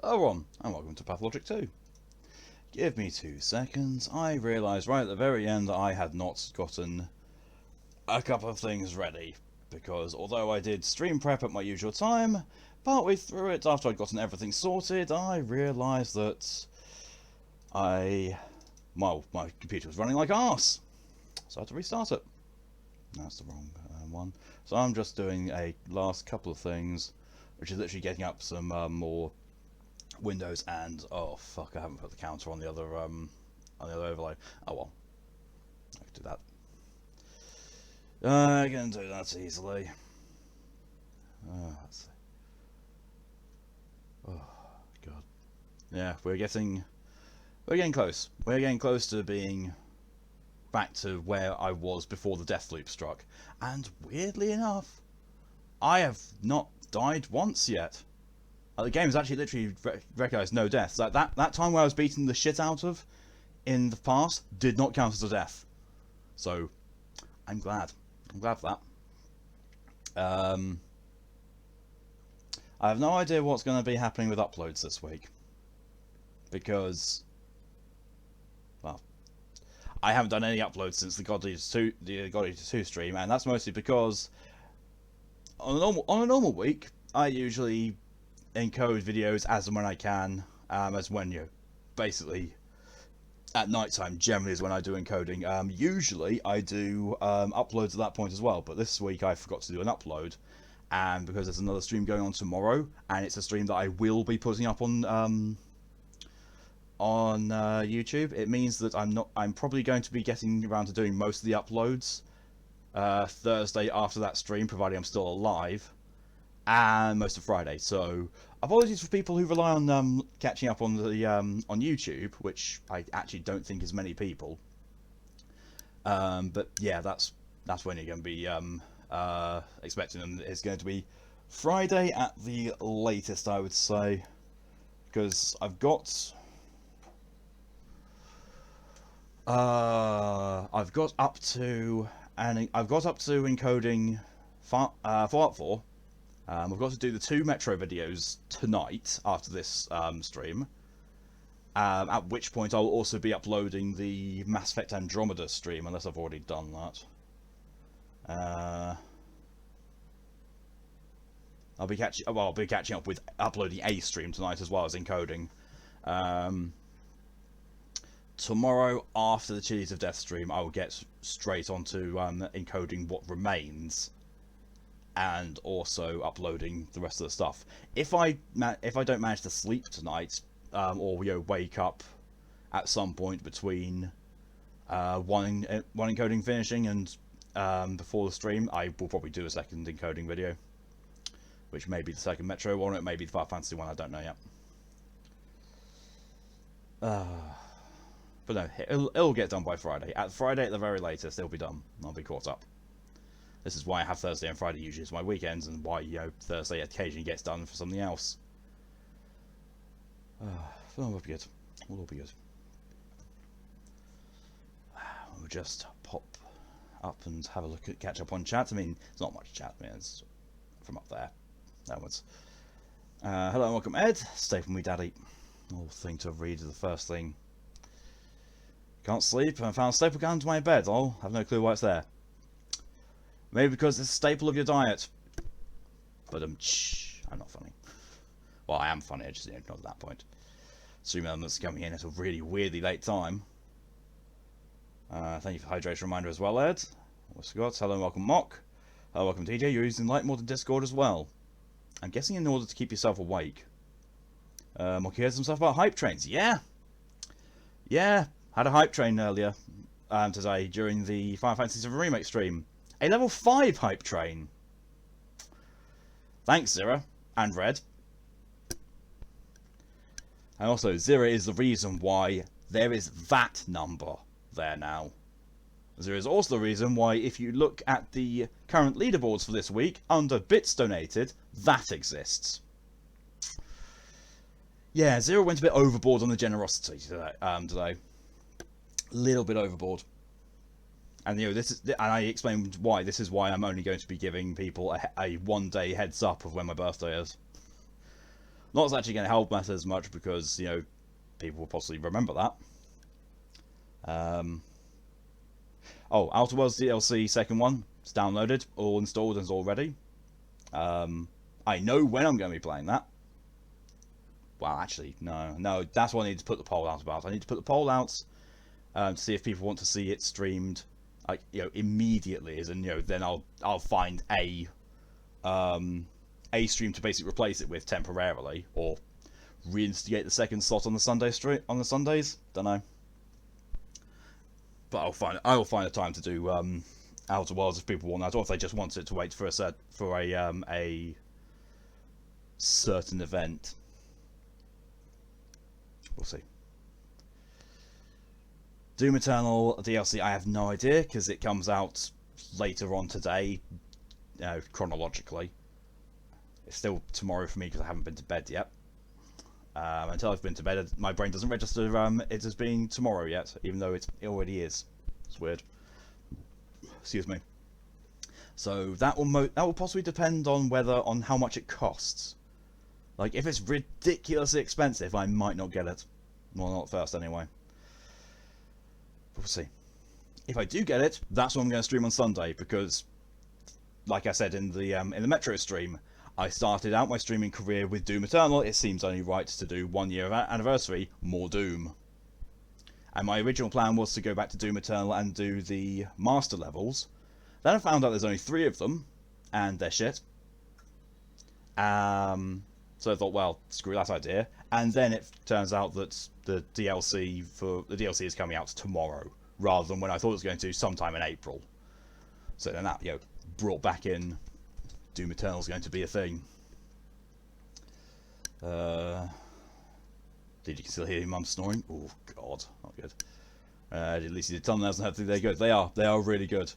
Hello on, and welcome to Pathologic 2. Give me 2 seconds. I realised right at the very end that I had not gotten a couple of things ready. Because although I did stream prep at my usual time, partway through it, after I'd gotten everything sorted, I realised that my computer was running like arse. So I had to restart it. That's the wrong one. So I'm just doing a last couple of things, which is literally getting up some more Windows and oh fuck, I haven't put the counter on the other overlay. Oh well, I can do that. I can do that easily. Let's see. Oh god, yeah, we're getting close. We're getting close to being back to where I was before the death loop struck. And weirdly enough, I have not died once yet. The game has actually literally recognised no deaths. Like that time where I was beating the shit out of in the past did not count as a death. So I'm glad. I'm glad for that. I have no idea what's going to be happening with uploads this week. Because, well, I haven't done any uploads since the God Eater 2 stream, and that's mostly because on a normal week, I usually encode videos as and when I can, as when basically at night time generally is when I do encoding. Usually I do uploads at that point as well, but this week I forgot to do an upload, and because there's another stream going on tomorrow, and it's a stream that I will be putting up on YouTube, it means that I'm probably going to be getting around to doing most of the uploads Thursday after that stream, providing I'm still alive, and most of Friday. So apologies for people who rely on catching up on the on YouTube, which I actually don't think is many people. But yeah, that's when you're going to be expecting them. It's going to be Friday at the latest, I would say, because I've got up to encoding Fallout 4. We've got to do the 2 Metro videos tonight after this stream, at which point I'll also be uploading the Mass Effect Andromeda stream, unless I've already done that. I'll be catching up with uploading a stream tonight as well as encoding. Tomorrow, after the Chilies of Death stream, I will get straight onto encoding what remains, and also uploading the rest of the stuff. If I don't manage to sleep tonight, or wake up at some point between one encoding finishing and before the stream, I will probably do a second encoding video, which may be the second Metro one, or it may be the Final Fantasy one. I don't know yet. But no, it'll get done by Friday. At the very latest, it'll be done. I'll be caught up. This is why I have Thursday and Friday usually as my weekends, and why Thursday occasionally gets done for something else. We'll be good. We'll all be good. We'll just pop up and have a look at catch up on chat. I mean, it's not much chat. I mean, it's from up there. Downwards. Hello and welcome, Ed. Stay with me, Daddy. All thing to read is the first thing. Can't sleep. I found a staple gun to my bed. I'll have no clue why it's there. Maybe because it's a staple of your diet. But I'm not funny. Well, I am funny, I just not at that point. Stream elements coming in at a really weirdly late time. Thank you for the hydration reminder as well, Ed. Scott, hello and welcome, Mock. Hello, welcome, DJ. You're using Light Mode in Discord as well. I'm guessing in order to keep yourself awake. Mock, you heard some stuff about hype trains. Yeah, had a hype train earlier today during the Final Fantasy VII Remake stream. A level 5 hype train. Thanks, Zira and Red. And also, Zira is the reason why there is that number there now. Zira is also the reason why, if you look at the current leaderboards for this week, under bits donated, that exists. Yeah, Zira went a bit overboard on the generosity today. Little bit overboard. And and I explained why. This is why I'm only going to be giving people a 1 day heads up of when my birthday is. Not actually going to help matters much because, you know, people will possibly remember that. Outer Worlds DLC second one. It's downloaded, all installed, and it's all ready. I know when I'm going to be playing that. Well, actually, no. That's what I need to put the poll out about. I need to put the poll out to see if people want to see it streamed, like, you know, immediately. As in, you know, then I'll find a stream to basically replace it with temporarily, or reinstigate the second slot on the Sundays. Don't know. But I will find a time to do Outer Worlds if people want that, or if they just want it to wait for a certain event. We'll see. Doom Eternal DLC, I have no idea because it comes out later on today, you know, chronologically. It's still tomorrow for me because I haven't been to bed yet. Until I've been to bed, my brain doesn't register it as being tomorrow yet, even though it already is. It's weird. Excuse me. So that will possibly depend on how much it costs. Like, if it's ridiculously expensive, I might not get it. Well, not first anyway. But we'll see. If I do get it, that's what I'm going to stream on Sunday because, like I said in the Metro stream, I started out my streaming career with Doom Eternal. It seems only right to do 1 year anniversary, more Doom. And my original plan was to go back to Doom Eternal and do the master levels. Then I found out there's only 3 of them, and they're shit. So I thought, well, screw that idea. And then it turns out that the DLC is coming out tomorrow, rather than when I thought it was going to sometime in April. So then that, you know, brought back in Doom Eternal's going to be a thing. Did you still hear your mum snoring? Oh God, not good. At least you did thumbnails and everything. They're good. They are really good.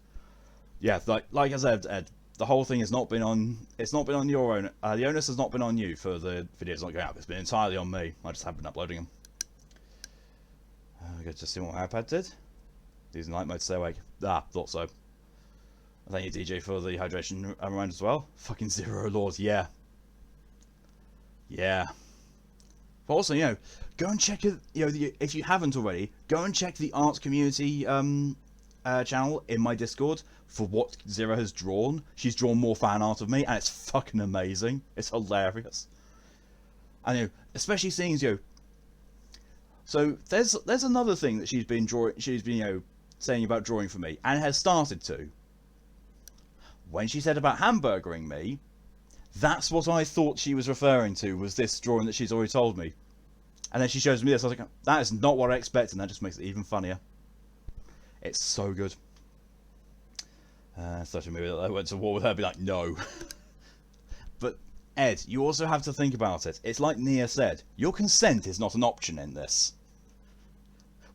Yeah, like I said, Ed, the whole thing has not been on. It's not been on your own. The onus has not been on you for the videos not going out. It's been entirely on me. I just haven't been uploading them. I got to see what my iPad did. Using night mode to stay awake. Thought so. Thank you, DJ, for the hydration reminder as well. Fucking Zero Lord, yeah. Yeah. But also, you know, go and check it. You know, if you haven't already, go and check the art community channel in my Discord for what Zero has drawn. She's drawn more fan art of me, and it's fucking amazing. It's hilarious. And, you know, especially seeing, you know, so there's another thing that she's been drawing. She's been, you know, saying about drawing for me, and has started to. When she said about hamburgering me, that's what I thought she was referring to, was this drawing that she's already told me. And then she shows me this, I was like, that is not what I expected, and that just makes it even funnier. It's so good. Such a movie that I went to war with her, be like, no. But, Ed, you also have to think about it. It's like Nia said, your consent is not an option in this.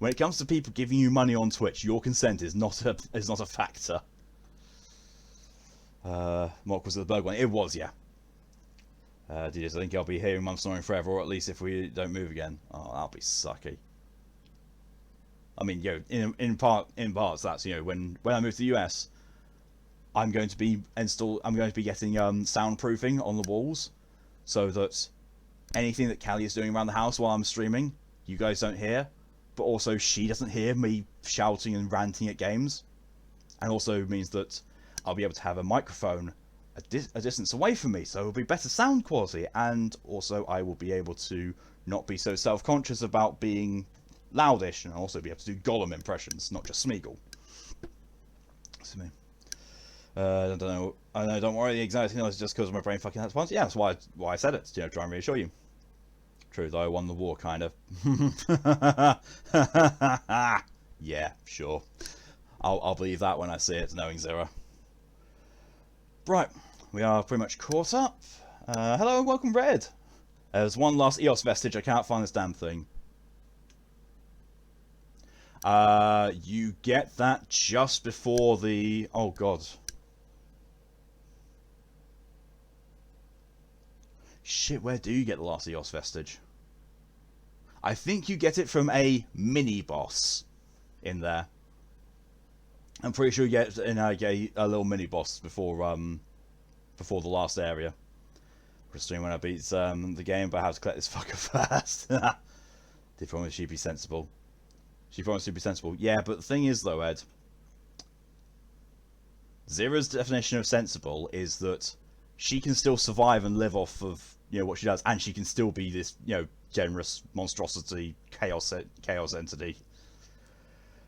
When it comes to people giving you money on Twitch, your consent is not a factor. Mark, was it the Berg one? It was, yeah. Did you think I'll be hearing Mum snoring forever, or at least if we don't move again? Oh, that'll be sucky. I mean, you know, in parts, that's, you know, when I move to the US, I'm going to be getting soundproofing on the walls, so that anything that Callie is doing around the house while I'm streaming, you guys don't hear, but also she doesn't hear me shouting and ranting at games, and also means that I'll be able to have a microphone a distance away from me, so it'll be better sound quality, and also I will be able to not be so self-conscious about being loudish, and I'll also be able to do Gollum impressions, not just Smeagol. That's me. I don't know. I know. Don't worry. The anxiety is just because my brain fucking has once. Yeah, that's why I said it. You know, try and reassure you. True, though I won the war, kind of. Yeah, sure. I'll believe that when I see it, knowing Zero. Right, we are pretty much caught up. Hello and welcome, Red. There's one last EOS vestige. I can't find this damn thing. You get that just before the... Oh, God. Shit, where do you get the last EOS vestige? I think you get it from a mini-boss in there. I'm pretty sure you get a little mini-boss before the last area. Stream when I beat the game, but I have to collect this fucker first. Did promise she'd be sensible. She promised she'd be sensible. Yeah, but the thing is, though, Ed, Zera's definition of sensible is that she can still survive and live off of what she does, and she can still be this generous monstrosity, chaos entity.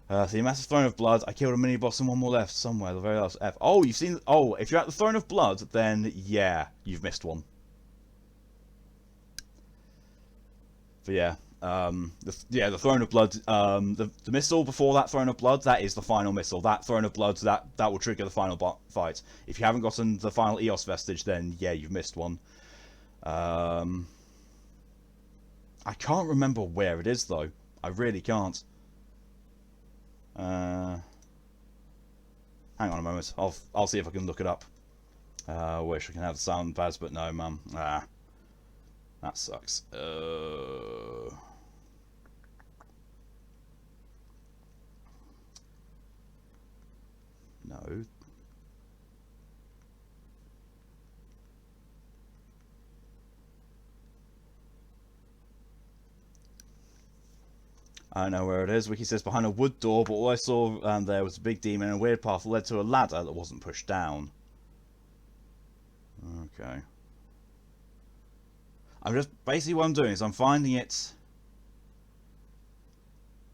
The massive throne of blood. I killed a mini boss and one more left somewhere. The very last F. Oh, you've seen. Oh, if you're at the throne of blood, then yeah, you've missed one. But yeah, the throne of blood. The missile before that throne of blood, that is the final missile. That throne of blood, that will trigger the final fight. If you haven't gotten the final EOS vestige, then yeah, you've missed one. I can't remember where it is though. I really can't. Hang on a moment. I'll see if I can look it up. Wish I can have the sound pads, but no, man. That sucks. No. I don't know where it is. Wiki says behind a wood door, but all I saw there was a big demon and a weird path that led to a ladder that wasn't pushed down. Okay. I'm just basically what I'm doing is I'm finding it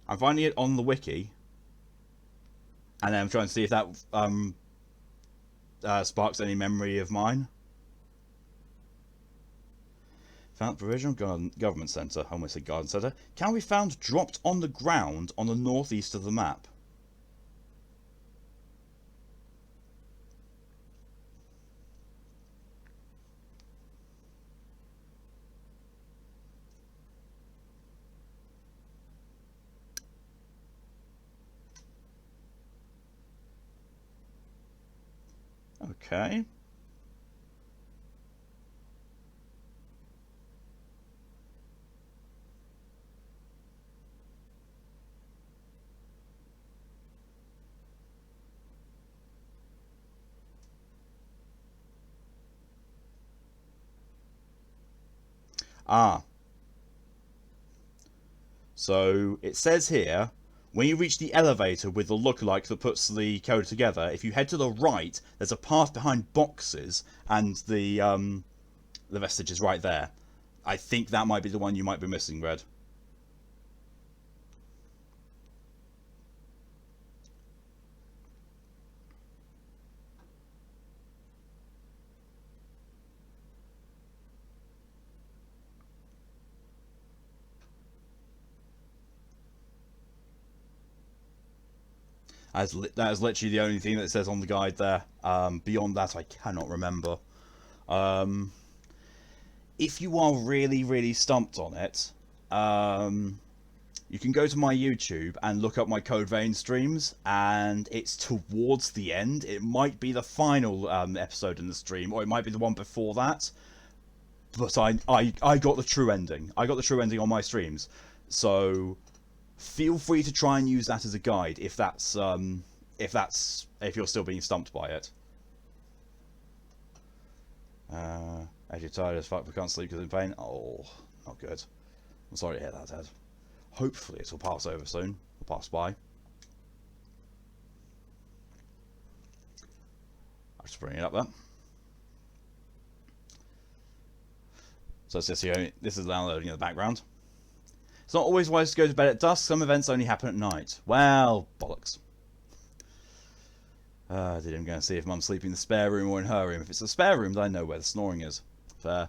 on the wiki, and then I'm trying to see if that sparks any memory of mine. Found Provisional Government Centre, I almost said Garden Centre, can be found dropped on the ground on the northeast of the map. Okay. So it says here, when you reach the elevator with the lookalike that puts the code together, if you head to the right, there's a path behind boxes, and the vestige is right there. I think that might be the one you might be missing, Red. That is literally the only thing that it says on the guide there. Beyond that, I cannot remember. If you are really, really stumped on it, you can go to my YouTube and look up my Code Vein streams, and it's towards the end. It might be the final episode in the stream, or it might be the one before that. But I got the true ending. I got the true ending on my streams. So feel free to try and use that as a guide if you're still being stumped by it. As you're tired as fuck, we can't sleep because in pain. Oh, not good. I'm sorry to hear that, Ed. Hopefully it will pass over soon. Or pass by. I'll just bring it up there. So it's just this is downloading in the background. It's not always wise to go to bed at dusk. Some events only happen at night. Well, bollocks. I did I'm going to see if Mum's sleeping in the spare room or in her room. If it's the spare room, then I know where the snoring is. Fair.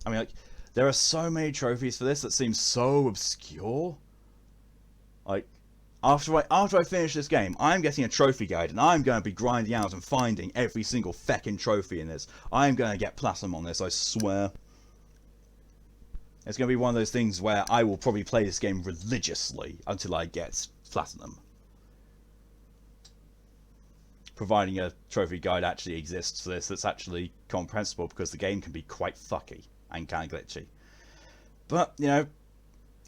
I mean, like, there are so many trophies for this that seem so obscure. Like, after I finish this game, I'm getting a trophy guide, and I'm going to be grinding out and finding every single feckin' trophy in this. I'm going to get platinum on this, I swear. It's going to be one of those things where I will probably play this game religiously until I get platinum. Providing a trophy guide actually exists for this that's actually comprehensible, because the game can be quite fucky and kind of glitchy. But, you know,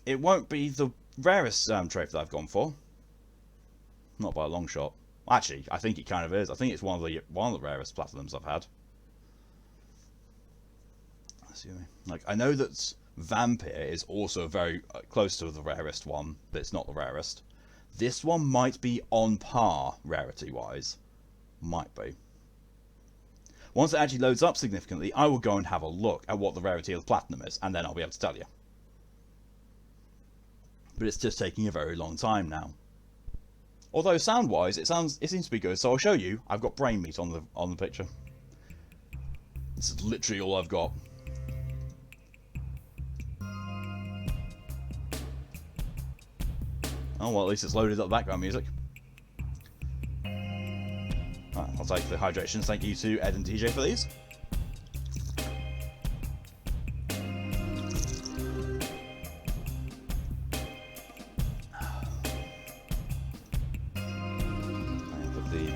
it won't be the rarest trophy that I've gone for. Not by a long shot. Actually, I think it kind of is. I think it's one of the rarest platinums I've had. excuse me. Like, I know that Vampire is also very close to the rarest one, but it's not the rarest. This one might be on par, rarity-wise. Might be. Once it actually loads up significantly, I will go and have a look at what the rarity of Platinum is, and then I'll be able to tell you. But it's just taking a very long time now. Although sound-wise, it seems to be good, so I'll show you. I've got brain meat on the picture. This is literally all I've got. Oh, well, at least it's loaded up background music. Right, I'll take the hydrations. Thank you to Ed and TJ for these. And put the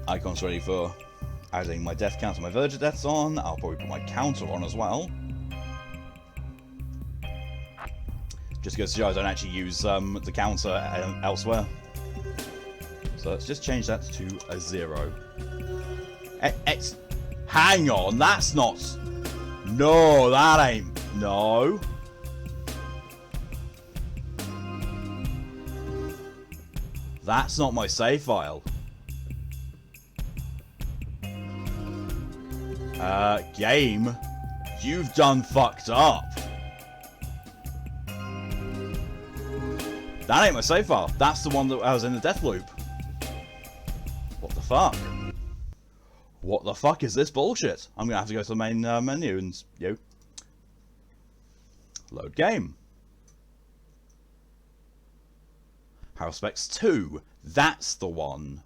icons ready for adding my death count and my villager deaths on. I'll probably put my counter on as well. Just goes to show I don't actually use the counter elsewhere. So let's just change that to a 0. Hang on, that's not... No, that ain't... No. That's not my save file. Game, you've done fucked up. That ain't my save file. That's the one that I was in the death loop. What the fuck? What the fuck is this bullshit? I'm gonna have to go to the main menu and, load game. House Specs 2. That's the one.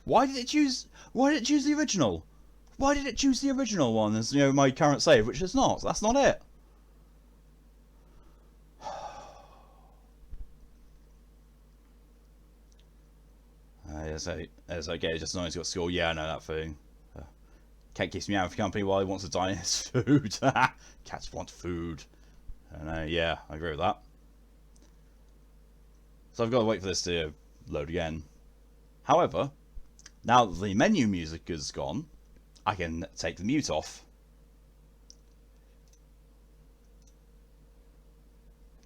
Why did it choose the original? Why did it choose the original one as, my current save, which is not? That's not it. It's okay, just knowing he's got skill. Yeah, I know that thing. Cat keeps me out of company while he wants to dine his food. Cats want food. And yeah, I agree with that. So I've got to wait for this to load again. However, now that the menu music is gone, I can take the mute off.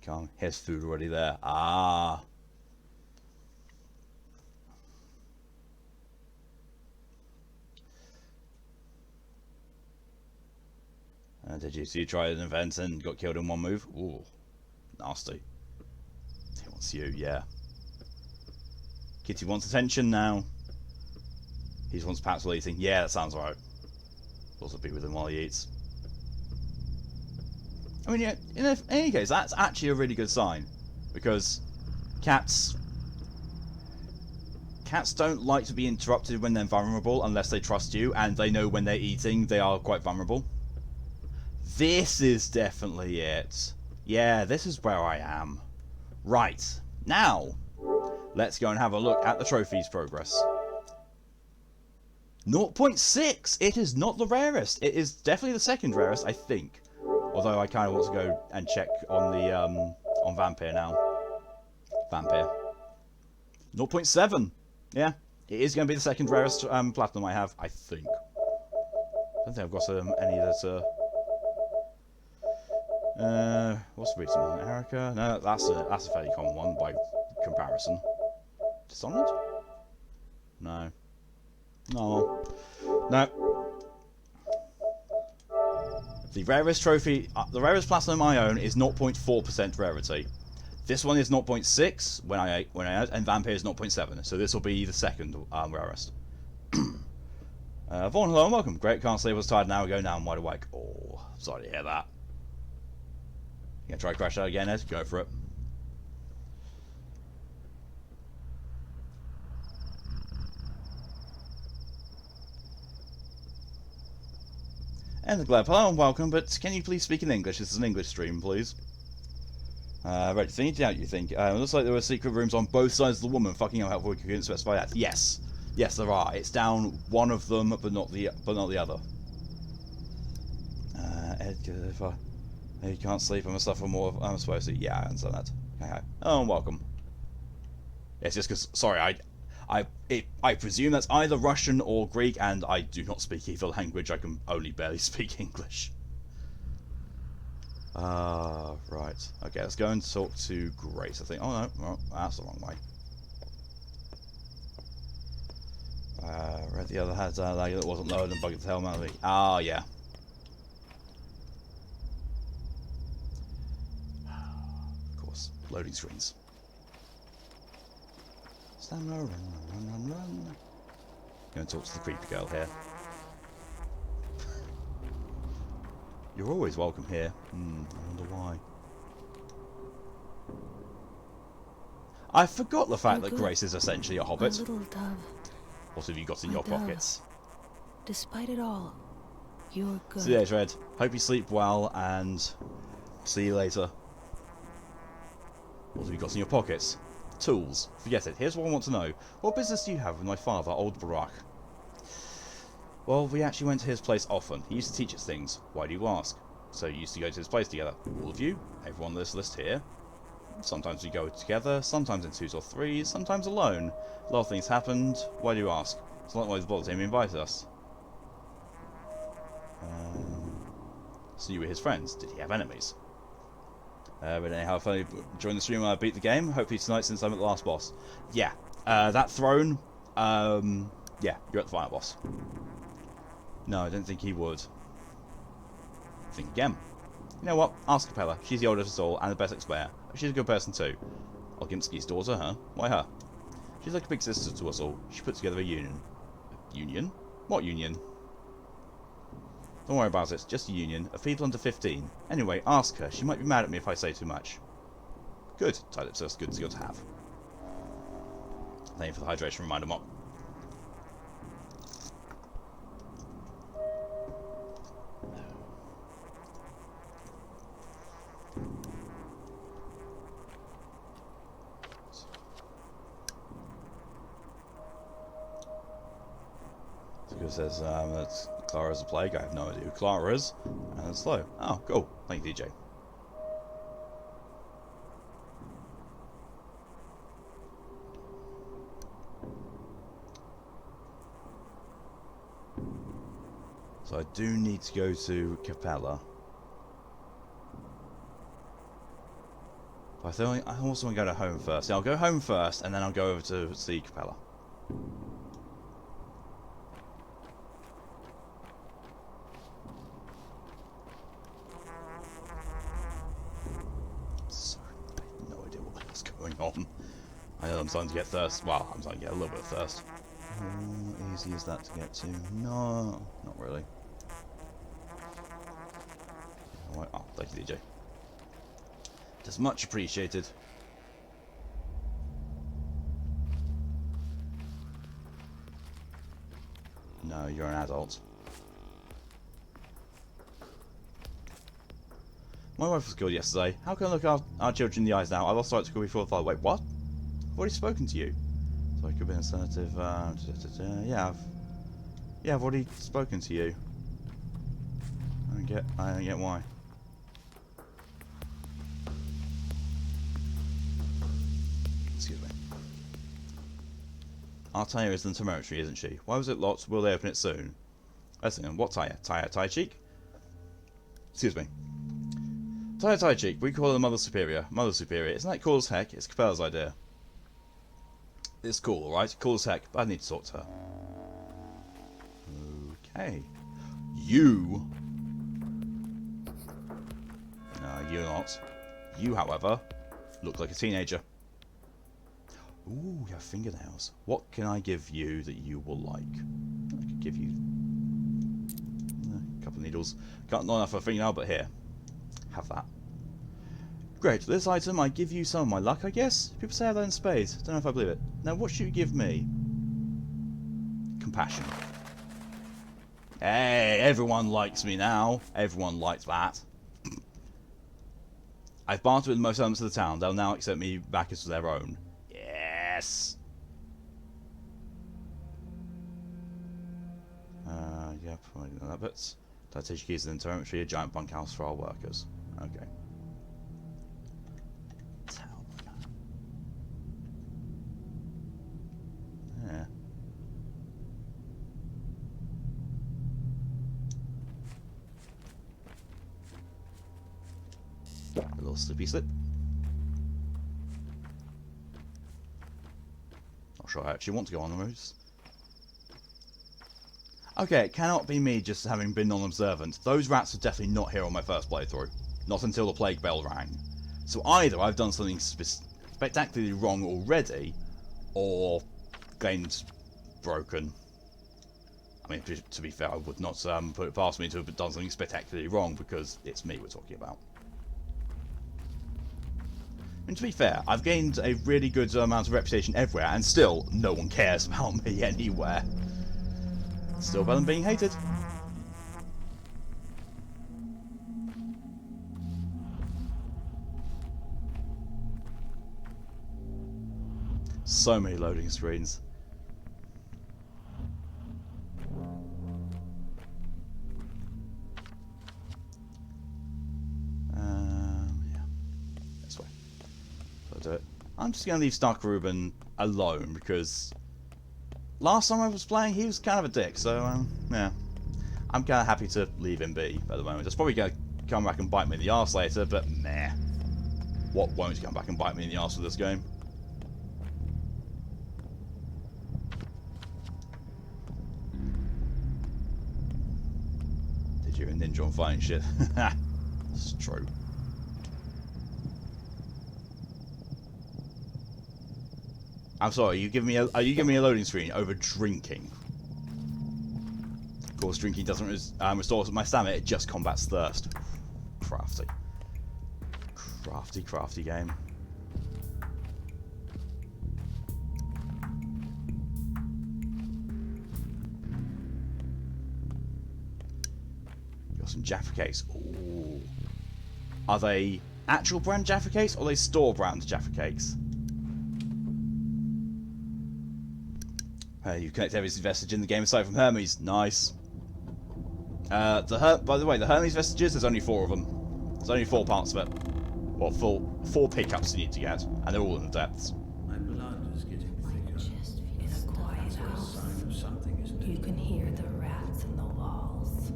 Come on, here's food already there. Ah. Did you see you tried an event and got killed in one move? Ooh, nasty. He wants you, yeah. Kitty wants attention now. He just wants pats while eating. Yeah, that sounds right. Also be with him while he eats. I mean, yeah, in any case, that's actually a really good sign. Because cats don't like to be interrupted when they're vulnerable unless they trust you, and they know when they're eating they are quite vulnerable. This is definitely it. Yeah, this is where I am. Right, now, let's go and have a look at the trophies progress. 0.6! It is not the rarest. It is definitely the second rarest, I think. Although I kind of want to go and check on the on Vampire now. Vampire. 0.7! Yeah, it is going to be the second rarest platinum I have, I think. I don't think I've got any that... what's the reason one? Erica? No, that's a fairly common one by comparison. Dishonored? No. No. No. The rarest trophy, the rarest platinum I own is 0.4% rarity. This one is 0.6 when I and Vampire is 0.7. So this will be the second rarest. Vaughn, hello and welcome. Great, can't sleep. I was tired an hour ago. Now I'm wide awake. Oh, sorry to hear that. You gonna try crash out again, Ed? Go for it. And the Gleb, hello and welcome, but can you please speak in English? This is an English stream, please. Right, so you think. It looks like there were secret rooms on both sides of the woman. Fucking hell, helpful, we couldn't specify that. Yes. Yes, there are. It's down one of them, but not the other. Ed, if you can't sleep, I must suffer more. I'm supposed to. Yeah, I understand that. Okay. Oh, and welcome. It's just because, sorry, I presume that's either Russian or Greek, and I do not speak either language. I can only barely speak English. Right. Okay, let's go and talk to Grace, I think. Oh, no. Oh, that's the wrong way. Read the other hat like it wasn't lowered and bugged the hell out of me. Ah, yeah. Of course. Loading screens. Stamina, run. Going to talk to the creepy girl here. You're always welcome here. I wonder why. I forgot the fact that Grace is essentially a hobbit. My little dove. What have you got in your pockets? Despite it all, you're good. So yeah, Red. Hope you sleep well, and see you later. What have you got in your pockets? Tools. Forget it. Here's what I want to know. What business do you have with my father, old Barak? Well, we actually went to his place often. He used to teach us things. Why do you ask? So you used to go to his place together. All of you? Everyone on this list here? Sometimes we go together, sometimes in twos or threes, sometimes alone. A lot of things happened. Why do you ask? It's not like the Bullet team invited us. So you were his friends. Did he have enemies? But anyhow, if I join the stream when I beat the game, hopefully tonight since I'm at the last boss. Yeah, that throne, yeah, you're at the final boss. No, I don't think he would. Think again. You know what? Ask Capella. She's the oldest of us all and the best explainer. She's a good person too. Olgimski's daughter, huh? Why her? She's like a big sister to us all. She put together a union. A union? What union? Don't worry about it. Just a union of people under 15. Anyway, ask her. She might be mad at me if I say too much. Good. Tied up, so it's good to have. Thank you for the hydration reminder, Mop. It says that's Clara's a plague. I have no idea who Clara is. And it's slow. Oh, cool. Thank you, DJ. So I do need to go to Capella. But I also want to go to home first. Yeah, I'll go home first, and then I'll go over to see Capella. On. I know I'm starting to get thirst. Well, I'm starting to get a little bit of thirst. How easy is that to get to? No, not really. Oh, thank you, DJ. Just much appreciated. No, you're an adult. My wife was killed yesterday. How can I look our children in the eyes now? I lost sight to before the father. Wait, what? I've already spoken to you. So I could be an assertive. Yeah, I've already spoken to you. I don't get why. Excuse me. Our tire is in the territory, isn't she? Why was it locked? Will they open it soon? Listen, what tire? Tire cheek? Excuse me. Tai cheek, we call her Mother Superior. Mother Superior. Isn't that cool as heck? It's Capella's idea. It's cool, alright? Cool as heck, but I need to talk to her. Okay. You. No, you're not. You, however, look like a teenager. Ooh, you have fingernails. What can I give you that you will like? I could give you a couple of needles. Not enough for a fingernail, but here. Have that. Great, for this item I give you some of my luck, I guess? People say I have that in spades. Don't know if I believe it. Now what should you give me? Compassion. Hey, everyone likes me now. Everyone likes that. I've bartered with most elements of the town. They'll now accept me back as their own. Yes! Yep, I know that bit. Titanium keys in the territory, a giant bunkhouse for our workers. Okay. A little slippy slip. Not sure I actually want to go on the roads. Okay, it cannot be me just having been non-observant. Those rats were definitely not here on my first playthrough. Not until the plague bell rang. So either I've done something spectacularly wrong already, or game's broken. I mean, to be fair, I would not put it past me to have done something spectacularly wrong, because it's me we're talking about. And to be fair, I've gained a really good amount of reputation everywhere, and still, no one cares about me anywhere. Still better than being hated. So many loading screens. Yeah. This way. So I'll do it. I'm just going to leave Stark Ruben alone, because last time I was playing, he was kind of a dick, so, yeah. I'm kind of happy to leave him be at the moment. It's probably going to come back and bite me in the arse later, but meh. What won't come back and bite me in the arse with this game? Did you a ninja on fighting shit? It's true. I'm sorry, are you giving me a loading screen over drinking? Of course, drinking doesn't restore my stamina, it just combats thirst. Crafty. Crafty, crafty game. Got some Jaffa cakes. Ooh. Are they actual brand Jaffa cakes, or are they store brand Jaffa cakes? You connect every vestige in the game aside from Hermes. Nice. By the way, the Hermes vestiges, there's only 4 of them. There's only 4 parts of it. Well, 4 pickups you need to get, and they're all in the depths. My blood is getting thicker. Just in a quiet house. Sign of something, isn't You it? can hear the rats in the walls.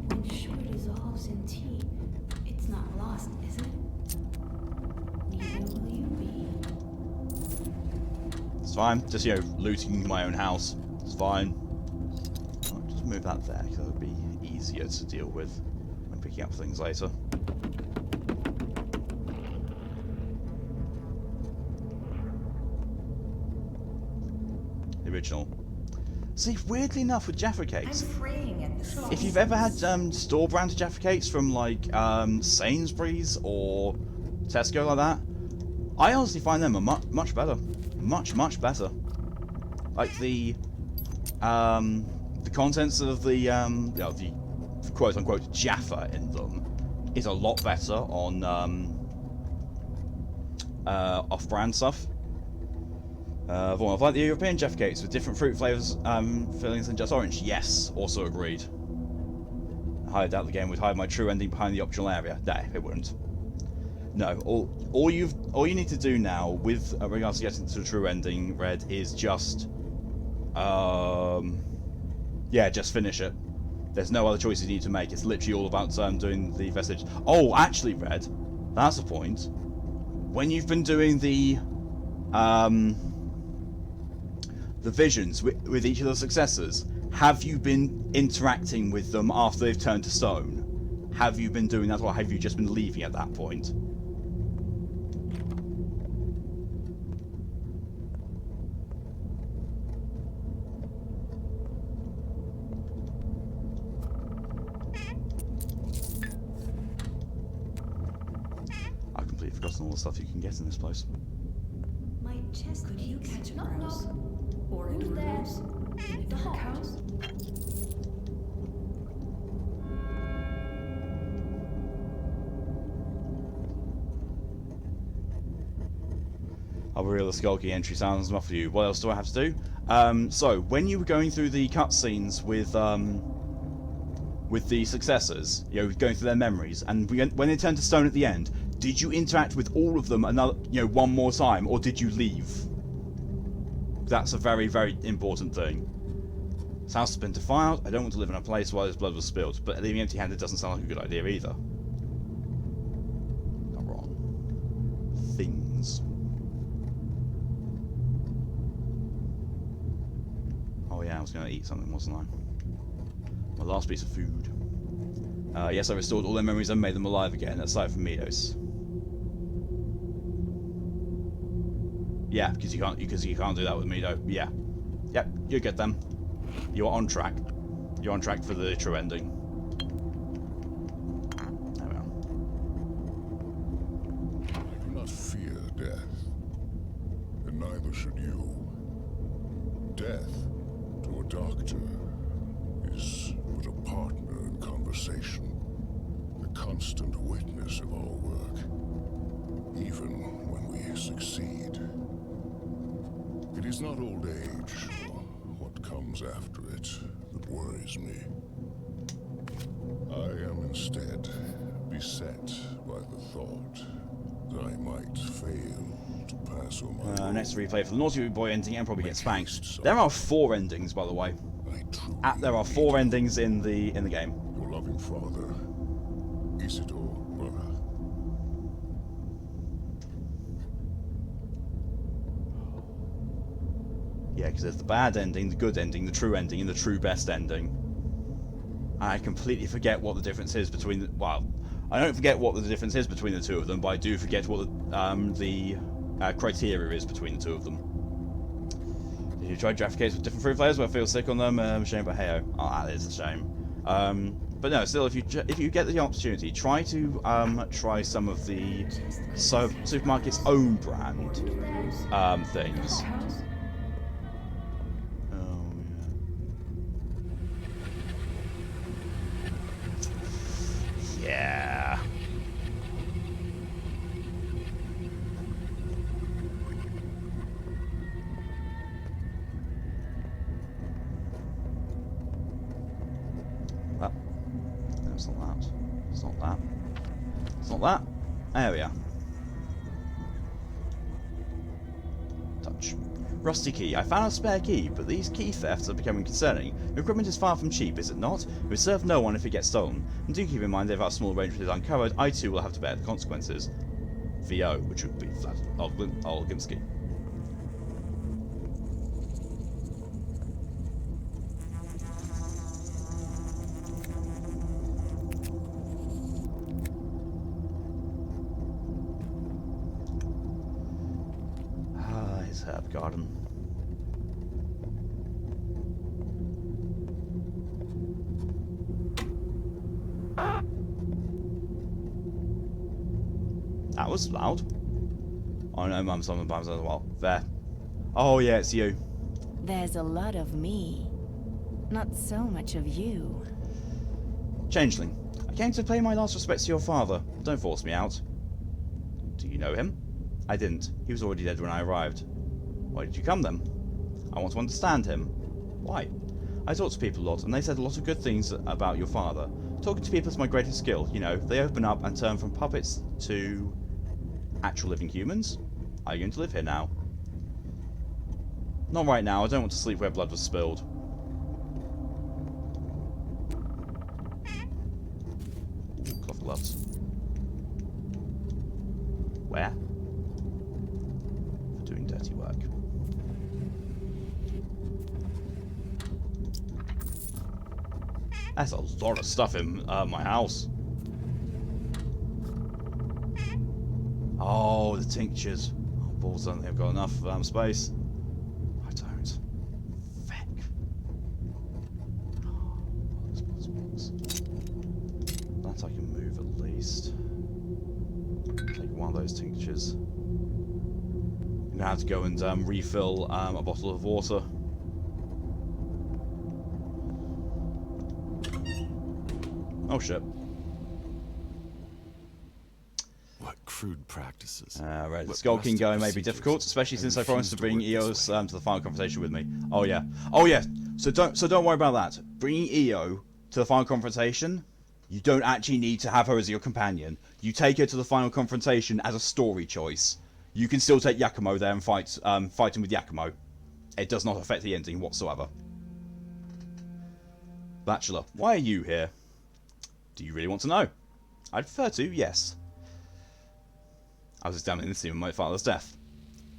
When sugar dissolves in tea, it's not lost, is it? Neither will you be. It's fine. Just, you know, looting my own house. It's fine. I'll just move that there, because that would be easier to deal with when picking up things later. The original. See, weirdly enough, with Jaffa cakes, if you've ever had store brand Jaffa cakes from like Sainsbury's or Tesco like that, I honestly find them are much better, much better. Like the contents of the you know, the quote unquote Jaffa in them is a lot better on off-brand stuff. I like the European Jaffa cakes with different fruit flavours, fillings than just orange. Yes, also agreed. I highly doubt the game would hide my true ending behind the optional area. No, it wouldn't. No, all you need to do now with regards to getting to the true ending, Red, is just yeah, just finish it. There's no other choices you need to make. It's literally all about doing the vestige. Oh, actually, Red, that's the point. When you've been doing the visions with each of the successors, have you been interacting with them after they've turned to stone? Have you been doing that, or have you just been leaving at that point? I've completely forgotten all the stuff you can get in this place. My chest. Could you catch a Knock, mouse? knock. Or a Who's there? mouse? In a The dark hot. house? I'll reveal the skulking entry sounds enough for you. What else do I have to do? So, when you were going through the cutscenes with the successors, you know, going through their memories, and when they turned to stone at the end, did you interact with all of them one more time, or did you leave? That's a very, very important thing. This house has been defiled. I don't want to live in a place where this blood was spilled, but leaving empty-handed doesn't sound like a good idea either. I was going to eat something, wasn't I? My last piece of food. Yes, I restored all their memories and made them alive again, aside from Midos. Yeah, because you can't do that with Mido. Yeah. Yep, you get them. You're on track. You're on track for the true ending. There we are. I do not fear death, and neither should you. Death, to a doctor, is but a partner in conversation, the constant witness of our work, even when we succeed. It is not old age, or what comes after it, that worries me. I am instead beset by the thought that I might fail to pass on my Next replay for the Naughty Boy ending and probably get spanked. Taste There are 4 endings, by the way. I truly There are 4 endings in the game. Your loving father, Isidore Murrah. Yeah, because there's the bad ending, the good ending, the true ending, and the true best ending. I completely forget what the difference is between the... Well, I don't forget what the difference is between the two of them, but I do forget what the criteria is between the two of them. Did you try draft cakes with different fruit flavors? Well, I feel sick on them. Shame, but hey, oh, that is a shame. But no, still, if you get the opportunity, try to try some of the supermarket's own brand things. Oh yeah. Yeah. That. No, it's not that. It's not that. It's not that. There we are. Touch. Rusty key. I found a spare key, but these key thefts are becoming concerning. Your equipment is far from cheap, is it not? It will serve no one if it gets stolen. And do keep in mind that if our small arrangement is uncovered, I too will have to bear the consequences. VO, which would be flat. Olgimsky. His herb garden. That was loud. Oh no, Mum's on the bums as well. There. Oh yeah, it's you. There's a lot of me. Not so much of you. Changeling. I came to pay my last respects to your father. Don't force me out. Do you know him? I didn't. He was already dead when I arrived. Why did you come then? I want to understand him. Why? I talk to people a lot, and they said a lot of good things about your father. Talking to people is my greatest skill. You know, they open up and turn from puppets to actual living humans. Are you going to live here now? Not right now. I don't want to sleep where blood was spilled. Ooh, cloth gloves. Where? For doing dirty work. That's a lot of stuff in my house. Oh, the tinctures. Oh, balls, don't think I've got enough space. I don't. Feck. Oh, bollocks. That I can move at least. Take one of those tinctures. I'm gonna have to go and refill a bottle of water. Oh shit. What crude practices. Right, What skulking rustic going may be procedures. difficult, especially I since I promised to refuse bring work this EOS way. to the final conversation with me. Oh yeah. Oh yeah. So don't worry about that. Bringing EO to the final confrontation, you don't actually need to have her as your companion. You take her to the final confrontation as a story choice. You can still take Yakumo there and fight him with Yakumo. It does not affect the ending whatsoever. Bachelor, why are you here? Do you really want to know? I'd prefer to, yes. I was examining the scene of my father's death.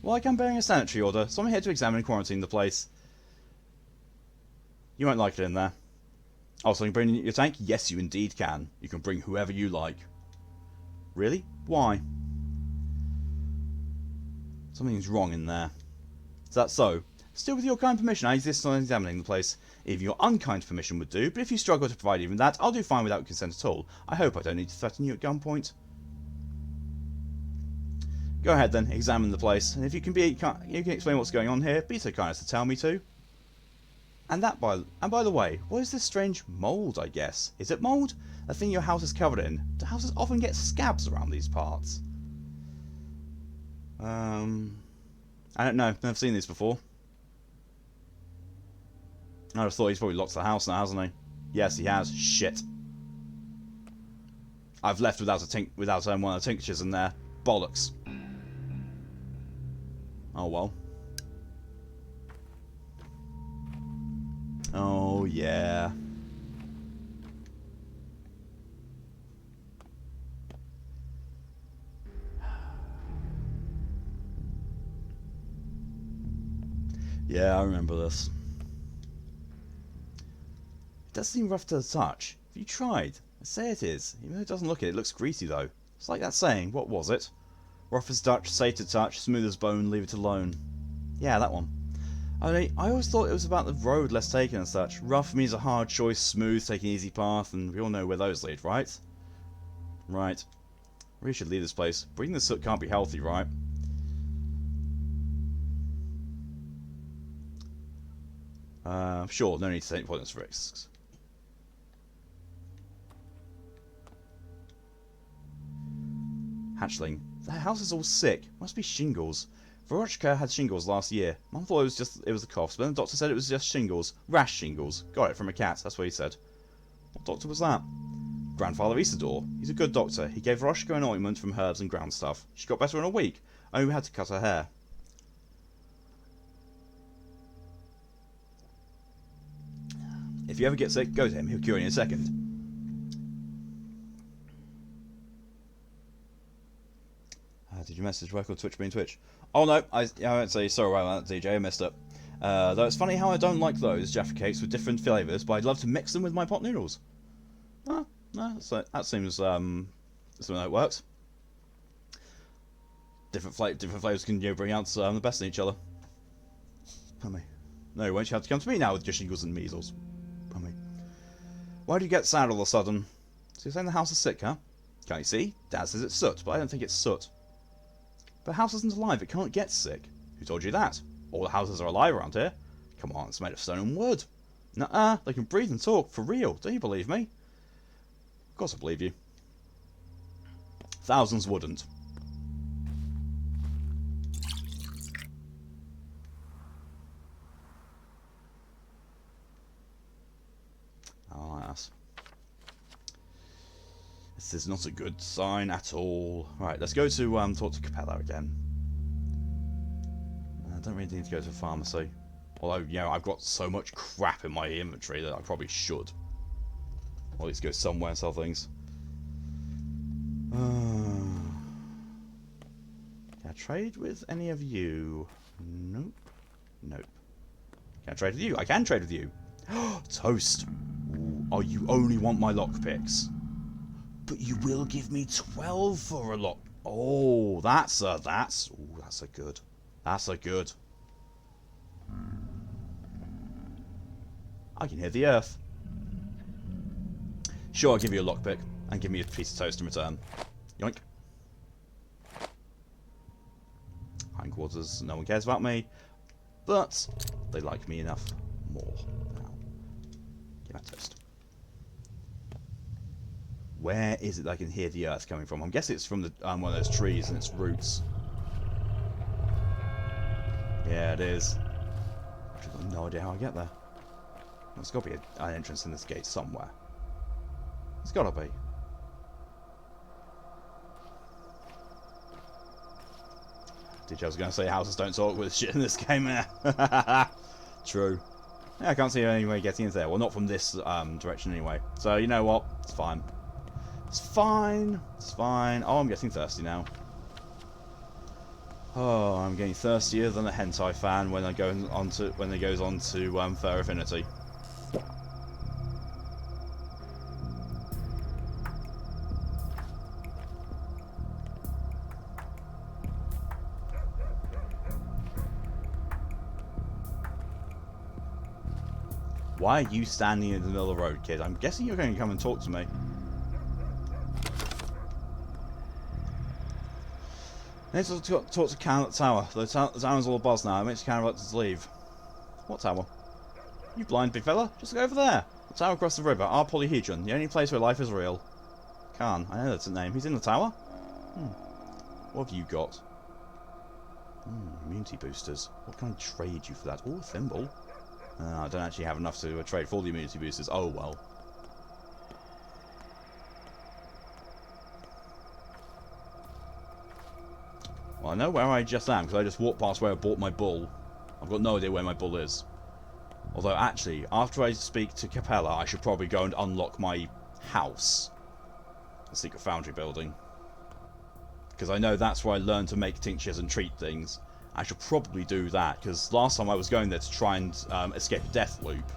Well, I'm bearing a sanitary order, so I'm here to examine and quarantine the place. You won't like it in there. Oh, so you can bring your tank? Yes, you indeed can. You can bring whoever you like. Really? Why? Something's wrong in there. Is that so? Still with your kind permission, I insist on examining the place. Even your unkind permission would do, but if you struggle to provide even that, I'll do fine without consent at all. I hope I don't need to threaten you at gunpoint. Go ahead then, examine the place, and if you can explain what's going on here, be so kind as to tell me to. And by the way, what is this strange mould, I guess? Is it mould? A thing your house is covered in. Do houses often get scabs around these parts? I don't know, never seen these before. I just thought he's probably locked the house now, hasn't he? Yes, he has. Shit. I've left without one of the tinctures in there. Bollocks. Oh well. Oh yeah. Yeah, I remember this. It does seem rough to the touch. Have you tried? I say it is. Even though it doesn't look it, it looks greasy though. It's like that saying, what was it? Rough as Dutch, safe to touch, smooth as bone, leave it alone. Yeah, that one. I always thought it was about the road less taken and such. Rough means a hard choice, smooth, take an easy path, and we all know where those lead, right? Right. We should leave this place. Breathing this soot can't be healthy, right? Sure, no need to take pointless risks. Hatchling. The house is all sick. Must be shingles. Veronica had shingles last year. Mum thought it was the coughs, but then the doctor said it was just shingles. Rash shingles. Got it from a cat, that's what he said. What doctor was that? Grandfather Isidore. He's a good doctor. He gave Veronica an ointment from herbs and ground stuff. She got better in a week. Only we had to cut her hair. If you ever get sick, go to him. He'll cure you in a second. Did you message record Twitch being Twitch? Oh no, I won't say sorry about that, DJ. I missed it. Though it's funny how I don't like those Jaffa cakes with different flavours, but I'd love to mix them with my pot noodles. No, that seems something that works. Different flavours can bring out the best in each other. Pardon me. No, won't you have to come to me now with your shingles and measles? Pardon me. Why do you get sad all of a sudden? So you're saying the house is sick, huh? Can't you see? Dad says it's soot, but I don't think it's soot. But the house isn't alive, it can't get sick. Who told you that? All the houses are alive around here. Come on, it's made of stone and wood. Nuh-uh, they can breathe and talk, for real. Don't you believe me? Of course I believe you. Thousands wouldn't. Alas. This is not a good sign at all. Right, let's go to talk to Capella again. I don't really need to go to a pharmacy. Although, you know, I've got so much crap in my inventory that I probably should. Or at least go somewhere and sell things. Can I trade with any of you? Nope. Nope. Can I trade with you? I can trade with you. Toast. Ooh. Oh, you only want my lockpicks. But you will give me 12 for a lock. Oh, that's a good. That's a good. I can hear the earth. Sure, I'll give you a lockpick and give me a piece of toast in return. Yoink. Hindquarters, no one cares about me, but they like me enough more now. Give that toast. Where is it that I can hear the earth coming from? I'm guessing it's from the one of those trees and its roots. Yeah, it is. I've got no idea how I get there. There's got to be an entrance in this gate somewhere. It's got to be. I was going to say houses don't talk with shit in this game. True. Yeah, I can't see any way getting into there. Well, not from this direction anyway. So, you know what? It's fine. It's fine. It's fine. Oh, I'm getting thirsty now. Oh, I'm getting thirstier than a hentai fan when it goes on to Fair Affinity. Why are you standing in the middle of the road, kid? I'm guessing you're going to come and talk to me. I need to talk to Karen at the tower. The tower's all buzzed now. It makes Karen reluctant to leave. What tower? You blind big fella? Just go over there. The tower across the river, our polyhedron. The only place where life is real. Khan, I know that's his name. He's in the tower? What have you got? Immunity boosters. What can I trade you for that? Oh, a thimble. I don't actually have enough to trade for the immunity boosters. Oh, well. Well, I know where I just am, because I just walked past where I bought my bull. I've got no idea where my bull is. Although, actually, after I speak to Capella, I should probably go and unlock my house. The secret foundry building. Because I know that's where I learned to make tinctures and treat things. I should probably do that, because last time I was going there to try and escape a death loop.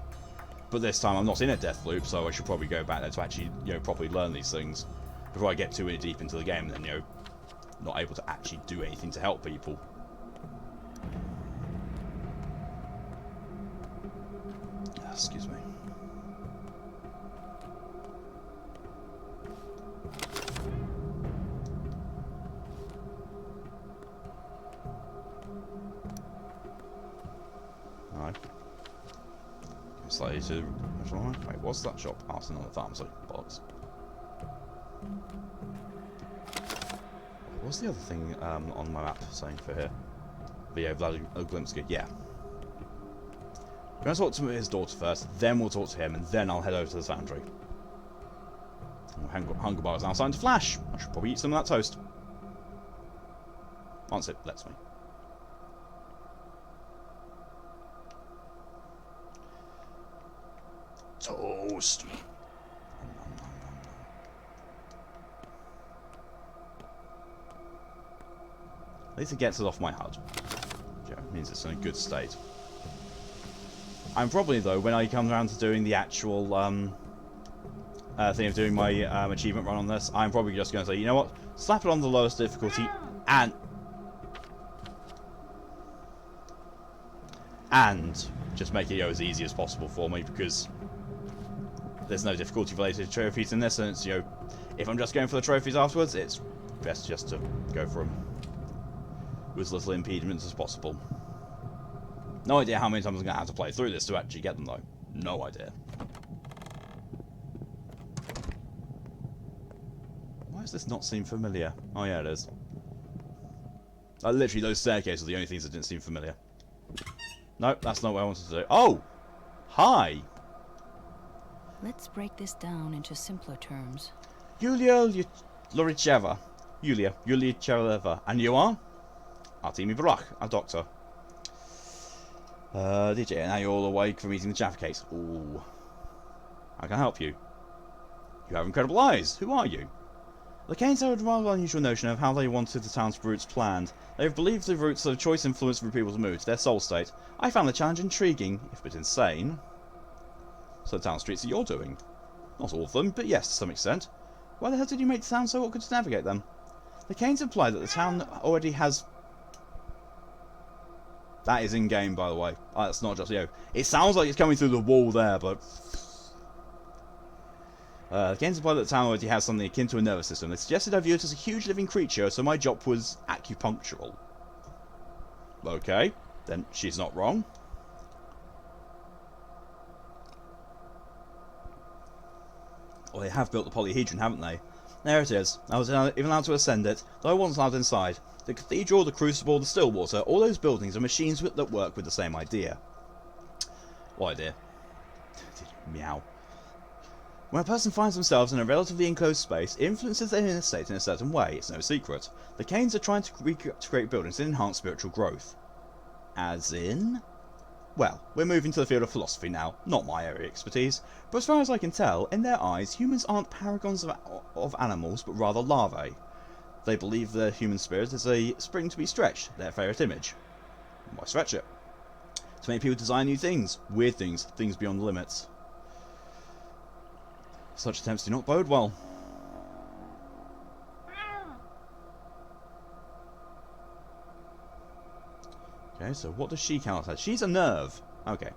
But this time I'm not in a death loop, so I should probably go back there to actually, properly learn these things. Before I get too deep into the game and then, not able to actually do anything to help people. Excuse me. Alright. Slightly to... Wait, what's that shop? Oh, it's another pharmacy. Bollocks. What's the other thing on my map saying for here? Via Vladimir Glimsky. Yeah. We're going to talk to his daughter first, then we'll talk to him, and then I'll head over to the foundry. Hunger bar is now starting to flash. I should probably eat some of that toast. Once it lets me. Toast. At least it gets it off my HUD. Yeah, it means it's in a good state. I'm probably, though, when I come around to doing the actual thing of doing my achievement run on this, I'm probably just going to say, you know what? Slap it on the lowest difficulty and just make it go as easy as possible for me, because there's no difficulty related to trophies in this, and it's, if I'm just going for the trophies afterwards, it's best just to go for them with as little impediments as possible. No idea how many times I'm going to have to play through this to actually get them, though. No idea. Why does this not seem familiar? Oh, yeah, it is. Literally, those staircases are the only things that didn't seem familiar. Nope, that's not what I wanted to do. Oh! Hi! Let's break this down into simpler terms. Yulia Loricheva. Yulia Loricheva. And you are? Artemi Barak, a doctor. DJ, now you're all awake from eating the Jaffa cakes. Ooh. How can I help you? You have incredible eyes. Who are you? The Canes had a rather unusual notion of how they wanted the town's routes planned. They have believed the routes of choice influence through people's moods, their soul state. I found the challenge intriguing, if a bit insane. So the town streets that you're doing. Not all of them, but yes, to some extent. Why the hell did you make the town so awkward to navigate them? The Canes imply that the town already has... That is in-game, by the way. That's not just, it sounds like it's coming through the wall there, but... the Canes imply that the town already has something akin to a nervous system. They suggested I view it as a huge living creature, so my job was acupunctural. Okay, then she's not wrong. Well, they have built the polyhedron, haven't they? There it is. I was even allowed to ascend it, though I wasn't allowed inside. The cathedral, the crucible, the Stillwater, all those buildings are machines that work with the same idea. What idea? Meow. When a person finds themselves in a relatively enclosed space, it influences their inner state in a certain way. It's no secret. The Canes are trying to create buildings that enhance spiritual growth. As in? Well, we're moving to the field of philosophy now, not my area of expertise, but as far as I can tell, in their eyes, humans aren't paragons of animals, but rather larvae. They believe the human spirit is a spring to be stretched, their favourite image. Why stretch it? To make people design new things, weird things, things beyond the limits. Such attempts do not bode well. Okay, so what does she count as? She's a nerve. Okay.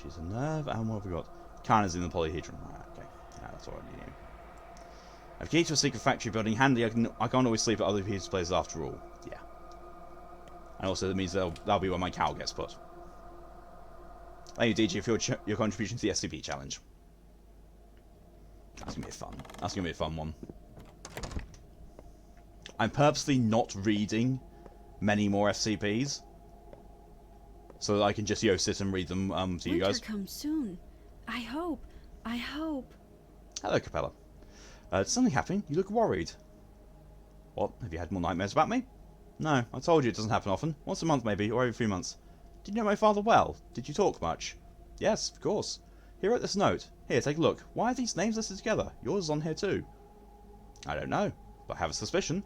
She's a nerve, and what have we got? Kana's in the polyhedron. Right, okay. Yeah, that's all I knew. I have a key to a secret factory building handy. I can't always sleep at other people's places after all. Yeah. And also that means that'll be where my cow gets put. Thank you, DG, for your contribution to the SCP challenge. That's gonna be fun. That's gonna be a fun one. I'm purposely not reading many more SCPs, so that I can just sit and read them to you guys. Winter comes soon. I hope. Hello, Capella. Did something happen? You look worried. What? Have you had more nightmares about me? No, I told you it doesn't happen often. Once a month maybe, or every few months. Did you know my father well? Did you talk much? Yes, of course. He wrote this note. Here, take a look. Why are these names listed together? Yours is on here too. I don't know, but I have a suspicion.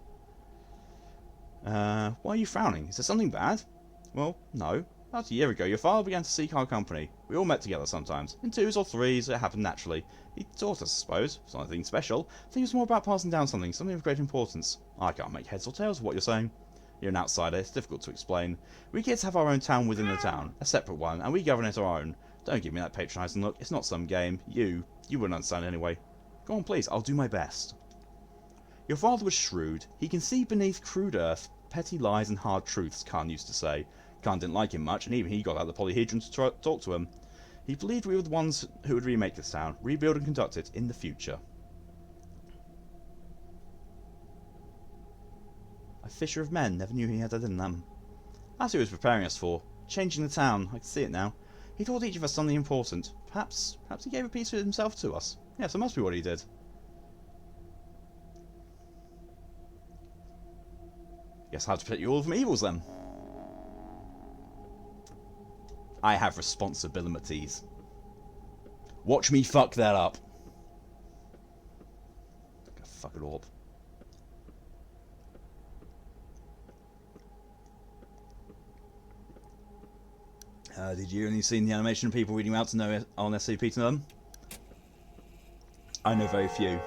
Why are you frowning? Is there something bad? Well, no. About a year ago, your father began to seek our company. We all met together sometimes. In twos or threes, it happened naturally. He taught us, I suppose. It's not anything special. I think it was more about passing down something of great importance. I can't make heads or tails of what you're saying. You're an outsider, it's difficult to explain. We kids have our own town within the town, a separate one, and we govern it our own. Don't give me that patronising look, it's not some game. You wouldn't understand anyway. Go on, please, I'll do my best. Your father was shrewd. He can see beneath crude earth petty lies and hard truths, Khan used to say. Khan didn't like him much, and even he got out the polyhedron to talk to him. He believed we were the ones who would remake this town, rebuild and conduct it in the future. A fisher of men, never knew he had that in them. That's what he was preparing us for. Changing the town, I can see it now. He taught each of us something important. Perhaps he gave a piece of himself to us. Yes, that must be what he did. Guess I'll have to protect you all from evils then. I have responsibilities. Watch me fuck that up. Fuck it all up. Did you only see the animation of people reading out to know on SCP to them? I know very few.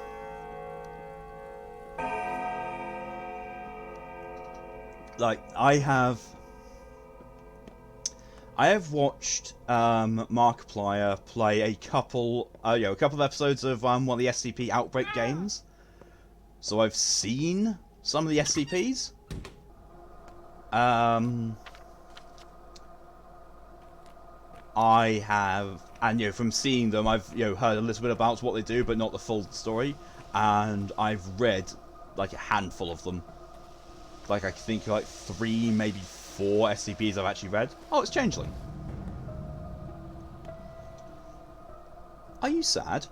Like, I have watched Markiplier play a couple of episodes of one of the SCP Outbreak games. So I've seen some of the SCPs. I have, and from seeing them, I've heard a little bit about what they do, but not the full story. And I've read like a handful of them. Like I think like 3, maybe 4 SCPs I've actually read. Oh, it's Changeling. Are you sad?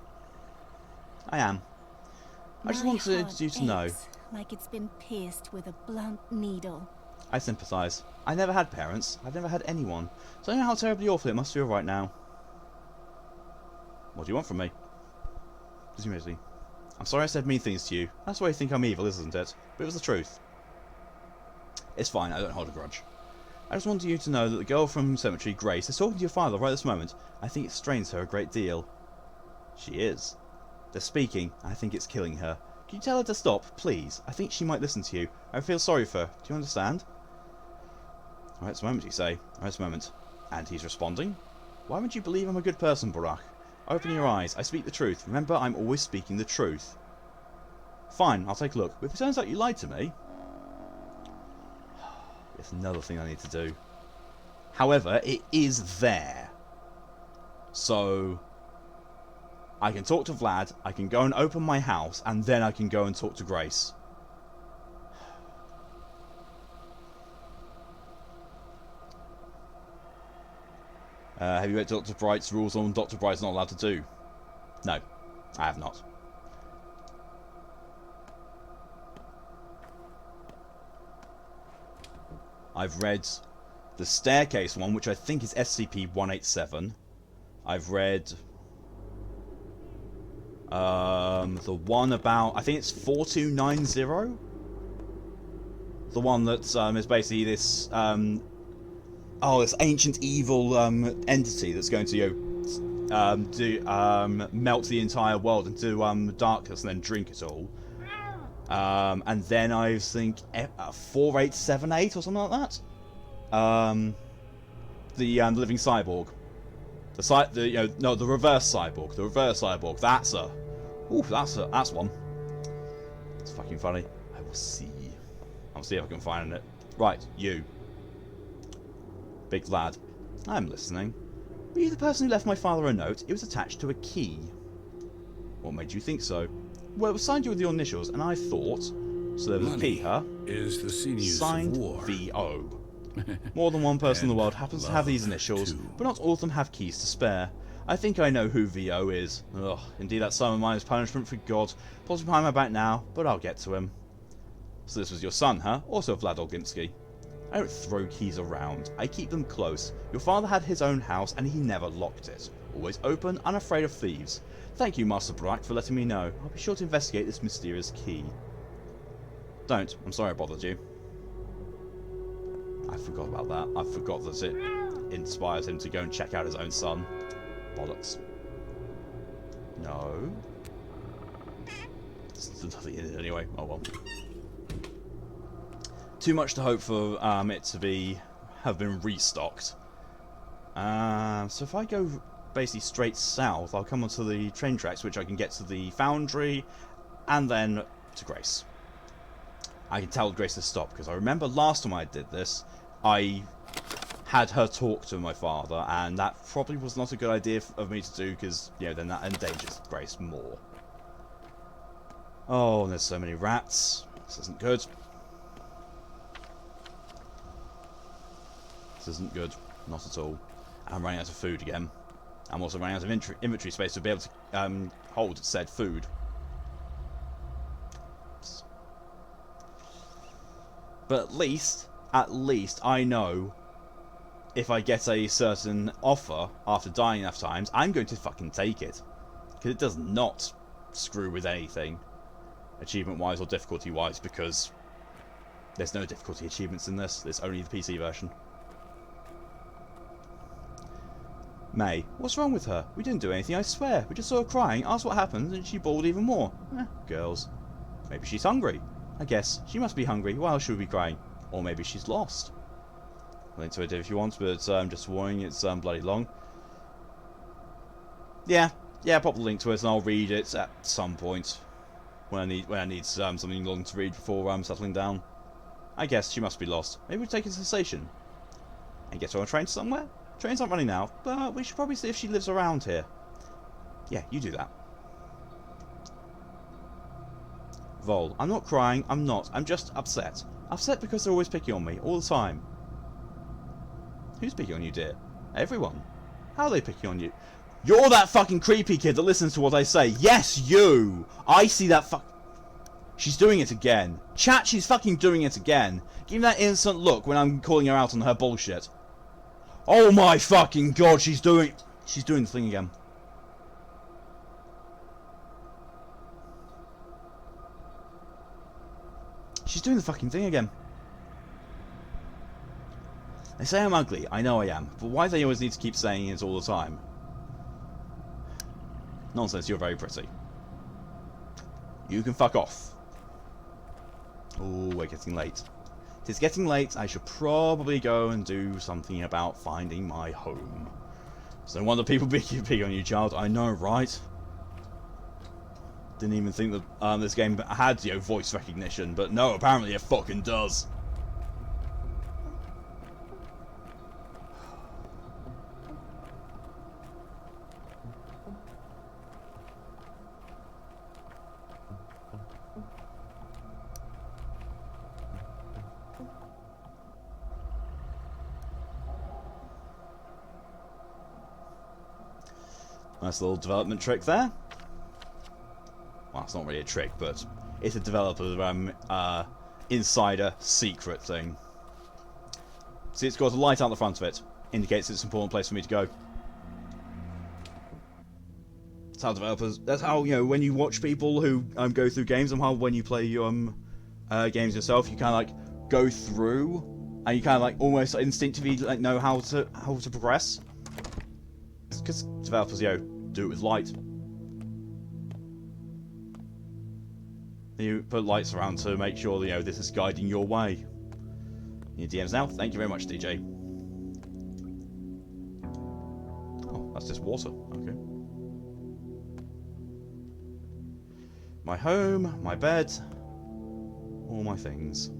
I am. I just wanted you to know. Like it's been pierced with a blunt needle. I sympathise. I never had parents. I've never had anyone. So I know how terribly awful it must feel right now. What do you want from me? Presumably. I'm sorry I said mean things to you. That's why you think I'm evil, isn't it? But it was the truth. It's fine, I don't hold a grudge. I just wanted you to know that the girl from Cemetery, Grace, is talking to your father right this moment. I think it strains her a great deal. She is. They're speaking. I think it's killing her. Can you tell her to stop, please? I think she might listen to you. I feel sorry for her. Do you understand? Right this moment, you say. Right this moment. And he's responding? Why would you believe I'm a good person, Barak? Open your eyes. I speak the truth. Remember, I'm always speaking the truth. Fine, I'll take a look. But if it turns out you lied to me... It's another thing I need to do. However, it is there. So... I can talk to Vlad, I can go and open my house, and then I can go and talk to Grace. Have you read Dr. Bright's rules on Dr. Bright's not allowed to do? No, I have not. I've read the staircase one, which I think is SCP-187. I've read the one about, I think it's 4290. The one that is basically this this ancient evil entity that's going to melt the entire world into darkness and then drink it all. And then I think 4878 or something like that. The living cyborg. The reverse cyborg. The reverse cyborg. That's one. It's fucking funny. I will see. I'll see if I can find it. Right, you. Big lad. I'm listening. Were you the person who left my father a note? It was attached to a key. What made you think so? Well, it was signed with your initials, and I thought... So there was a key, huh? Is the sinews Signed of war. V.O. More than one person in the world happens to have these initials, but not all of them have keys to spare. I think I know who V.O. is. Ugh, indeed that son of mine is punishment for God. Possibly behind my back now, but I'll get to him. So this was your son, huh? Also Vlad Olginsky. I don't throw keys around. I keep them close. Your father had his own house, and he never locked it. Always open, unafraid of thieves. Thank you, Master Brack, for letting me know. I'll be sure to investigate this mysterious key. Don't. I'm sorry I bothered you. I forgot about that. I forgot that it inspires him to go and check out his own son. Bollocks. No. There's nothing in it anyway. Oh well. Too much to hope for it to have been restocked. So if I go basically straight south, I'll come onto the train tracks, which I can get to the foundry, and then to Grace. I can tell Grace to stop, because I remember last time I did this, I had her talk to my father, and that probably was not a good idea of me to do, because, you know, then that endangers Grace more. Oh, and there's so many rats. This isn't good. This isn't good. Not at all. I'm running out of food again. I'm also running out of inventory space to be able to hold said food. But at least I know if I get a certain offer after dying enough times, I'm going to fucking take it. Because it does not screw with anything, achievement-wise or difficulty-wise, because there's no difficulty achievements in this. There's only the PC version. May, what's wrong with her? We didn't do anything, I swear. We just saw her crying, asked what happened, and she bawled even more. Girls. Maybe she's hungry. I guess. She must be hungry. Why else should we be crying? Or maybe she's lost. Link to it if you want, but just warning, it's bloody long. Yeah, pop the link to it and I'll read it at some point. When I need something long to read before I'm settling down. I guess she must be lost. Maybe we'll take her to the station. And get her on a train somewhere? Trains aren't running now, but we should probably see if she lives around here. Yeah, you do that. Vol, I'm not crying, I'm not. I'm just upset. Upset because they're always picking on me, all the time. Who's picking on you, dear? Everyone. How are they picking on you? You're that fucking creepy kid that listens to what I say. Yes, you! I see that She's doing it again. Chat, she's fucking doing it again. Give me that innocent look when I'm calling her out on her bullshit. Oh my fucking god, she's doing the thing again. She's doing the fucking thing again. They say I'm ugly. I know I am. But why do they always need to keep saying it all the time? Nonsense, you're very pretty. You can fuck off. Oh, we're getting late. It is getting late. I should probably go and do something about finding my home. So no wonder people be on you, child. I know, right? Didn't even think that this game had, voice recognition, but no, apparently it fucking does. Nice little development trick there. Well, it's not really a trick, but it's a developer insider secret thing. See, it's got a light out the front of it. Indicates it's an important place for me to go. That's how developers. That's how, when you watch people who go through games, and how when you play games yourself, you kind of like go through, and you kind of like almost instinctively like know how to progress. It's because developers do it with light. You put lights around to make sure this is guiding your way. Your DMs now. Thank you very much, DJ. Oh, that's just water. Okay. My home, my bed, all my things.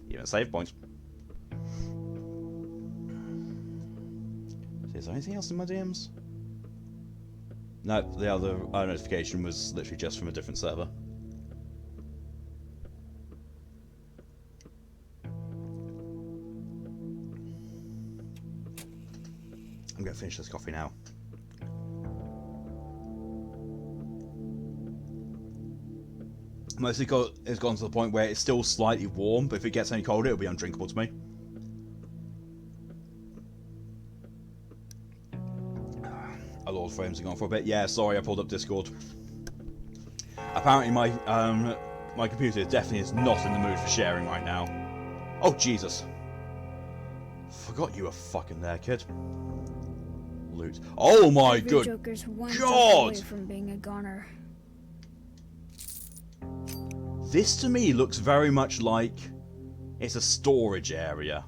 Even a save point. Is there anything else in my DMs? No, the other notification was literally just from a different server. I'm going to finish this coffee now. Mostly it's gone to the point where it's still slightly warm, but if it gets any colder, it'll be undrinkable to me. A lot of frames are gone for a bit. Yeah, sorry, I pulled up Discord. Apparently my computer definitely is not in the mood for sharing right now. Oh, Jesus. Forgot you were fucking there, kid. Loot. Oh my good Joker's one God! away from being a goner. This to me looks very much like it's a storage area.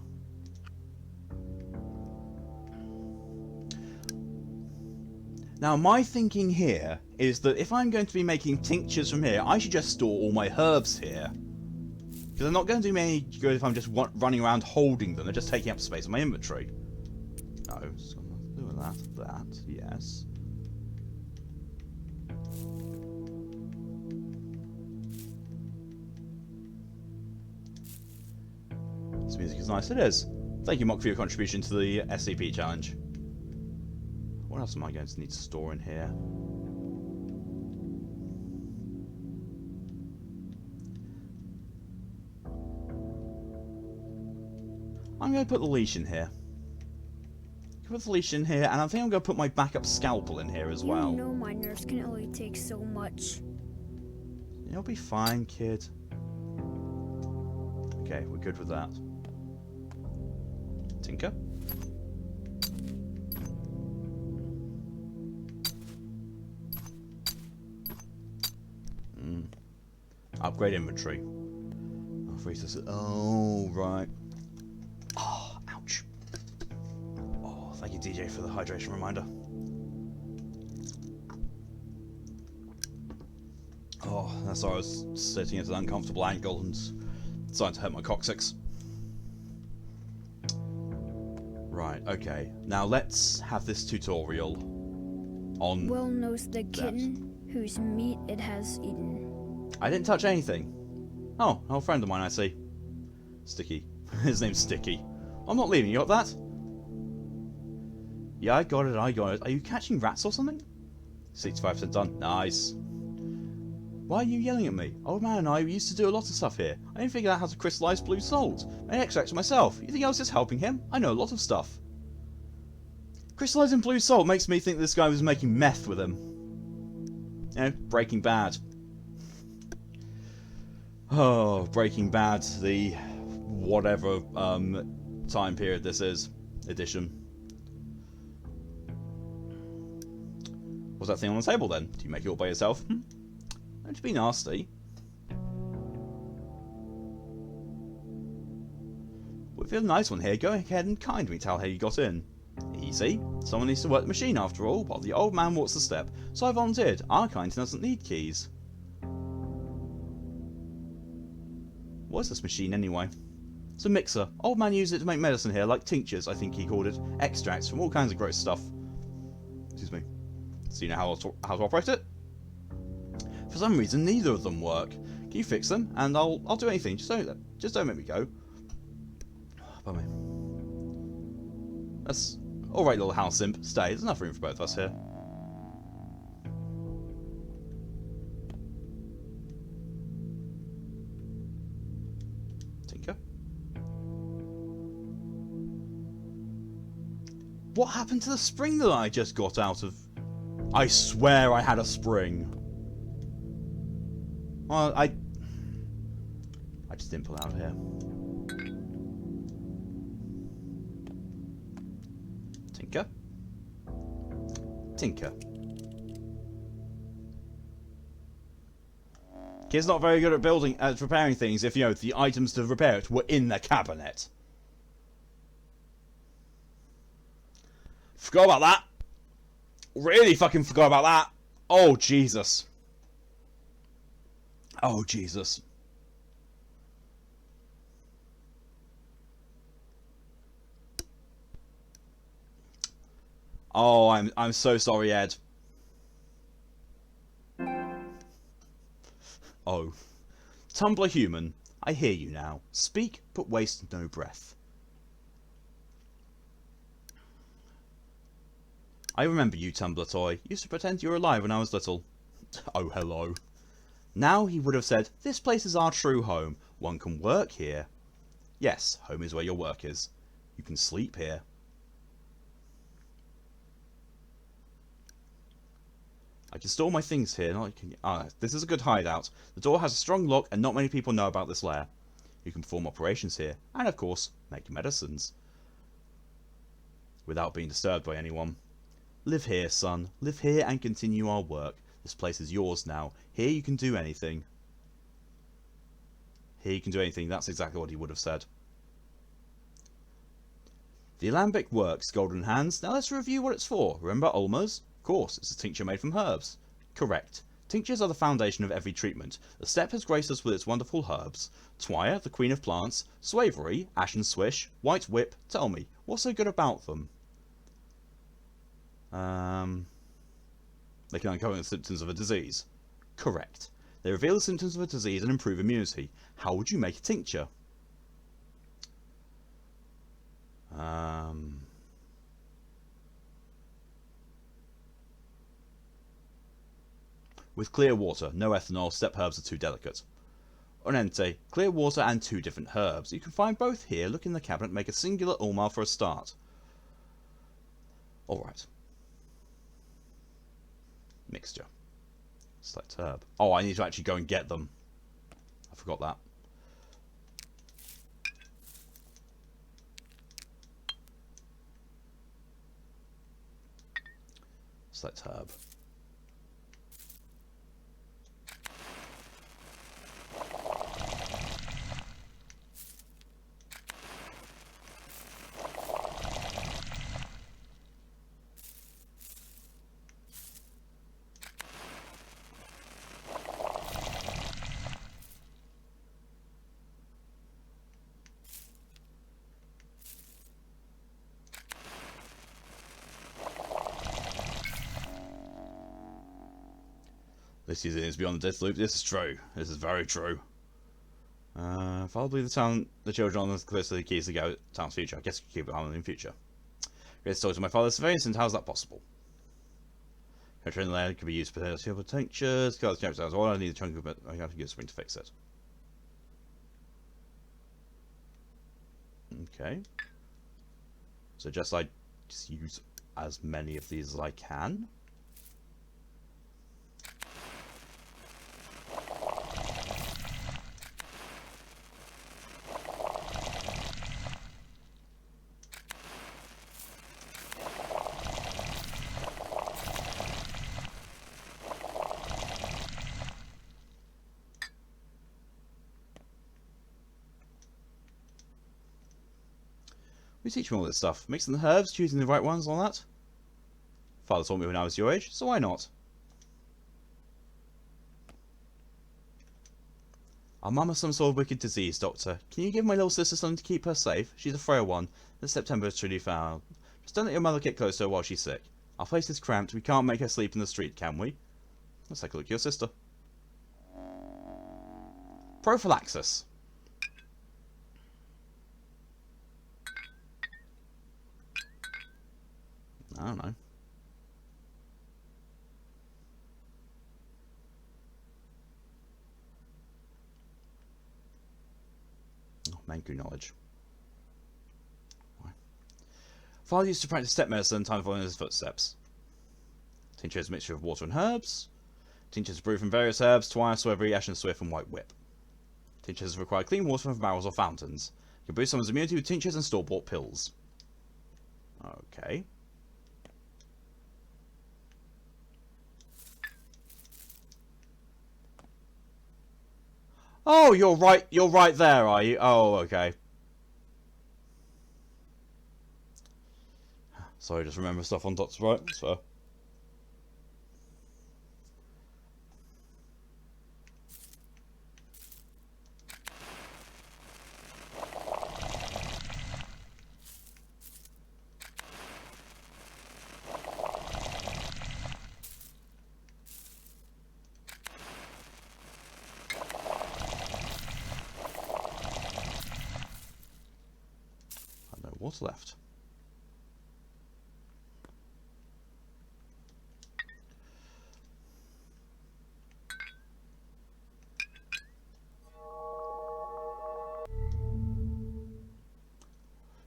Now my thinking here is that if I'm going to be making tinctures from here, I should just store all my herbs here. Because they're not going to do me any good if I'm just running around holding them, they're just taking up space in my inventory. No, it's got nothing to do with that, yes. This music is nice, it is. Thank you, Mock, for your contribution to the SCP challenge. What else am I going to need to store in here? I'm going to put the leash in here. Put the leash in here, and I think I'm going to put my backup scalpel in here as well. You know my nerves can only take so much. You'll be fine, kid. Okay, we're good with that. Tinker? Upgrade inventory. Oh, freeze. Oh, right. Oh, ouch. Oh, thank you, DJ, for the hydration reminder. Oh, that's why I was sitting at an uncomfortable angle and starting to hurt my coccyx. Right, okay. Now let's have this tutorial on... Well knows the kitten whose meat it has eaten. I didn't touch anything. Oh, an old friend of mine, I see. Sticky. His name's Sticky. I'm not leaving, you got that? Yeah, I got it, Are you catching rats or something? 65% done. Nice. Why are you yelling at me? Old man and I used to do a lot of stuff here. I didn't figure out how to crystallize blue salt. I extract myself. You think I was just helping him? I know a lot of stuff. Crystallizing blue salt makes me think this guy was making meth with him. You know, Breaking Bad. Oh, Breaking Bad, the whatever time period this is, edition. What's that thing on the table then? Do you make it all by yourself? Don't be nasty. Well, if you have a nice one here, go ahead and kindly tell how you got in. Easy. Someone needs to work the machine after all, while the old man walks the step. So I volunteered. Our kind doesn't need keys. What is this machine anyway? It's a mixer. Old man used it to make medicine here, like tinctures, I think he called it. Extracts from all kinds of gross stuff. Excuse me. So you know how to operate it? For some reason, neither of them work. Can you fix them? And I'll do anything. Just don't make me go. Bummer. That's all right, little house simp. Stay. There's enough room for both of us here. Tinker. What happened to the spring that I just got out of? I swear I had a spring. Well, I just didn't pull out of here. Tinker. Tinker. Kid's not very good at repairing things if, you know, the items to repair it were in the cabinet. Forgot about that. Really fucking forgot about that. Oh, Jesus. Oh, Jesus. Oh, I'm so sorry, Ed. Oh. Tumblr human, I hear you now. Speak, but waste no breath. I remember you, Tumblr toy. Used to pretend you were alive when I was little. Oh, hello. Now he would have said, this place is our true home. One can work here. Yes, home is where your work is. You can sleep here. I can store my things here. This is a good hideout. The door has a strong lock and not many people know about this lair. You can perform operations here. And of course, make medicines. Without being disturbed by anyone. Live here, son. Live here and continue our work. This place is yours now. Here you can do anything. Here you can do anything. That's exactly what he would have said. The alembic works, golden hands. Now let's review what it's for. Remember Ulmer's? Of course, it's a tincture made from herbs. Correct. Tinctures are the foundation of every treatment. The steppe has graced us with its wonderful herbs. Twire, the queen of plants. Swavery, ashen swish. White whip. Tell me, what's so good about them? They can uncover the symptoms of a disease. Correct. They reveal the symptoms of a disease and improve immunity. How would you make a tincture? With clear water, no ethanol, steppe herbs are too delicate. Onente, clear water and 2 different herbs. You can find both here. Look in the cabinet, make a singular Ulmar for a start. Alright. Mixture. Select herb. Oh, I need to actually go and get them. I forgot that. Select herb. This is beyond the death loop. This is true. This is very true. If I believe the children on the close to the keys to go town's future, I guess we keep it on in the future. Great story to my father's surveillance, and how's that possible? Control in the land could be used for silver tinctures, cards, characters. All I need a chunk of it. I have to get something to fix it. Okay. So just use as many of these as I can. We teach me all this stuff. Mixing the herbs, choosing the right ones, all that. Father taught me when I was your age, so why not? Our mum has some sort of wicked disease, Doctor. Can you give my little sister something to keep her safe? She's a frail one. This September is truly foul. Just don't let your mother get close to her while she's sick. Our place is cramped. We can't make her sleep in the street, can we? Let's take a look at your sister. Prophylaxis. I don't know. Oh, Manku knowledge. Why? Father used to practice step medicine, time following his footsteps. Tincture is a mixture of water and herbs. Tinctures brewed from various herbs, twine, swavery, ashen swift, and white whip. Tinctures require clean water from barrels or fountains. You can boost someone's immunity with tinctures and store-bought pills. Okay. Oh, you're right there, are you? Oh, okay. So just remember stuff on dots, right? So. No water left.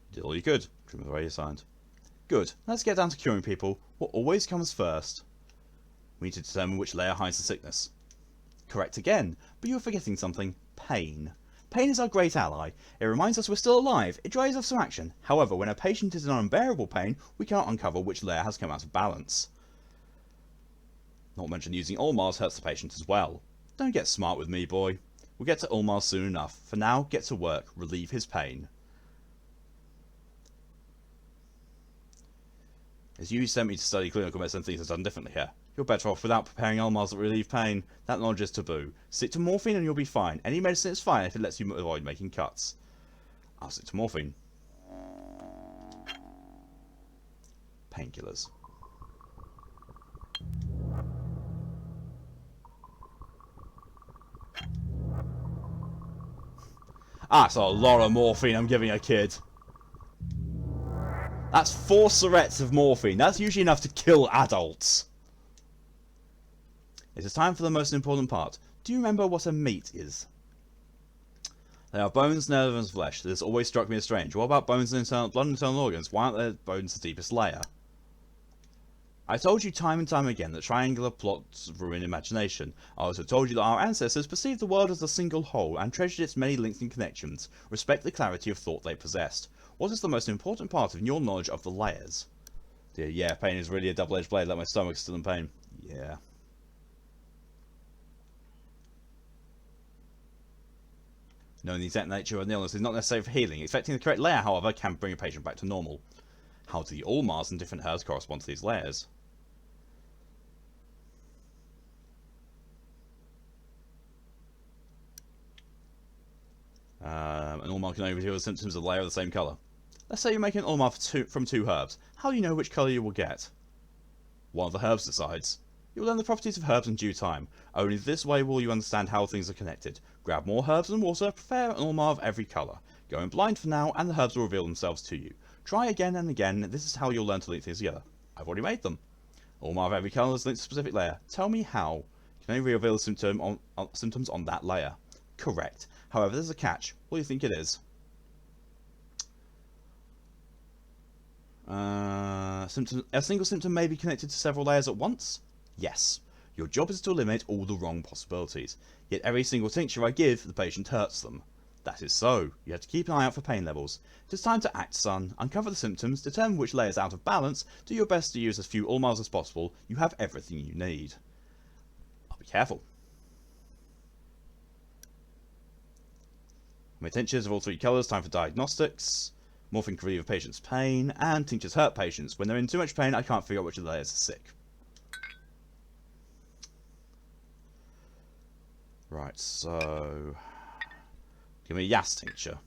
You did all you could. Trim the way you signed. Good. Let's get down to curing people. What always comes first? We need to determine which layer hides the sickness. Correct again, but you're forgetting something. Pain. Pain is our great ally. It reminds us we're still alive. It drives us to action. However, when a patient is in unbearable pain, we cannot uncover which layer has come out of balance. Not mention using Ulmars hurts the patient as well. Don't get smart with me, boy. We'll get to Ulmars soon enough. For now, get to work. Relieve his pain. As you sent me to study clinical medicine, things are done differently here. You're better off without preparing Ulmars that relieve pain. That knowledge is taboo. Stick to morphine and you'll be fine. Any medicine is fine if it lets you avoid making cuts. I'll stick to morphine. Painkillers. That's a lot of morphine I'm giving a kid. That's 4 syrettes of morphine. That's usually enough to kill adults. It is time for the most important part. Do you remember what a meat is? They are bones, nerves, and flesh. This always struck me as strange. What about bones and blood and internal organs? Why aren't their bones the deepest layer? I told you time and time again that triangular plots ruin imagination. I also told you that our ancestors perceived the world as a single whole and treasured its many links and connections. Respect the clarity of thought they possessed. What is the most important part of your knowledge of the layers? Yeah, pain is really a double-edged blade, like my stomach's still in pain. Yeah. Knowing the exact nature of an illness is not necessary for healing. Expecting the correct layer, however, can bring a patient back to normal. How do the Ulmars and different herbs correspond to these layers? An Ulmar can only reveal the symptoms of the layer of the same colour. Let's say you make an Ulmar from 2 herbs. How do you know which colour you will get? One of the herbs decides. You will learn the properties of herbs in due time. Only this way will you understand how things are connected. Grab more herbs and water, prepare an Ulmar of every colour. Go in blind for now, and the herbs will reveal themselves to you. Try again and again, this is how you'll learn to link things together. I've already made them. Ulmar of every colour is linked to a specific layer. Tell me how. You can only reveal the symptoms on that layer. Correct. However, there's a catch. What do you think it is? A single symptom may be connected to several layers at once? Yes. Your job is to eliminate all the wrong possibilities. Yet every single tincture I give, the patient hurts them. That is so. You have to keep an eye out for pain levels. It is time to act, son. Uncover the symptoms, determine which layer is out of balance, do your best to use as few Ulmars as possible. You have everything you need. I'll be careful. My tinctures of all 3 colours, time for diagnostics. Morphine can relieve a patient's pain, and tinctures hurt patients. When they're in too much pain, I can't figure out which of the layers are sick. Right, so... give me a Yas tincture.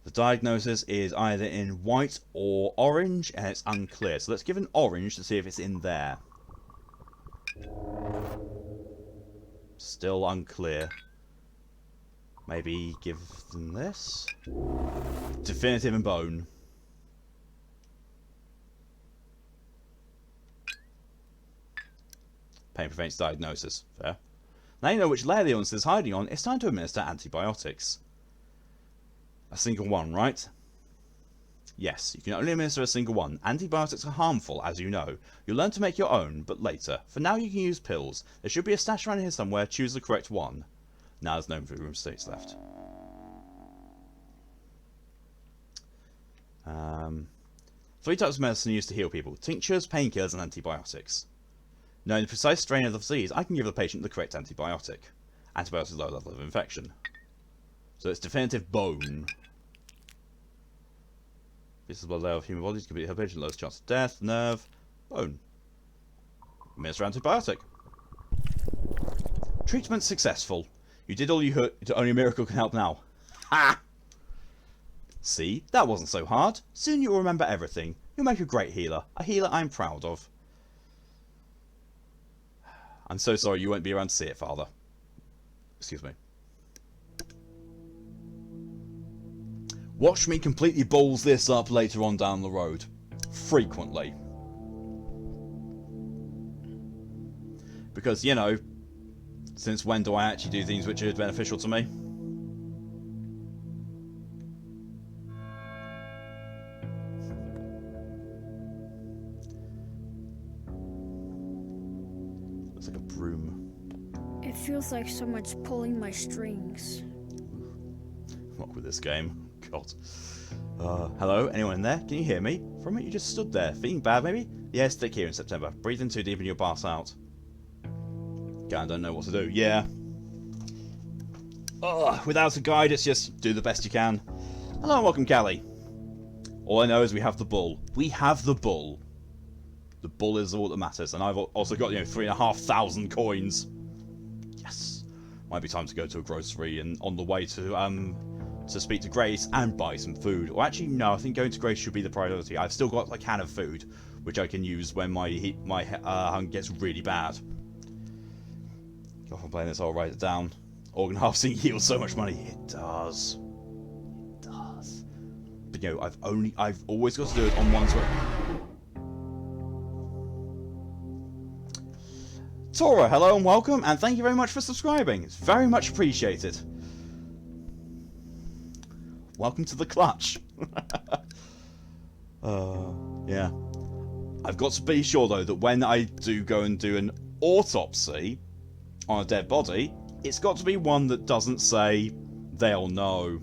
The diagnosis is either in white or orange, and it's unclear. So let's give an orange to see if it's in there. Still unclear. Maybe give them this. Definitive in bone. Pain prevents diagnosis. Fair. Now you know which layer the illness is hiding on, it's time to administer antibiotics. A single one, right? Yes, you can only administer a single one. Antibiotics are harmful, as you know. You'll learn to make your own, but later. For now you can use pills. There should be a stash around here somewhere. Choose the correct one. Now there's no room states left. 3 types of medicine used to heal people. Tinctures, painkillers, and antibiotics. Knowing the precise strain of the disease, I can give the patient the correct antibiotic. Antibiotics low level of infection. So it's definitive bone. This is blood layer of human bodies, complete habitual, lowest chance of death, nerve, bone. Administer antibiotic. Treatment successful. You did all you could. Only a miracle can help now. Ha! See, that wasn't so hard. Soon you will remember everything. You'll make a great healer. A healer I'm proud of. I'm so sorry you won't be around to see it, Father. Excuse me. Watch me completely balls this up later on down the road. Frequently. Because, you know, since when do I actually do things which are beneficial to me? Looks like a broom. It feels like someone's pulling my strings. What with this game? God. Hello? Anyone in there? Can you hear me? For a minute you just stood there. Feeling bad maybe? Yeah, stick here in September. Breathe in too deep and you'll pass out. God, I don't know what to do. Yeah. Ugh, without a guide, it's just do the best you can. Hello and welcome, Callie. All I know is we have the bull. We have the bull. The bull is all that matters. And I've also got, 3,500 coins. Yes. Might be time to go to a grocery and on the way to speak to Grace and buy some food. Or actually, no, I think going to Grace should be the priority. I've still got a can of food, which I can use when my hunger gets really bad. If I'm playing this, I'll write it down. Organ harvesting yields so much money. It does. It does. But I've always got to do it on ones where. Tora, hello and welcome, and thank you very much for subscribing. It's very much appreciated. Welcome to the clutch. Yeah. I've got to be sure though that when I do go and do an autopsy on a dead body, it's got to be one that doesn't say they'll know.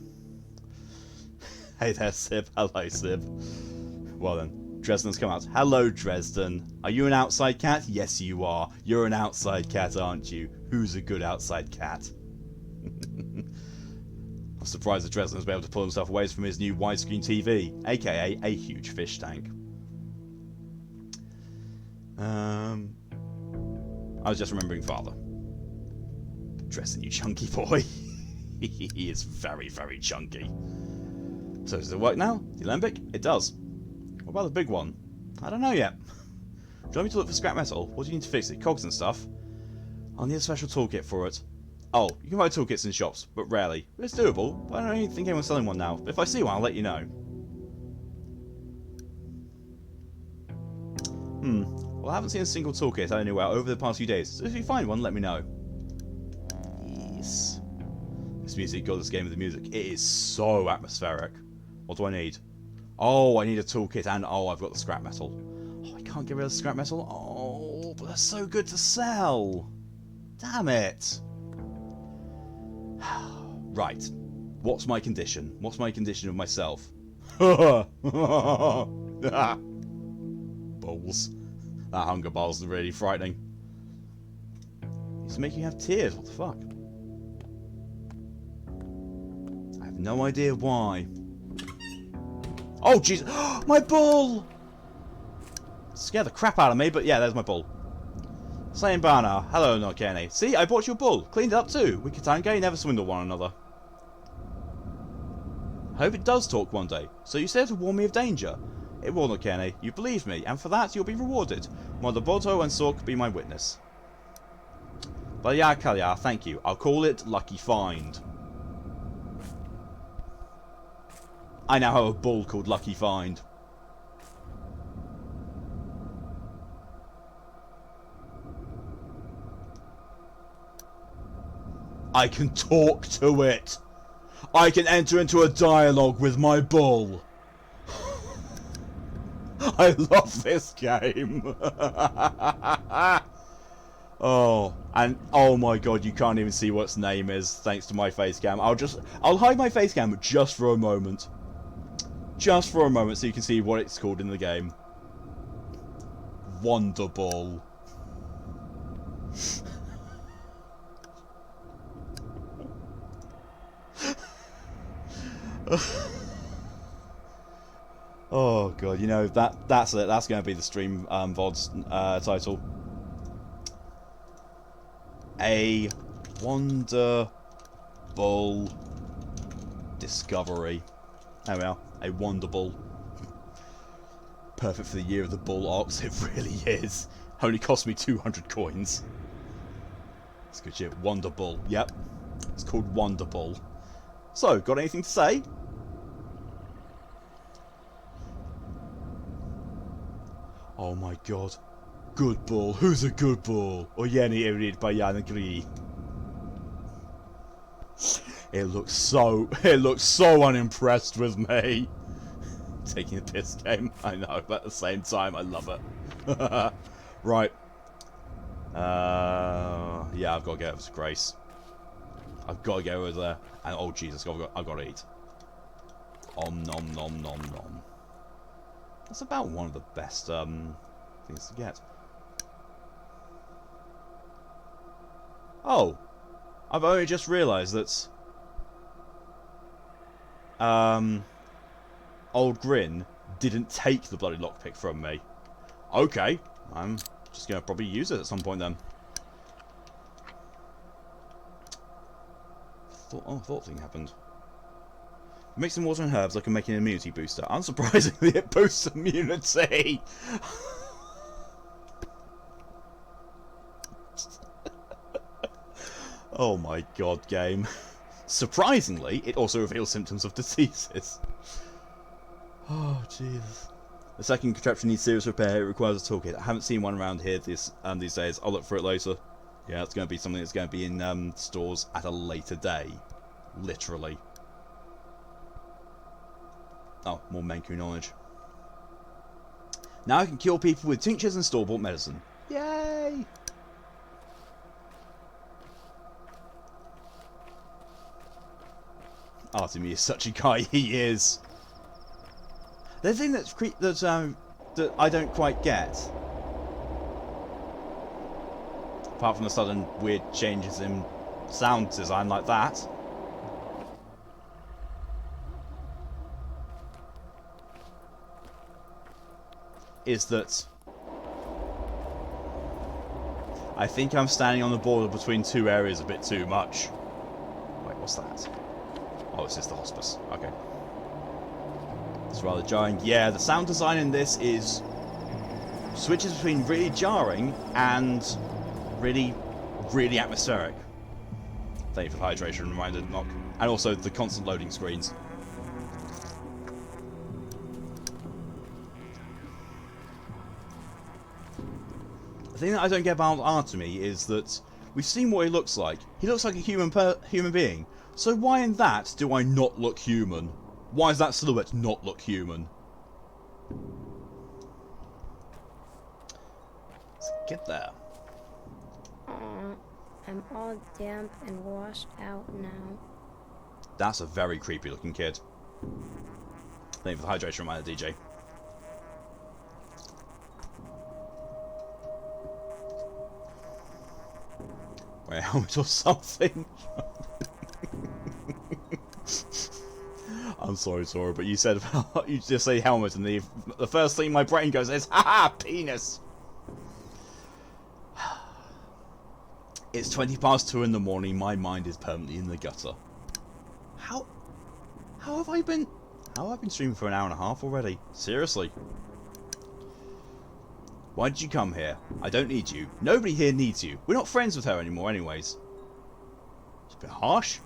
Hey there, Sib. Hello, Sib. Well then, Dresden's come out. Hello, Dresden. Are you an outside cat? Yes, you are. You're an outside cat, aren't you? Who's a good outside cat? I'm surprised that Dresden has been able to pull himself away from his new widescreen TV, aka a huge fish tank. I was just remembering Father. Dresden, you chunky boy. He is very, very chunky. So does it work now? The Alembic? It does. What about the big one? I don't know yet. Do you want me to look for scrap metal? What do you need to fix it? Cogs and stuff? I'll need a special toolkit for it. Oh, you can buy toolkits in shops, but rarely. It's doable, but I don't even think anyone's selling one now. But if I see one, I'll let you know. Well, I haven't seen a single toolkit anywhere over the past few days, so if you find one, let me know. Yes. This music, God, this game with the music. It is so atmospheric. What do I need? Oh, I need a toolkit, and oh, I've got the scrap metal. Oh, I can't get rid of the scrap metal? Oh, but they're so good to sell. Damn it. Right. What's my condition? What's my condition of myself? Balls. That hunger ball's really frightening. It's making you have tears. What the fuck? I have no idea why. Oh, jeez. My bull! Scared the crap out of me, but yeah, there's my bull. Slaying Barna. Hello, Norkenny. See, I bought you a bull. Cleaned it up too. We Katange never swindle one another. I hope it does talk one day. So you said to warn me of danger. It will, Norkenny. You believed me, and for that you'll be rewarded. Mother Boto and Sork be my witness. Balya Kalya, thank you. I'll call it Lucky Find. I now have a bull called Lucky Find. I can talk to it. I can enter into a dialogue with my bull. I love this game. Oh, and oh my god, you can't even see what its name is thanks to my face cam. I'll hide my face cam just for a moment. Just for a moment so you can see what it's called in the game. Wonderball. Oh god, you know that's it. That's going to be the stream VOD's title. A wonderful discovery. There we are. A wonderful. Perfect for the year of the bull ox. It really is. Only cost me 200 coins. It's good shit. Wonderbull. Yep. It's called Wonderbull. So, got anything to say? Oh my god. Good bull. Who's a good bull? Oyeni Erid Bayanagri. It looks so unimpressed with me. Taking a piss game. I know, but at the same time I love it. Right. Yeah, I've got to get over to Grace. I've got to go over there. And oh Jesus, I've got to eat. Om nom nom nom nom. That's about one of the best things to get. Oh, I've only just realised that Old Grin didn't take the bloody lockpick from me. Okay, I'm just gonna probably use it at some point then. Thought thing happened. Mixing water and herbs, I can make an immunity booster. Unsurprisingly, it boosts immunity. Oh my god, game. Surprisingly, it also reveals symptoms of diseases. Oh, Jesus. The second contraption needs serious repair. It requires a toolkit. I haven't seen one around here these days. I'll look for it later. Yeah, it's going to be something that's going to be in stores at a later day. Literally. Oh, more Menku knowledge. Now I can kill people with tinctures and store-bought medicine. Yay! Artemy is such a guy, he is. The thing that I don't quite get, apart from the sudden weird changes in sound design like that, is that I think I'm standing on the border between two areas a bit too much. Wait, what's that? Oh, this is the hospice. Okay. It's rather jarring. Yeah, the sound design in this is switches between really jarring and really, really atmospheric. Thank you for the hydration reminder, Knock. And also the constant loading screens. The thing that I don't get about Artemy is that we've seen what he looks like. He looks like a human being. So why in that do I not look human? Why does that silhouette not look human? Let's get there. I'm all damp and washed out now. That's a very creepy looking kid. Thank you for the hydration reminder, DJ. Wear a helmet or something. I'm sorry, Sora, but you said you just say helmet, and the first thing my brain goes is, haha, penis. It's 2:20 in the morning. My mind is permanently in the gutter. How have I been streaming for an hour and a half already? Seriously. Why did you come here? I don't need you. Nobody here needs you. We're not friends with her anymore, anyways. It's a bit harsh.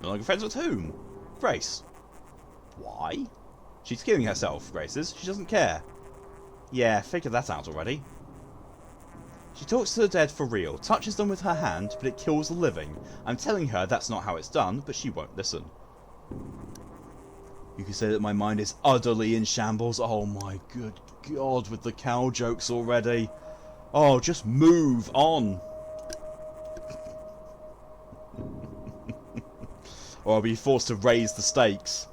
No longer friends with whom? Grace. Why? She's killing herself, Grace is. She doesn't care. Yeah, figured that out already. She talks to the dead for real, touches them with her hand, but it kills the living. I'm telling her that's not how it's done, but she won't listen. You can say that my mind is utterly in shambles. Oh my good god, with the cow jokes already. Oh, just move on. Or I'll be forced to raise the stakes.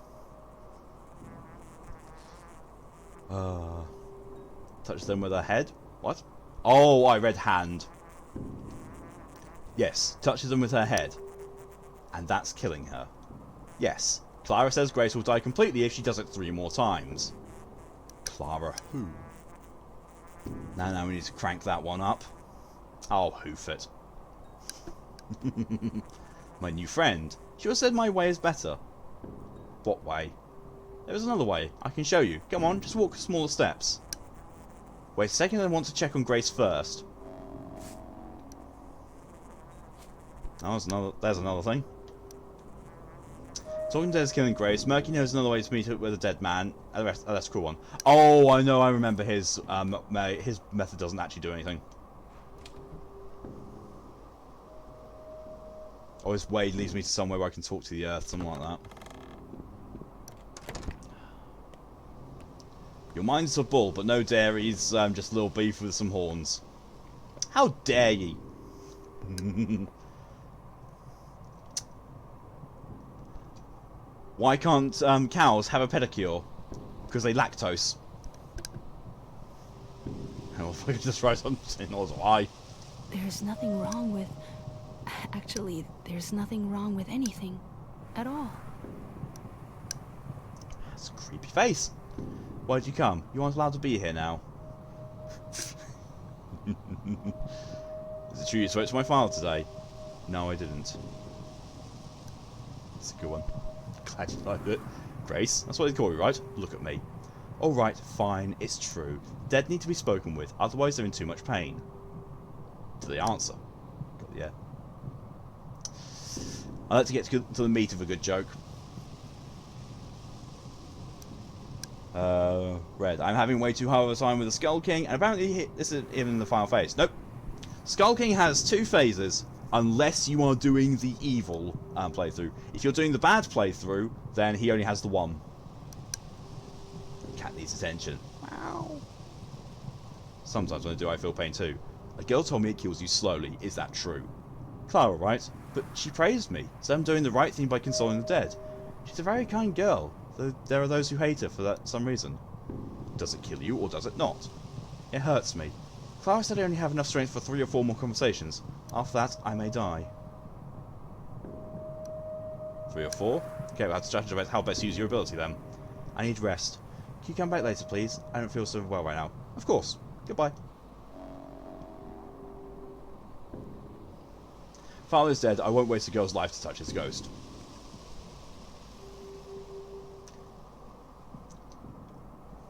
Touch them with her head? What? Oh, I read hand. Yes, touches them with her head. And that's killing her. Yes. Clara says Grace will die completely if she does it 3 more times. Clara who? Now we need to crank that one up. I'll hoof it. My new friend. She always said my way is better. What way? There is another way. I can show you. Come on, just walk smaller steps. Wait a second, I want to check on Grace first. Oh, there's another thing. Talking to Dead is killing Grace. Murky knows another way to meet up with a dead man. That's a cool one. Oh, I know, I remember his method doesn't actually do anything. Or his way leads me to somewhere where I can talk to the earth, something like that. Your mind's a bull, but no dairies, just a little beef with some horns. How dare ye? Why can't cows have a pedicure? Because they lactose. Hell, if I could just write something, or why? There's nothing wrong with... Actually, there's nothing wrong with anything. At all. That's a creepy face. Why did you come? You aren't allowed to be here now. Is it true you spoke to my father today? No, I didn't. That's a good one. Glad you liked it. Grace, that's what they call you, right? Look at me. Alright, fine, it's true. Dead need to be spoken with, otherwise they're in too much pain. To the answer. God, yeah. I like to get to the meat of a good joke. Red. I'm having way too hard of a time with the Skull King, and apparently this is even in the final phase. Nope. Skull King has 2 phases, unless you are doing the evil playthrough. If you're doing the bad playthrough, then he only has the 1. Cat needs attention. Wow. Sometimes when I do, I feel pain too. A girl told me it kills you slowly. Is that true? Clara, right? But she praised me, so I'm doing the right thing by consoling the dead. She's a very kind girl, though there are those who hate her for some reason. Does it kill you, or does it not? It hurts me. Clara said I only have enough strength for 3 or 4 more conversations. After that, I may die. 3 or 4? Okay, we'll have to strategize how best to use your ability then. I need rest. Can you come back later, please? I don't feel so well right now. Of course. Goodbye. Father's dead. I won't waste a girl's life to touch his ghost.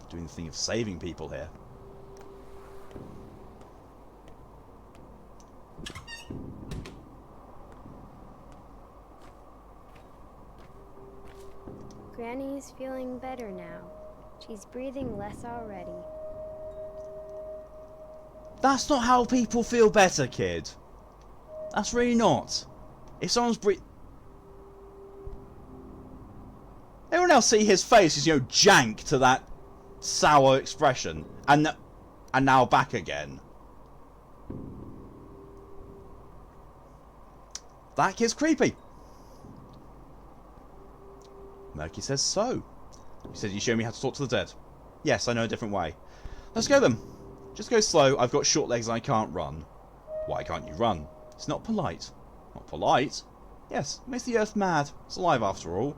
Doing the thing of saving people here. Granny's feeling better now. She's breathing less already. That's not how people feel better, kid. That's really not. If someone's everyone else see his face is, jank to that sour expression. And now back again. That kid's creepy. Murky says so. He said you show me how to talk to the dead. Yes, I know a different way. Let's go then. Just go slow. I've got short legs and I can't run. Why can't you run? It's not polite. Not polite? Yes, it makes the earth mad. It's alive after all.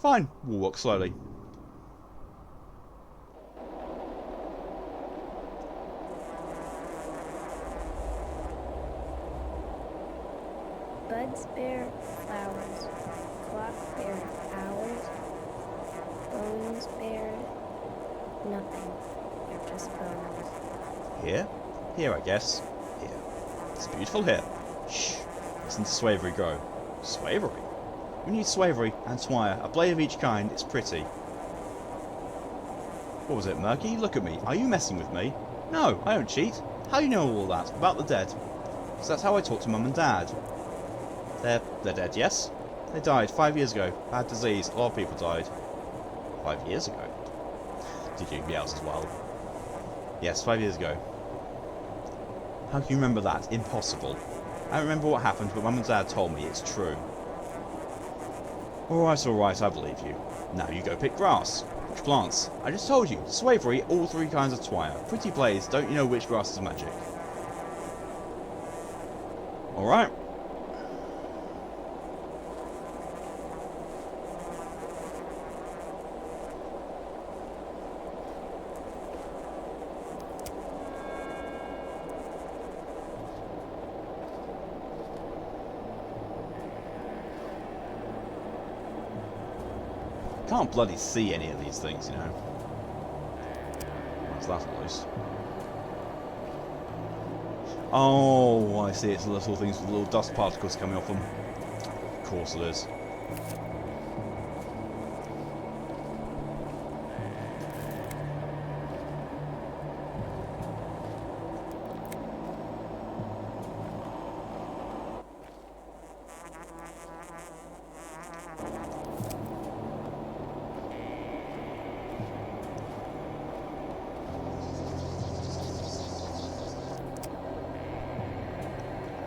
Fine, we'll walk slowly. Buds bear flowers. Clock bear hours. Bones bear nothing. They're just bones. Here? Here, I guess. Here. It's beautiful here. Shh. Listen to Swavery grow. Swavery? We need Swavery and Twire. A blade of each kind. It's pretty. What was it, Murky? Look at me. Are you messing with me? No, I don't cheat. How do you know all that? About the dead? Because that's how I talk to Mum and Dad. They're dead, yes? They died 5 years ago. Bad disease. A lot of people died. 5 years ago? Did you meows as well? Yes, 5 years ago. How can you remember that? Impossible. I don't remember what happened, but Mum and Dad told me it's true. Alright, I believe you. Now you go pick grass. Which plants? I just told you. Swavery, all 3 kinds of twire. Pretty blades, don't you know which grass is magic? Alright. Can't bloody see any of these things, you know. What's that at least? Oh, I see. It's the little things with little dust particles coming off them. Of course it is.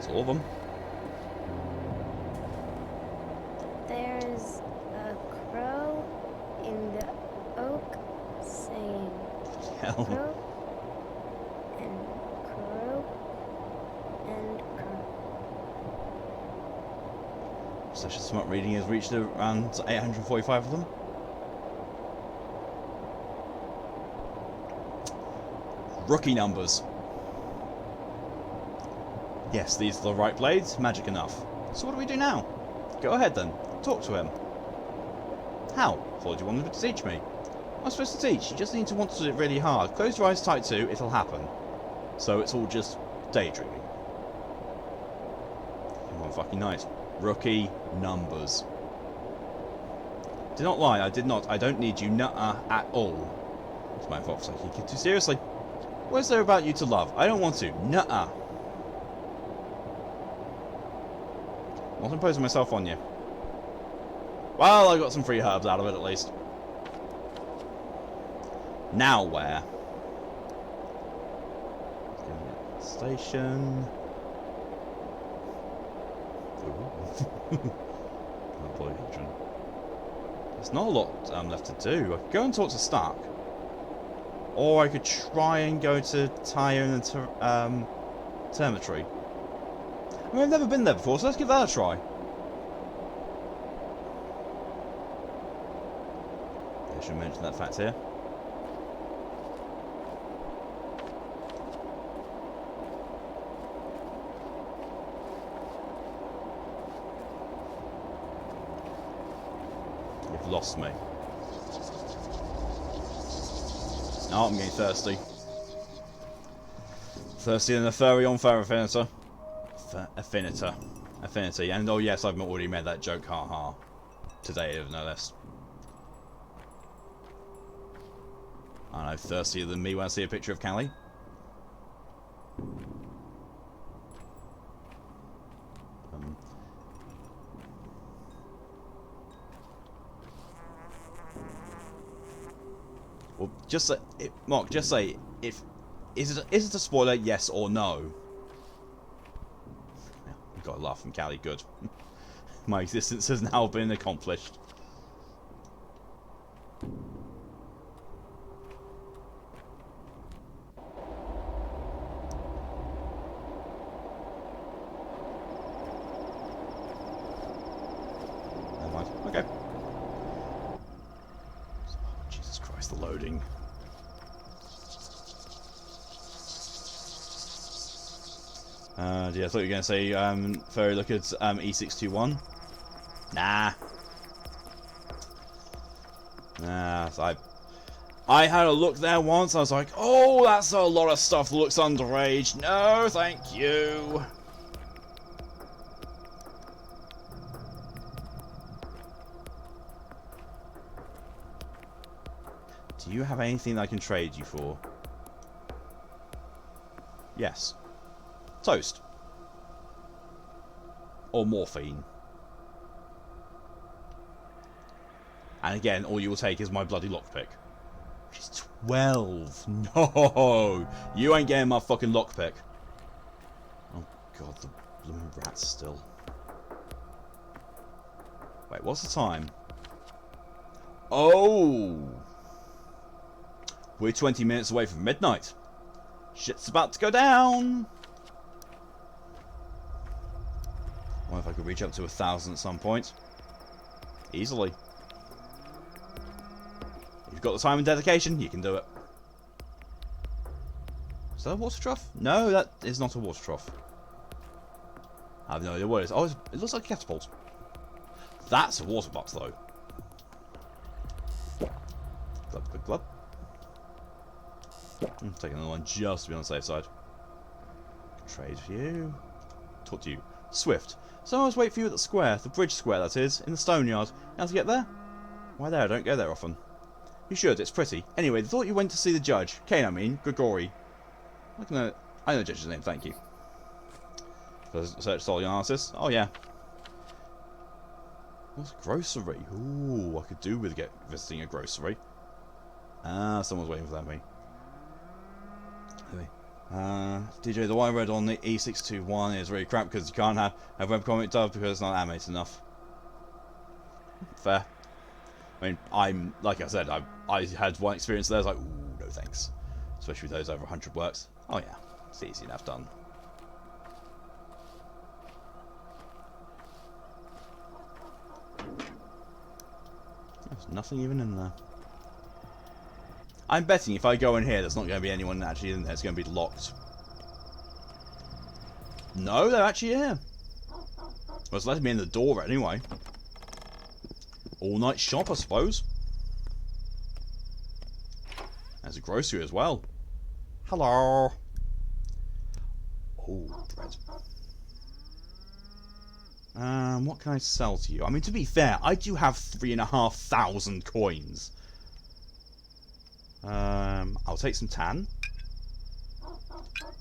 All of them. There's a crow in the oak saying Hell. crow and crow and crow. Session smart reading has reached around 845 of them. Rookie numbers. Yes, these are the right blades. Magic enough. So what do we do now? Go ahead then. Talk to him. How? Thought you wanted to teach me. I'm supposed to teach. You just need to want to do it really hard. Close your eyes tight too. It'll happen. So it's all just daydreaming. One fucking night. Rookie numbers. Do not lie. I did not. I don't need you nuh-uh at all. It's my fault for taking it too seriously. What is there about you to love? I don't want to. Nuh-uh. Not imposing myself on you. Well, I got some free herbs out of it at least. Now where? Station. There's not a lot left to do. I could go and talk to Stark. Or I could try and go to Tyre and the Termitory. I mean, I've never been there before, so let's give that a try. I should mention that fact here. You've lost me. Oh, I'm getting thirsty. Thirsty than a furry on fur affinitor. Affinity. And oh yes, I've already made that joke, haha. Today, no less. I know, thirstier than me when I see a picture of Callie. Well, just say, Mark, just say, is it a spoiler, yes or no? Yeah, got a laugh from Callie, good. My existence has now been accomplished. Never mind. Okay. Jesus Christ, the loading. Yeah, I thought you were going to say, Furry, look at E621. Nah. Nah, I had a look there once, I was like, oh, that's a lot of stuff that looks underage. No, thank you. Do you have anything that I can trade you for? Yes. Toast. Or morphine. And again, all you will take is my bloody lockpick. Which is 12. No! You ain't getting my fucking lockpick. Oh god, the blooming rats still. Wait, what's the time? Oh! We're 20 minutes away from midnight. Shit's about to go down! I wonder if I could reach up to 1,000 at some point. Easily. If you've got the time and dedication, you can do it. Is that a water trough? No, that is not a water trough. I have no idea what it is. Oh, it looks like a catapult. That's a water box, though. Glub, glub, glub. Take another one just to be on the safe side. Trade for you. Talk to you. Swift. So I always wait for you at the square, the bridge square that is, in the stone yard. How to get there? Why there? I don't go there often. You should, it's pretty. Anyway, they thought you went to see the judge. Kane, I mean, Grigori. I know the judge's name, thank you. Search solely analysis. Oh yeah. What's a grocery? Ooh, I could do with visiting a grocery. Ah, someone's waiting for that me. Anyway. DJ, the wire read on the E621 is really crap because you can't have webcomic dub because it's not animated enough. Fair. I mean, like I said, I had one experience there. I was like, ooh, no thanks. Especially with those over 100 works. Oh yeah, it's easy enough done. There's nothing even in there. I'm betting if I go in here, there's not going to be anyone actually in there. It's going to be locked. No, they're actually here. Well, it's letting me in the door anyway. All-night shop, I suppose. There's a grocery as well. Hello. Oh, bread. What can I sell to you? I mean, to be fair, I do have 3,500 coins. I'll take some tan.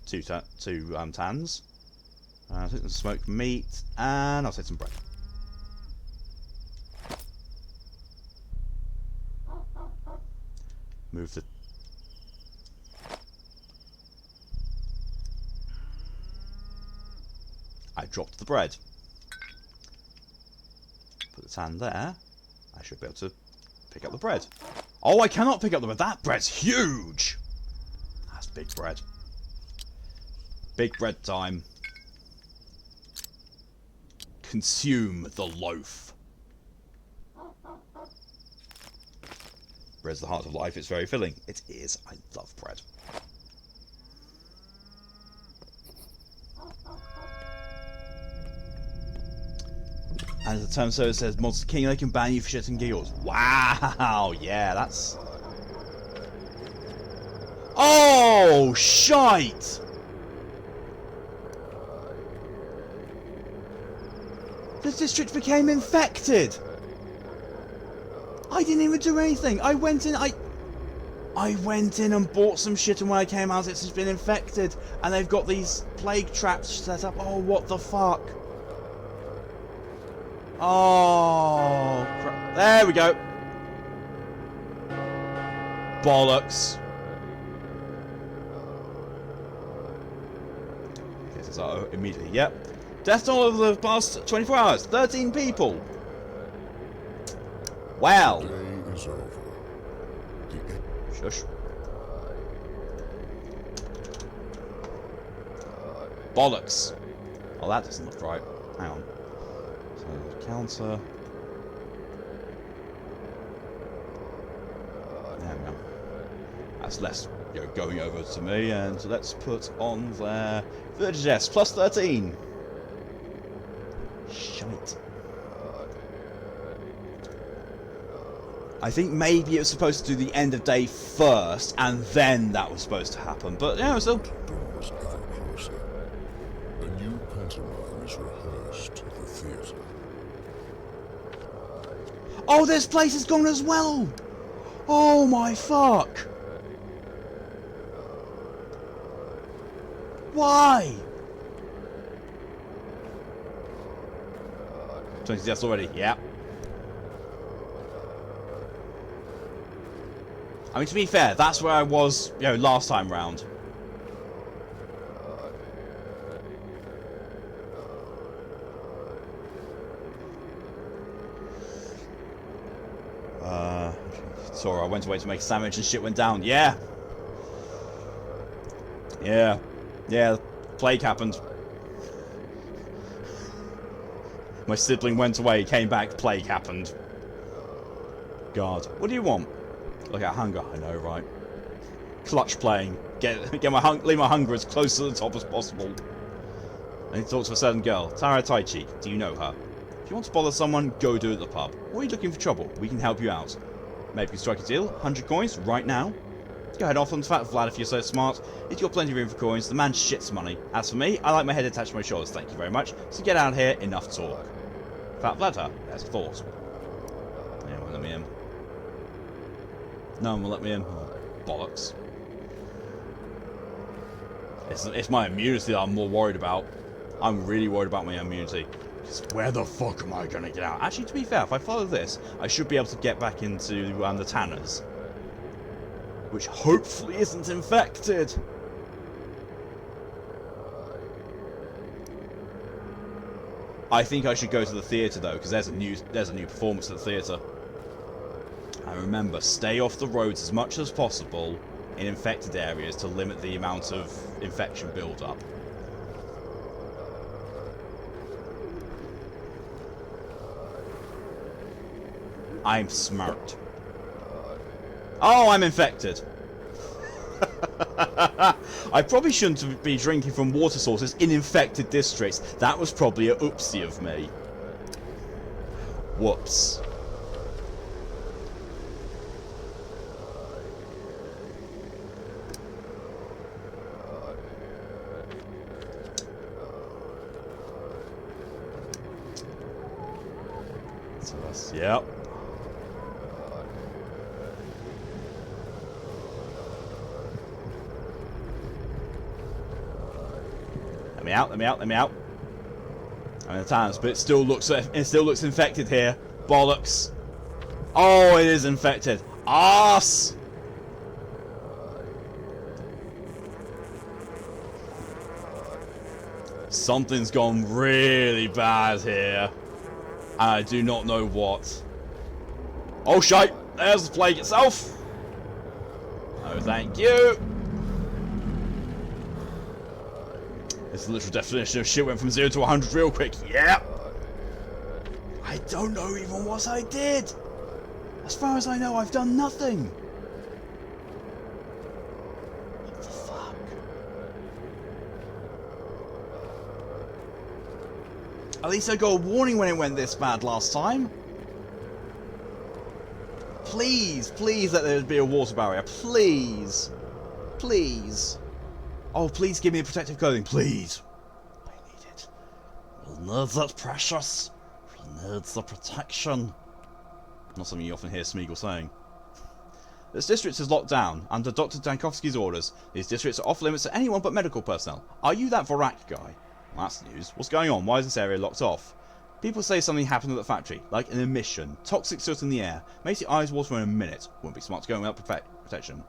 Two tans. I'll take some smoked meat, and I'll take some bread. Move the... I dropped the bread. Put the tan there. I should be able to pick up the bread. Oh, I cannot pick up the bread. That bread's huge. That's big bread. Big bread time. Consume the loaf. Bread's the heart of life. It's very filling. It is. I love bread. And the term so it says, Monster King, they can ban you for shit and giggles. Wow, yeah, that's... Oh, shite! The district became infected! I didn't even do anything. I went in and bought some shit, and when I came out, it's just been infected. And they've got these plague traps set up. Oh, what the fuck? Oh, crap. There we go. Bollocks. This is immediately. Yep. Death toll over the past 24 hours. 13 people. Well. The day is over. Shush. Bollocks. Oh, that doesn't look right. Hang on. So, counter. There we go. That's less going over to me, and so let's put on there. Vertiges plus 13. Shite. I think maybe it was supposed to do the end of day first, and then that was supposed to happen. But yeah, still. Doors ever closer. A new pantomime is rehearsed at the theatre. Oh, this place is gone as well! Oh my fuck! Why? 20 deaths already, yeah. I mean, to be fair, that's where I was, last time round. Sorry, I went away to make a sandwich and shit went down. Yeah. Yeah. Yeah, plague happened. My sibling went away, came back, plague happened. God. What do you want? Look at hunger. I know, right? Clutch playing. Leave my hunger as close to the top as possible. I need to talk to a certain girl. Tara Taichi. Do you know her? If you want to bother someone, go do it at the pub. Or are you looking for trouble? We can help you out. maybe you can strike a deal. 100 coins right now. Go ahead, off on the Fat Vlad if you're so smart. He's got plenty of room for coins. The man shits money. As for me, I like my head attached to my shoulders, thank you very much. So get out of here, enough talk. Fat Vlad, huh? That's a thought. Yeah, won't let me in. No one will let me in. Oh, bollocks. It's my immunity that I'm more worried about. I'm really worried about my immunity. Because where the fuck am I going to get out? Actually, to be fair, if I follow this, I should be able to get back into the Tanners. Which hopefully isn't infected. I think I should go to the theatre though, because there's a new performance at the theatre. And remember, stay off the roads as much as possible in infected areas to limit the amount of infection build-up. I'm smart. Oh, I'm infected. I probably shouldn't be drinking from water sources in infected districts. That was probably a oopsie of me. Whoops. So that's, yep. Let me out, let me out, let me out. I'm in the Tanners, but it still looks infected here. Bollocks. Oh, it is infected. Arse! Something's gone really bad here. And I do not know what. Oh shite! There's the plague itself! Oh, thank you! This is the literal definition of shit went from 0 to 100 real quick. Yeah! I don't know even what I did! As far as I know, I've done nothing! What the fuck? At least I got a warning when it went this bad last time. Please, please let there be a water barrier. Please. Please. Oh, please give me a protective clothing. Please. I need it. We'll need it, precious. We'll need the protection. Not something you often hear Smeagol saying. This district is locked down under Dr. Dankovsky's orders. These districts are off limits to anyone but medical personnel. Are you that Vorak guy? Well, that's news. What's going on? Why is this area locked off? People say something happened at the factory, like an emission. Toxic soot in the air. Makes your eyes water in a minute. Wouldn't be smart to go without protection.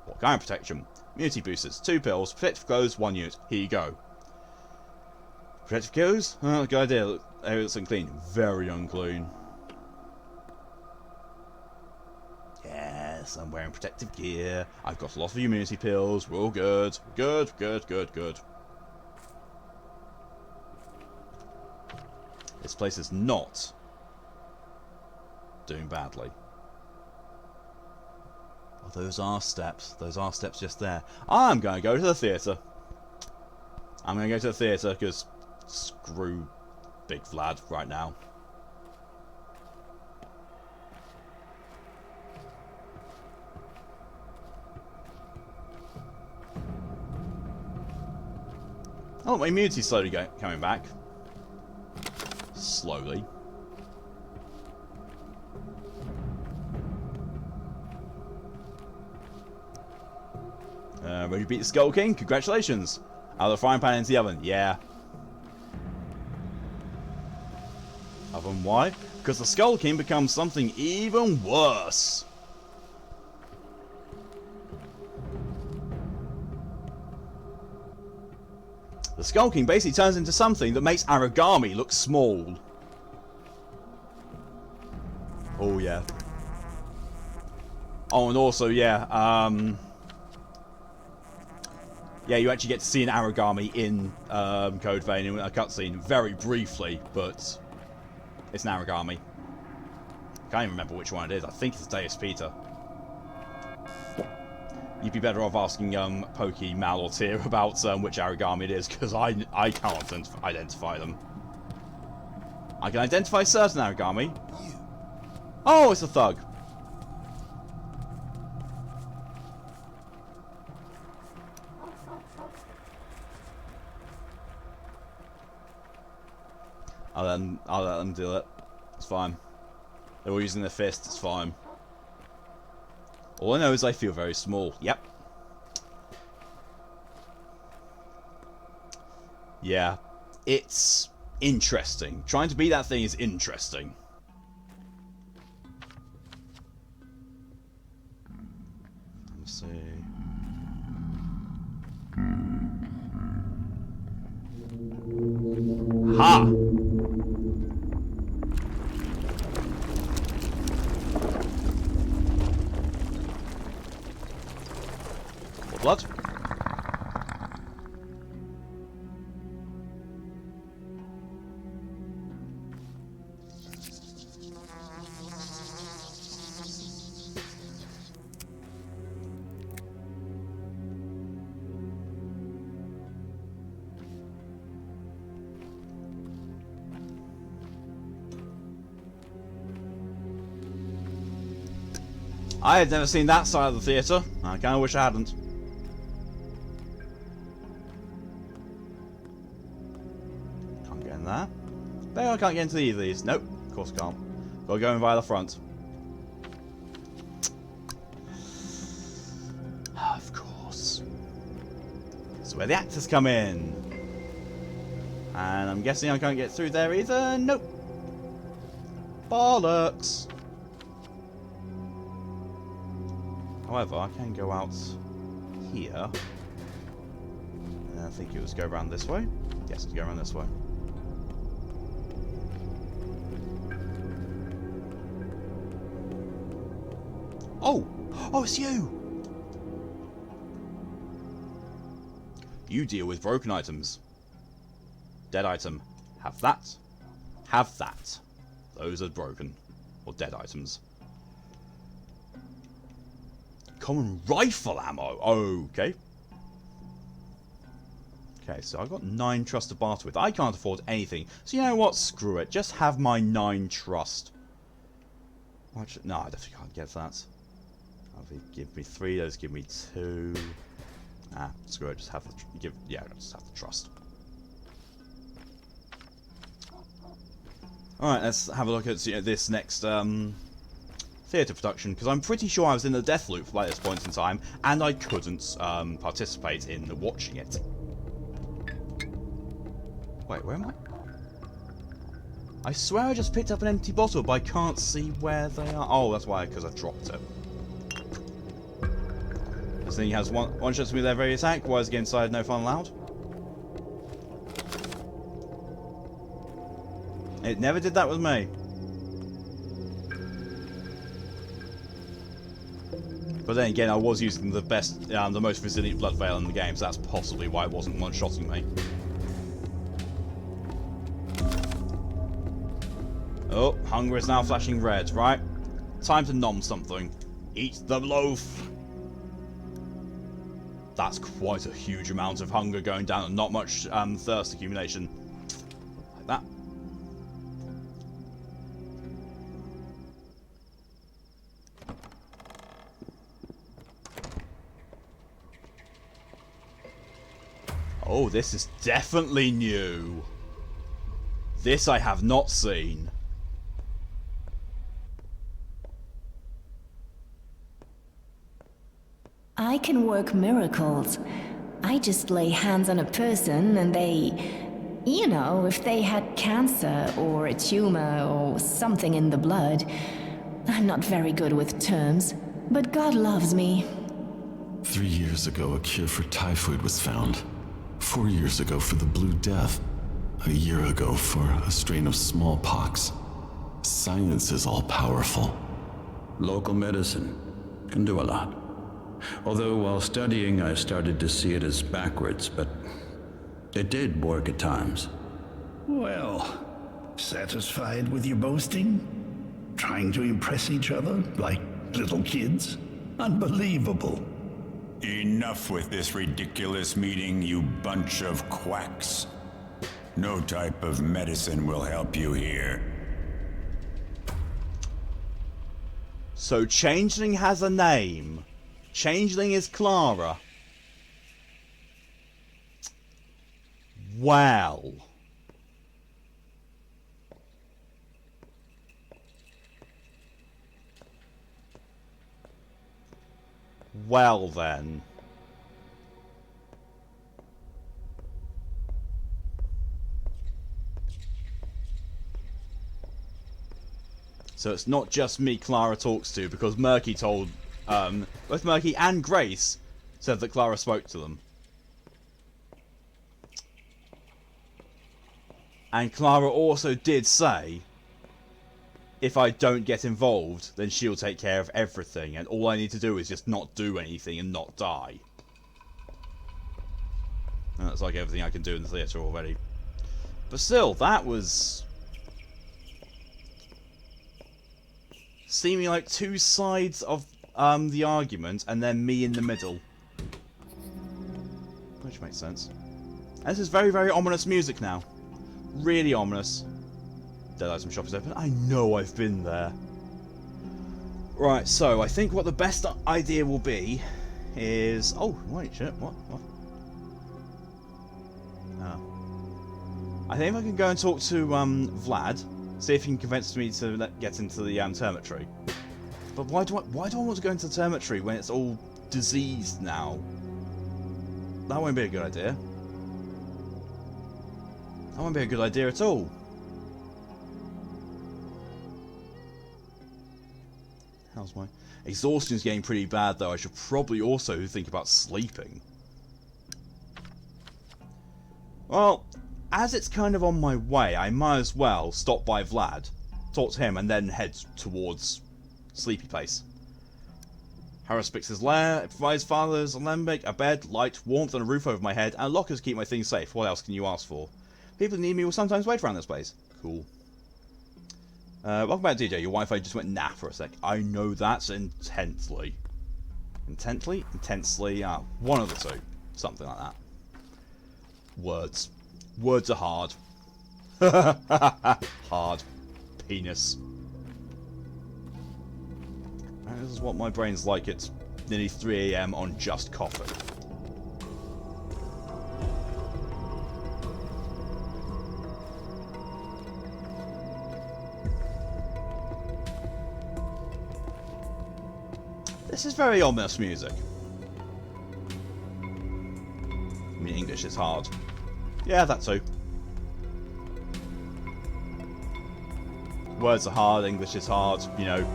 What kind of protection? Immunity boosters. 2 pills. Protective clothes. 1 unit. Here you go. Protective clothes? Oh, good idea. Area looks unclean. Very unclean. Yes, I'm wearing protective gear. I've got a lot of immunity pills. We're all good. Good, good, good, good. This place is not doing badly. Oh, those are steps. Those are steps just there. I'm going to go to the theatre. I'm going to go to the theatre because screw Big Vlad right now. Oh, my immunity's slowly coming back. Slowly. Ready to beat the Skull King? Congratulations! Out of the frying pan into the oven. Yeah. Oven why? Because the Skull King becomes something even worse. The Skull King basically turns into something that makes Aragami look small. Oh yeah. Oh, and also, yeah, yeah, you actually get to see an Aragami in Code Vein in a cutscene, very briefly, but it's an Aragami. Can't even remember which one it is. I think it's Deus Peter. You'd be better off asking Pokey, Mal, or Tyr about which Aragami it is, because I can't identify them. I can identify certain Aragami. Oh, it's a thug. I'll let them do it. It's fine. They're all using their fists, it's fine. All I know is I feel very small. Yep. Yeah. It's interesting. Trying to beat that thing is interesting. Let's see. Ha! More blood. I had never seen that side of the theatre. I kind of wish I hadn't. Can't get in there. Bet I can't get into either of these. Nope, of course I can't. Gotta go in via the front. Of course. This is where the actors come in. And I'm guessing I can't get through there either. Nope. Bollocks. However, I can go out here. And I think it was go around this way. Yes, to go around this way. Oh! Oh, it's you! You deal with broken items. Dead item. Have that. Have that. Those are broken. Or dead items. Common rifle ammo. Okay. Okay, so I've got 9 trust to barter with. I can't afford anything. So you know what? Screw it. Just have my 9 trust. No, I definitely can't get that. Give me 3. Those give me 2. Ah, screw it. Just have the just have the trust. All right, let's have a look at this next theatre production, because I'm pretty sure I was in the death loop by this point in time, and I couldn't participate in watching it. Wait, where am I? I swear I just picked up an empty bottle, but I can't see where they are. Oh, that's why, because I dropped it. This thing has one shot to me their very attack. Why is it inside? No fun allowed. It never did that with me. But then again, I was using the best, the most resilient blood veil in the game, so that's possibly why it wasn't one-shotting me. Oh, hunger is now flashing red, right? Time to nom something. Eat the loaf! That's quite a huge amount of hunger going down and not much thirst accumulation. Like that. Oh, this is definitely new. This I have not seen. I can work miracles. I just lay hands on a person and they... You know, if they had cancer or a tumor or something in the blood. I'm not very good with terms, but God loves me. 3 years ago, a cure for typhoid was found. 4 years ago for the Blue Death. A year ago for a strain of smallpox. Science is all-powerful. Local medicine can do a lot. Although while studying, I started to see it as backwards, but it did work at times. Well, satisfied with your boasting? Trying to impress each other like little kids? Unbelievable. Enough with this ridiculous meeting, you bunch of quacks. No type of medicine will help you here. So Changeling has a name. Changeling is Clara. Well. Well then. So it's not just me Clara talks to, because Murky told, both Murky and Grace said that Clara spoke to them. And Clara also did say, if I don't get involved, then she'll take care of everything, and all I need to do is just not do anything and not die. And that's like everything I can do in the theatre already. But still, that was seeming like two sides of the argument, and then me in the middle. Which makes sense. And this is very, very ominous music now. Really ominous. Dead Item Shop is open. I know I've been there. Right, so I think what the best idea will be is... Oh, wait, shit, what? Oh. I think I can go and talk to Vlad, see if he can convince me to get into the termitory. But why do I want to go into the termitory when it's all diseased now? That won't be a good idea. That won't be a good idea at all. How's my exhaustion's getting pretty bad though? I should probably also think about sleeping. Well, as it's kind of on my way, I might as well stop by Vlad, talk to him, and then head towards Sleepy Place. Harris picks his lair, it provides father's alembic, a bed, light, warmth, and a roof over my head, and lockers to keep my things safe. What else can you ask for? People who need me will sometimes wait around this place. Cool. Welcome back, DJ. Your Wi-Fi just went nah for a sec. I know that's intensely. Intently? Intensely? One of the two. Something like that. Words. Words are hard. Hard. Penis. And this is what my brain's like. It's nearly 3 AM on just coffee. This is very ominous music. I mean, English is hard. Yeah, that too. Words are hard, English is hard, you know.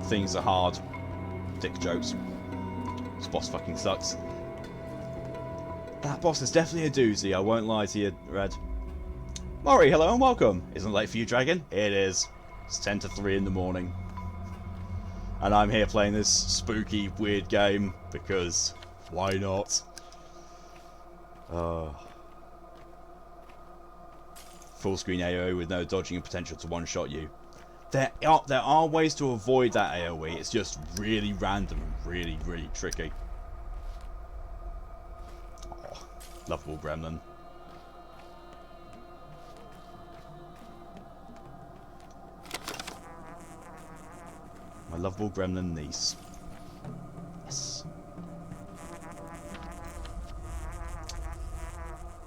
Things are hard. Dick jokes. This boss fucking sucks. That boss is definitely a doozy, I won't lie to you, Red. Maury, hello and welcome. Isn't it late for you, Dragon? It is. It's 10 to 3 in the morning. And I'm here playing this spooky, weird game, because why not? Full screen AoE with no dodging and potential to one-shot you. There are ways to avoid that AoE, it's just really random and really, really tricky. Oh, lovable gremlin. My lovable gremlin niece. Yes.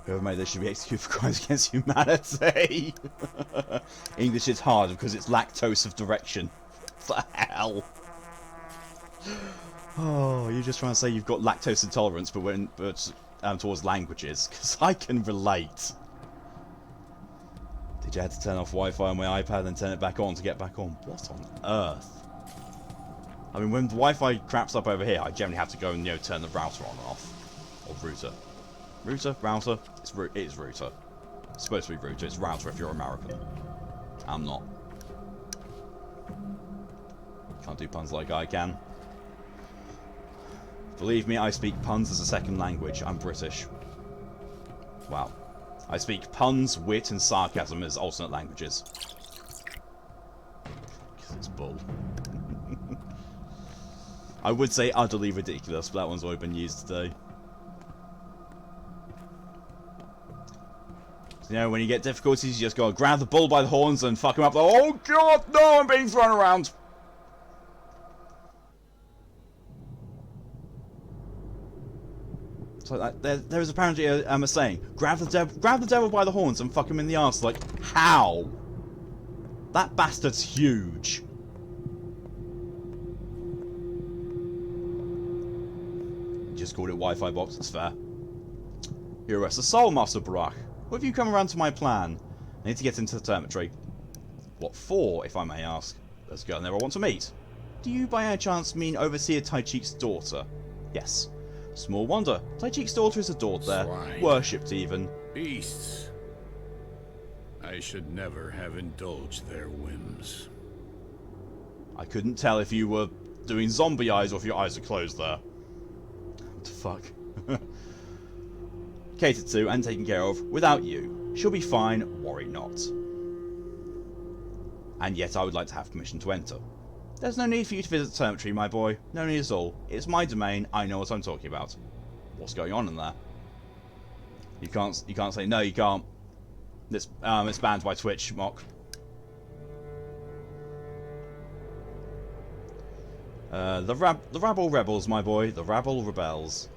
Whoever made this should be executed for crimes against humanity. English is hard because it's lactose of direction. What the hell? Oh, you're just trying to say you've got lactose intolerance, but towards languages, because I can relate. Did you have to turn off Wi-Fi on my iPad and turn it back on to get back on? What on earth? I mean, when the Wi-Fi craps up over here, I generally have to go and, you know, turn the router on and off. Or router. Router? Router? It is router. It's supposed to be router. It's router if you're American. I'm not. Can't do puns like I can. Believe me, I speak puns as a second language. I'm British. Wow. I speak puns, wit, and sarcasm as alternate languages. It's bull. I would say utterly ridiculous, but that one's already been used today. So, you know, when you get difficulties, you just gotta grab the bull by the horns and fuck him up. Oh god, no, I'm being thrown around! So there is apparently a saying: grab the devil by the horns and fuck him in the arse. Like, how? That bastard's huge. just called it Wi-Fi box, that's fair. Here rests the Soul Master Barak. What have you come around to my plan? I need to get into the Termitory. What for, if I may ask? There's a girl there I want to meet. Do you by any chance mean Overseer Taichik's daughter? Yes. Small wonder. Taichik's daughter is adored there. Swine. Worshipped even. Beasts. I should never have indulged their whims. I couldn't tell if you were doing zombie eyes or if your eyes are closed there. What the fuck? Catered to and taken care of without you. She'll be fine, worry not. And yet I would like to have permission to enter. There's no need for you to visit the Termitory, my boy. No need at all. It's my domain, I know what I'm talking about. What's going on in there? You can't say no, you can't. It's banned by Twitch, Mock. The rabble rebels, my boy. The rabble rebels.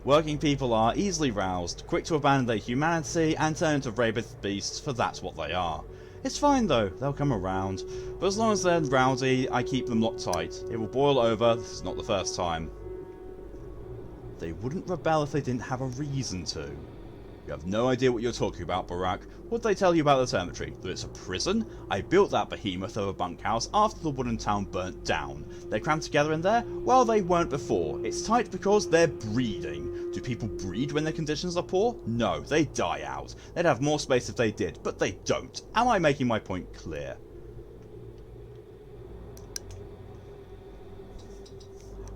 Working people are easily roused, quick to abandon their humanity and turn into rabid beasts, for that's what they are. It's fine though, they'll come around, but as long as they're rowdy, I keep them locked tight. It will boil over, this is not the first time. They wouldn't rebel if they didn't have a reason to. You have no idea what you're talking about, Barak. What'd they tell you about the Termitory? That it's a prison? I built that behemoth of a bunkhouse after the wooden town burnt down. They're crammed together in there? Well, they weren't before. It's tight because they're breeding. Do people breed when their conditions are poor? No, they die out. They'd have more space if they did, but they don't. Am I making my point clear?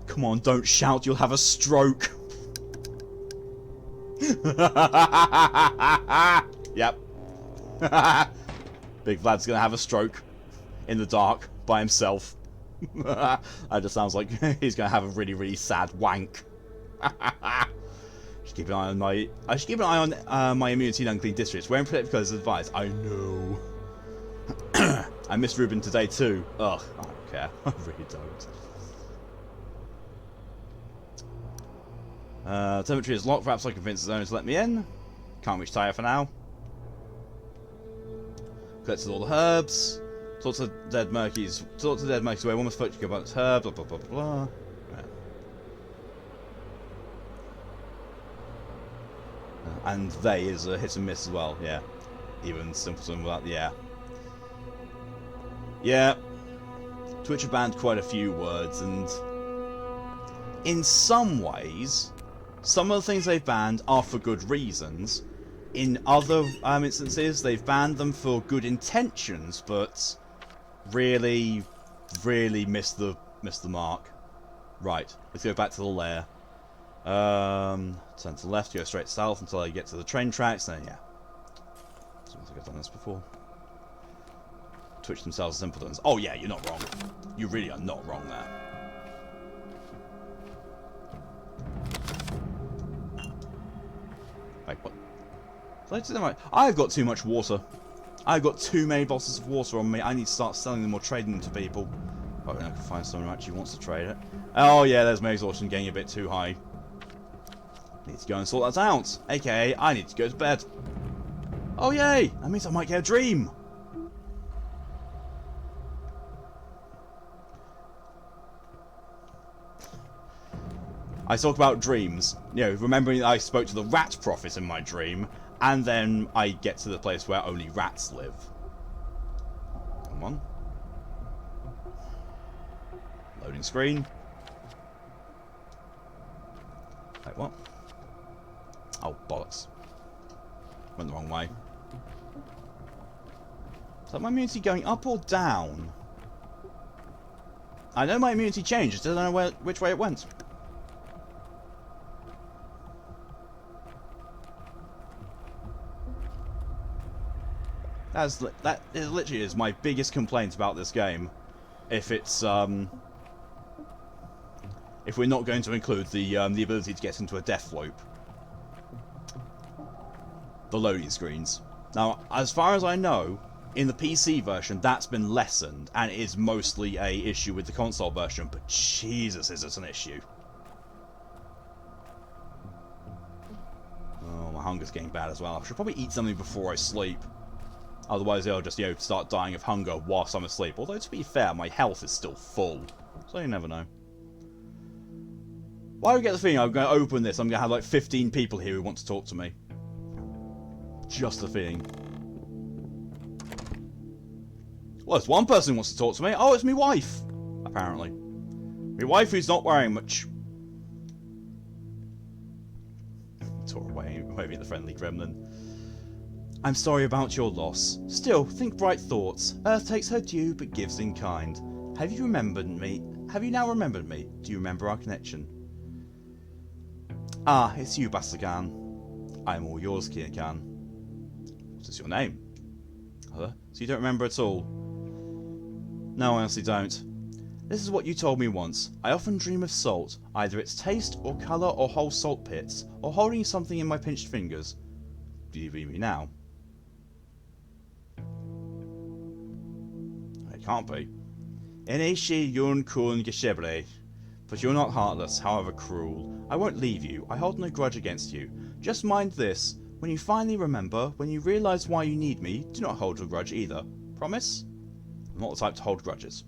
Come on, don't shout, you'll have a stroke. Yep. Big Vlad's gonna have a stroke in the dark by himself. That just sounds like he's gonna have a really, really sad wank. Should keep an eye on my. I should keep an eye on my immunity in unclean districts. Wearing protective clothes is advised. I know. I missed Ruben today too. Ugh, I don't care. I really don't. Termitory is locked. Perhaps I convince the owner to let me in. Can't reach Tyre for now. Collected all the herbs. Talk to dead Murky's. Talk to dead Murky's way. Woman's foot. You go about this herb. Blah blah blah blah. Right. And they is a hit and miss as well. Yeah. Even Simpleton without the air. Yeah. Twitch have banned quite a few words, and in some ways, some of the things they've banned are for good reasons. In other instances, they've banned them for good intentions, but really, really missed the mark. Right, let's go back to the lair. Turn to the left, go straight south until I get to the train tracks, then yeah. Seems like I've done this before. Twitch themselves as impotents. Oh yeah, you're not wrong. You really are not wrong there. Wait, what? I've got too much water. I've got too many bottles of water on me. I need to start selling them or trading them to people. Oh, I can find someone who actually wants to trade it. Oh yeah, there's my exhaustion getting a bit too high. Need to go and sort that out. AKA, I need to go to bed. Oh yay! That means I might get a dream. I talk about dreams, you know, remembering that I spoke to the rat prophet in my dream, and then I get to the place where only rats live. Come on. Loading screen. Wait, what? Oh, bollocks. Went the wrong way. Is that my immunity going up or down? I know my immunity changed, I just don't know which way it went. That literally is my biggest complaint about this game. If it's if we're not going to include the ability to get into a death loop, the loading screens. Now, as far as I know, in the PC version that's been lessened, and it is mostly a issue with the console version. But Jesus, is it an issue? Oh, my hunger's getting bad as well. I should probably eat something before I sleep. Otherwise, I'll just, you know, start dying of hunger whilst I'm asleep. Although, to be fair, my health is still full. So you never know. Why do I get the feeling I'm going to open this, I'm going to have like 15 people here who want to talk to me? Just the feeling. Well, there's one person who wants to talk to me. Oh, it's my wife, apparently. My wife who's not wearing much. Tore away, waving at the friendly gremlin. I'm sorry about your loss. Still, think bright thoughts. Earth takes her due, but gives in kind. Have you remembered me? Have you now remembered me? Do you remember our connection? Ah, it's you, Basagan. I am all yours, Kiakan. What is your name? So you don't remember at all? No, I honestly don't. This is what you told me once. I often dream of salt, either its taste, or colour, or whole salt pits, or holding something in my pinched fingers. Do you believe me now? It can't be. Enishi yun kun geshebre. But you're not heartless, however cruel. I won't leave you. I hold no grudge against you. Just mind this. When you finally remember, when you realise why you need me, do not hold a grudge either. Promise? I'm not the type to hold grudges.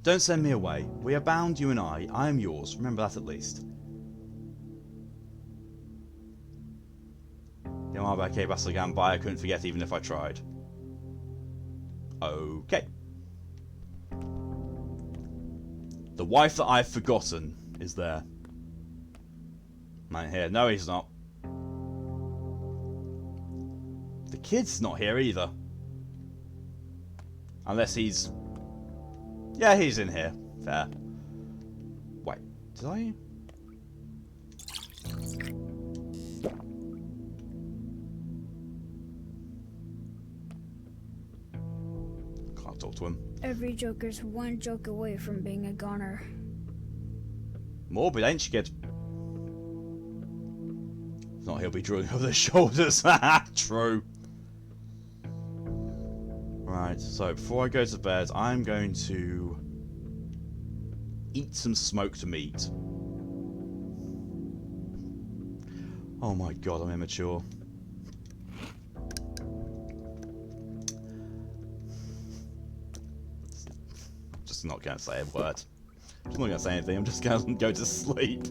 Don't send me away. We are bound, you and I. I am yours. Remember that at least. Yamabake Basagan, I couldn't forget even if I tried. Okay. The wife that I've forgotten is there. Man here. No, he's not. The kid's not here either. Unless he's... Yeah, he's in here. Fair. Wait, did I... Can't talk to him. Every Joker's one joke away from being a goner. Morbid, ain't she, kid? If not, he'll be drooling over the shoulders. True. Right, so before I go to bed, I'm going to eat some smoked meat. Oh my god, I'm immature. Just not going to say a word. I'm just not going to say anything. I'm just going to go to sleep.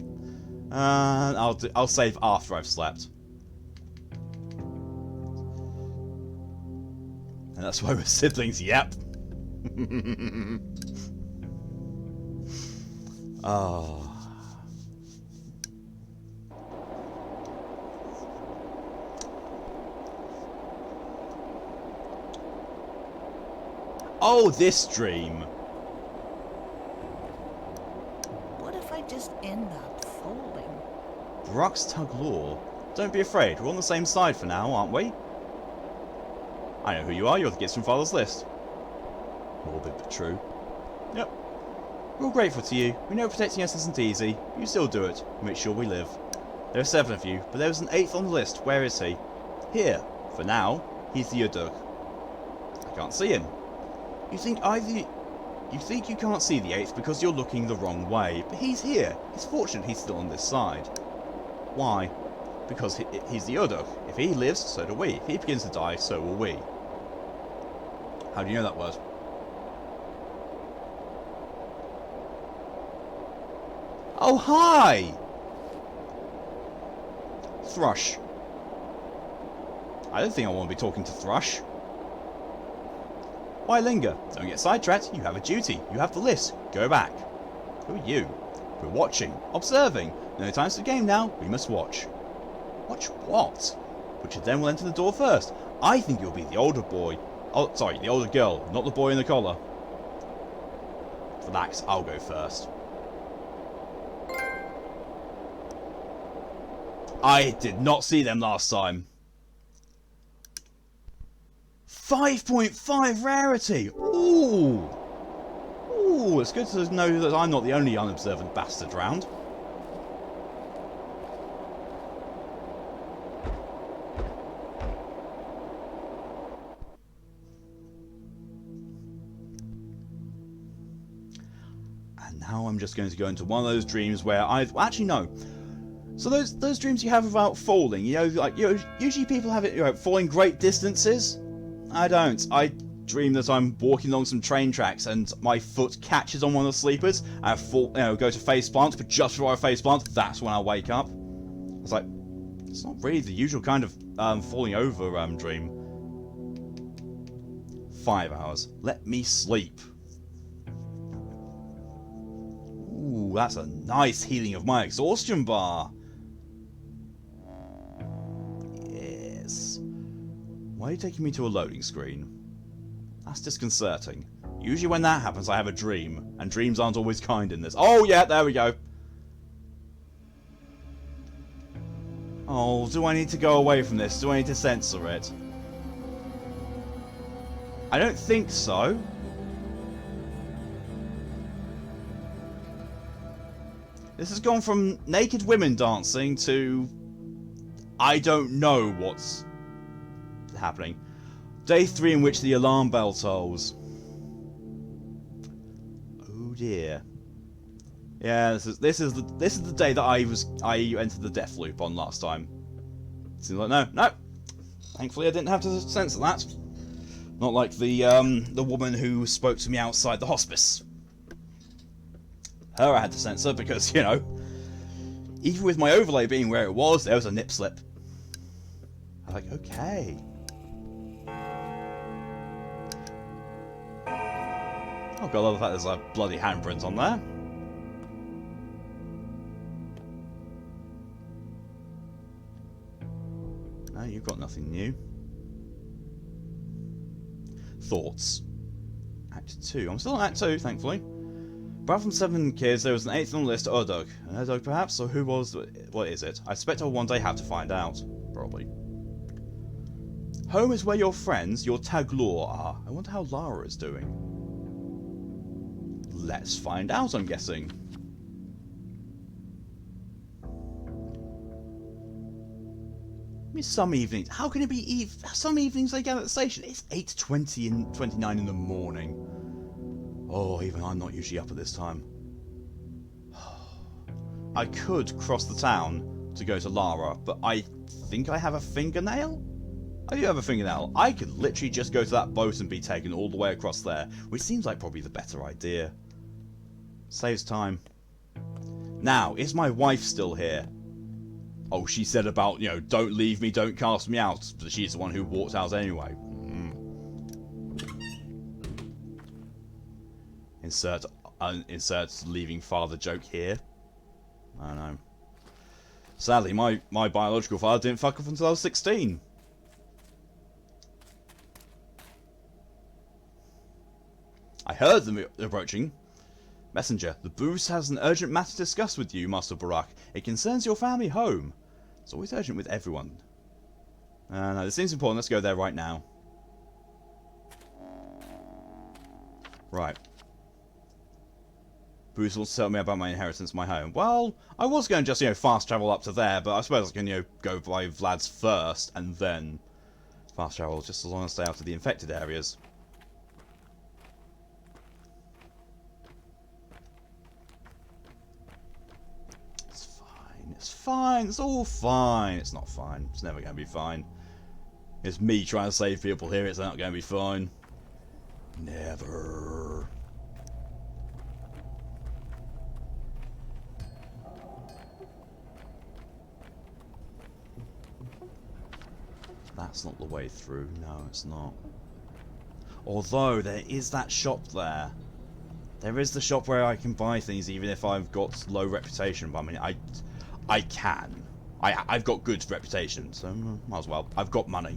And I'll save after I've slept. And that's why we're siblings. Yep. Oh. Oh, this dream. What if I just end up folding? Brux Tuglaw. Don't be afraid. We're on the same side for now, aren't we? I know who you are. You're the kids from Father's List. Morbid but true. Yep. We're all grateful to you. We know protecting us isn't easy. You still do it. Make sure we live. There are 7 of you, but there was an 8th on the list. Where is he? Here. For now, he's the Uduk. I can't see him. You think you can't see the 8th because you're looking the wrong way, but he's here. It's fortunate he's still on this side. Why? Because he's the Uduk. If he lives, so do we. If he begins to die, so will we. How do you know that word? Oh, hi! Thrush. I don't think I want to be talking to Thrush. Why linger? Don't get sidetracked. You have a duty. You have the list. Go back. Who are you? We're watching. Observing. No time for the game now. We must watch. Watch what? Which of them will enter the door first? I think you'll be the older boy. Oh, sorry, the older girl, not the boy in the collar. Relax, I'll go first. I did not see them last time. 5.5 rarity! Ooh! Ooh, it's good to know that I'm not the only unobservant bastard round. And now I'm just going to go into one of those dreams where actually no. So those dreams you have about falling, like usually people have it, falling great distances. I don't. dream that I'm walking along some train tracks and my foot catches on one of the sleepers and I fall, go to face plant, but just before I face plant, that's when I wake up. It's like, it's not really the usual kind of falling over dream. 5 hours. Let me sleep. Ooh, that's a nice healing of my exhaustion bar. Yes. Why are you taking me to a loading screen? That's disconcerting. Usually when that happens, I have a dream, and dreams aren't always kind in this. Oh yeah, there we go. Oh, do I need to go away from this? Do I need to censor it? I don't think so. This has gone from naked women dancing to... I don't know what's happening. Day 3 in which the alarm bell tolls. Oh dear. Yeah, this is the day that I entered the death loop on last time. Seems like no. Thankfully I didn't have to censor that. Not like the woman who spoke to me outside the hospice. Her I had to censor because, even with my overlay being where it was, there was a nip slip. I was like, okay. Oh god, I love the fact there's a bloody handprint on there. No, you've got nothing new. Thoughts. Act 2. I'm still on Act 2, thankfully. Apart from 7 kids, there was an 8th on the list, Urdug. An Urdug perhaps? Or who was... What is it? I suspect I'll one day have to find out. Probably. Home is where your friends, your Taglor, are. I wonder how Lara is doing. Let's find out, I'm guessing. I mean, some evenings... How can it be some evenings they get at the station? It's 8:20 and 29 in the morning. Oh, even I'm not usually up at this time. I could cross the town to go to Lara, but I think I have a fingernail? I do have a fingernail. I could literally just go to that boat and be taken all the way across there, which seems like probably the better idea. Saves time. Now, is my wife still here? Oh, she said about, don't leave me, don't cast me out, but she's the one who walked out anyway. Insert leaving father joke here. I don't know. Sadly, my biological father didn't fuck off until I was 16. I heard them approaching. Messenger, the booth has an urgent matter to discuss with you, Master Barak. It concerns your family home. It's always urgent with everyone. No, this seems important. Let's go there right now. Right. Bruce wants to tell me about my inheritance, my home. Well, I was going to just, fast travel up to there, but I suppose I can, go by Vlad's first, and then fast travel, just as long as I stay out of the infected areas. It's fine, it's fine, it's all fine. It's not fine, it's never going to be fine. It's me trying to save people here, it's not going to be fine. Never. That's not the way through. No, it's not. Although, there is that shop there. There is the shop where I can buy things even if I've got low reputation. But I mean, I can. I've got good reputation, so might as well. I've got money.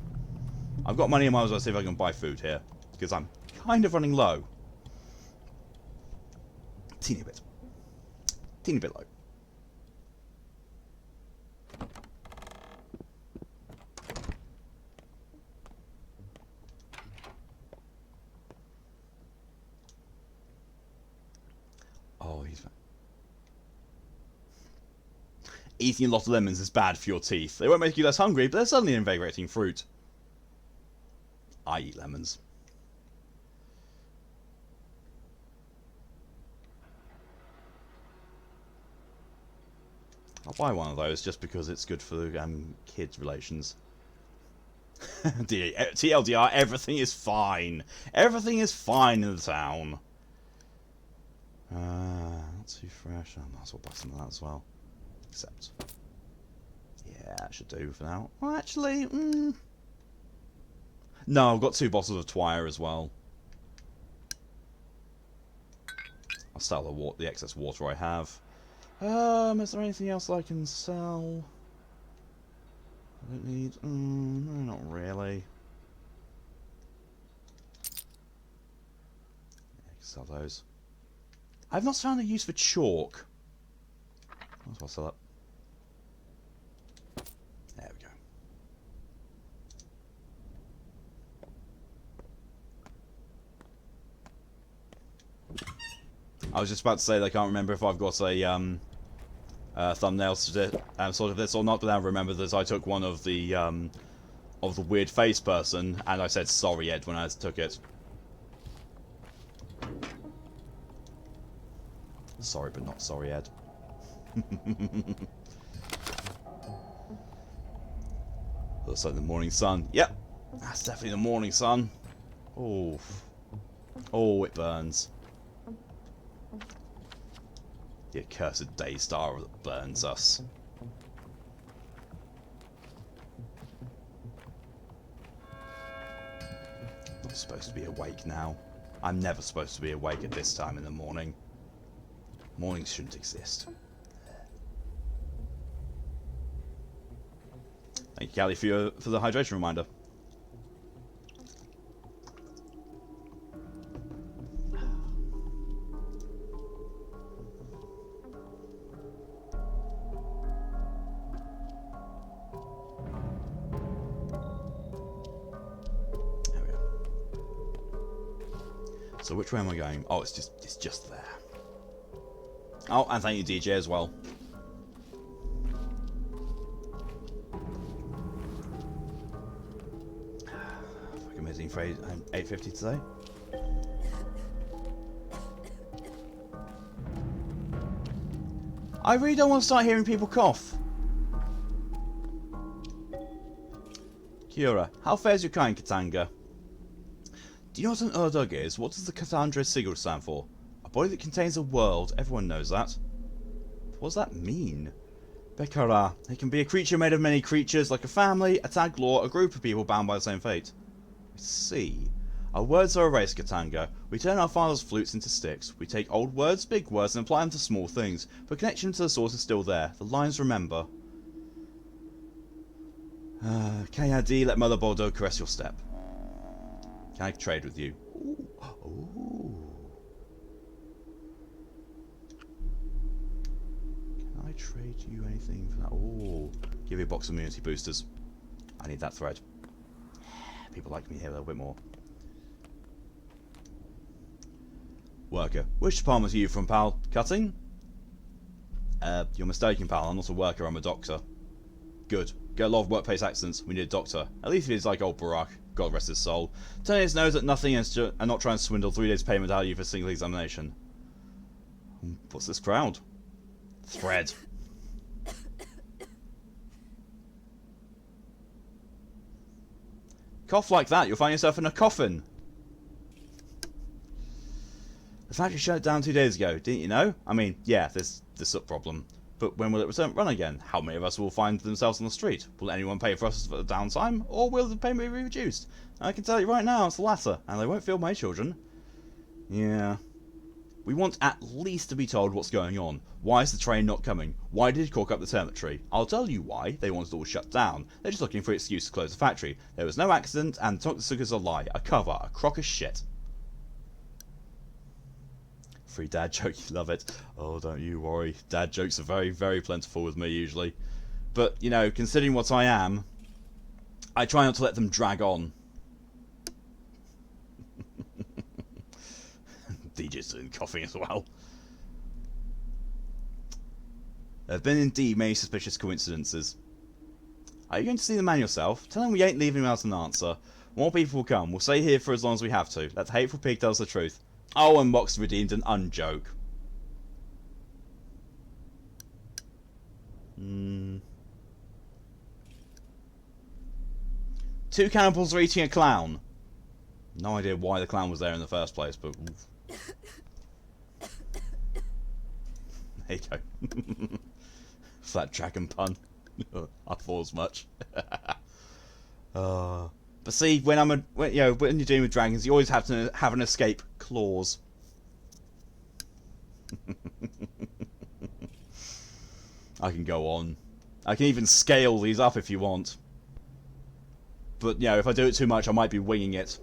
I've got money, I might as well see if I can buy food here. Because I'm kind of running low. Teeny bit. Teeny bit low. Oh, he's... Eating a lot of lemons is bad for your teeth. They won't make you less hungry, but they're suddenly an invigorating fruit. I eat lemons. I'll buy one of those just because it's good for kids' relations. TLDR, everything is fine. Everything is fine in the town. Not too fresh. I might as well buy some of that as well. Except, yeah, that should do for now. Well, actually, no, I've got 2 bottles of Twire as well. I'll sell the excess water I have. Is there anything else I can sell? I don't need... no, not really. Yeah, I can sell those. I've not found a use for chalk. Might as well sell it. There we go. I was just about to say that I can't remember if I've got a thumbnail sort of this or not, but now I remember that I took one of the weird face person, and I said sorry Ed when I took it. Sorry, but not sorry, Ed. Looks like the morning sun. Yep, that's definitely the morning sun. Oh, oh, it burns. The accursed day star that burns us. I'm supposed to be awake now. I'm never supposed to be awake at this time in the morning. Mornings shouldn't exist. Thank you, Callie, for the hydration reminder. There we go. So which way am I going? Oh, it's just there. Oh, and thank you, DJ, as well. Fucking meeting for 8:50 today. I really don't want to start hearing people cough. Kiora, how fares your kind, Katanga? Do you know what an Urdug is? What does the Katandra sigil stand for? A body that contains a world. Everyone knows that. What does that mean? Bekara. It can be a creature made of many creatures, like a family, a tag lore, a group of people bound by the same fate. I see. Our words are erased, Katanga. We turn our father's flutes into sticks. We take old words, big words, and apply them to small things. But connection to the source is still there. The lines remember. Kayadi, let Mother Bordeaux caress your step. Can I trade with you? Ooh. Ooh. Can I trade you anything for that? Oh, give you a box of immunity boosters. I need that thread. People like me here a little bit more. Worker. Which department are you from, pal? Cutting? You're mistaken, pal. I'm not a worker, I'm a doctor. Good. Get a lot of workplace accidents. We need a doctor. At least if he's like old Barack. God rest his soul. Turning his nose at nothing and not trying to swindle 3 days payment out of you for a single examination. What's this crowd? Thread. Cough like that, you'll find yourself in a coffin. The factory shut down 2 days ago, didn't you know? I mean, yeah, there's the soot problem. But when will it run again? How many of us will find themselves on the street? Will anyone pay for us for the downtime? Or will the payment be reduced? I can tell you right now, it's the latter. And they won't feel my children. Yeah. We want at least to be told what's going on. Why is the train not coming? Why did it cork up the telemetry? I'll tell you why. They want it all shut down. They're just looking for an excuse to close the factory. There was no accident, and Toksuga's a lie. A cover. A crock of shit. Free dad joke, you love it. Oh, don't you worry. Dad jokes are very, very plentiful with me usually. But, you know, considering what I am, I try not to let them drag on. DJ's doing coughing as well. There have been indeed many suspicious coincidences. Are you going to see the man yourself? Tell him we ain't leaving him out an answer. More people will come. We'll stay here for as long as we have to. Let the hateful pig tell us the truth. Oh, and Mox redeemed an unjoke. 2 cannibals are eating a clown. No idea why the clown was there in the first place, but... There you go. Flat dragon pun. I thought as much. But see, when you're dealing with dragons, you always have to have an escape clause. I can go on. I can even scale these up if you want. But, you know, if I do it too much, I might be winging it.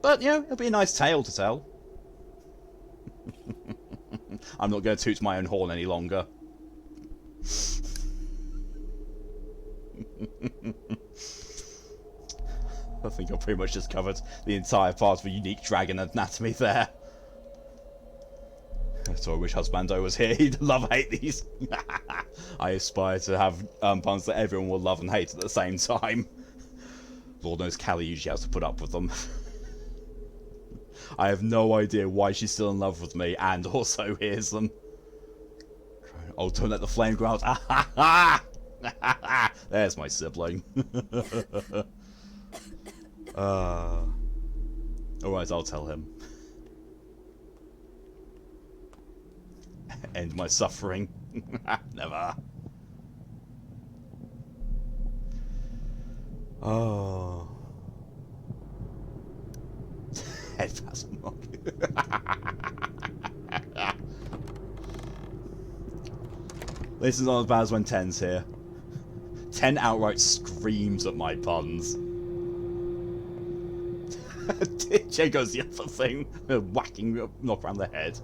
But, you know, it'll be a nice tale to tell. I'm not going to toot my own horn any longer. I think I've pretty much just covered the entire part of a unique dragon anatomy there. So I wish Husbando was here. He'd love-hate these. I aspire to have puns that everyone will love and hate at the same time. Lord knows Callie usually has to put up with them. I have no idea why she's still in love with me and also hears them. Oh, don't let the flame go out. There's my sibling. Alright, I'll tell him. End my suffering. Never. Oh. Headphasm mock. This is not as bad as when 10's here. 10 outright screams at my puns. Here goes the other thing. Whacking knock around the head.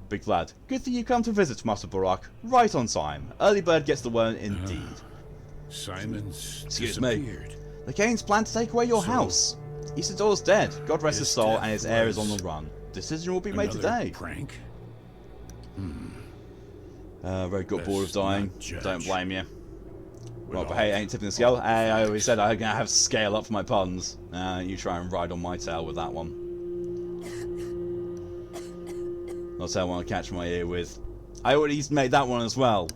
Big lad. Good thing you come to visit, Master Barak. Right on time. Early bird gets the worm indeed. Simon's Excuse disappeared. me. The Canes plan to take away your house. Isidor's dead. God rest his soul, and his heir is on the run. Decision will be made today. Prank? Very good bored of dying. Don't blame you. Well, but all hey, ain't tipping the scale. Hey, I always said I'm gonna have to scale up for my puns. You try and ride on my tail with that one. Not I want to catch my ear with. I already made that one as well.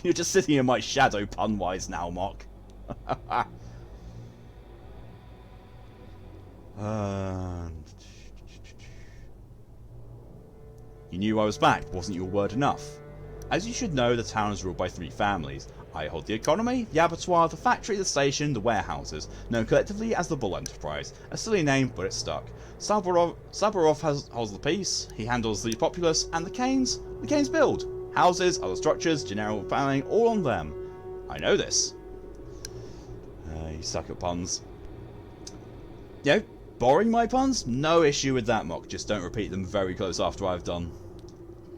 You're just sitting in my shadow pun-wise now, Mock. You knew I was back, wasn't your word enough? As you should know, the town is ruled by 3 families. I hold the economy, the abattoir, the factory, the station, the warehouses, known collectively as the Bull Enterprise. A silly name, but it's stuck. Saburov holds the peace, he handles the populace, and the Canes build. Houses, other structures, general planning, all on them. I know this. You suck at puns. You know, borrowing my puns? No issue with that, Mock. Just don't repeat them very close after I've done.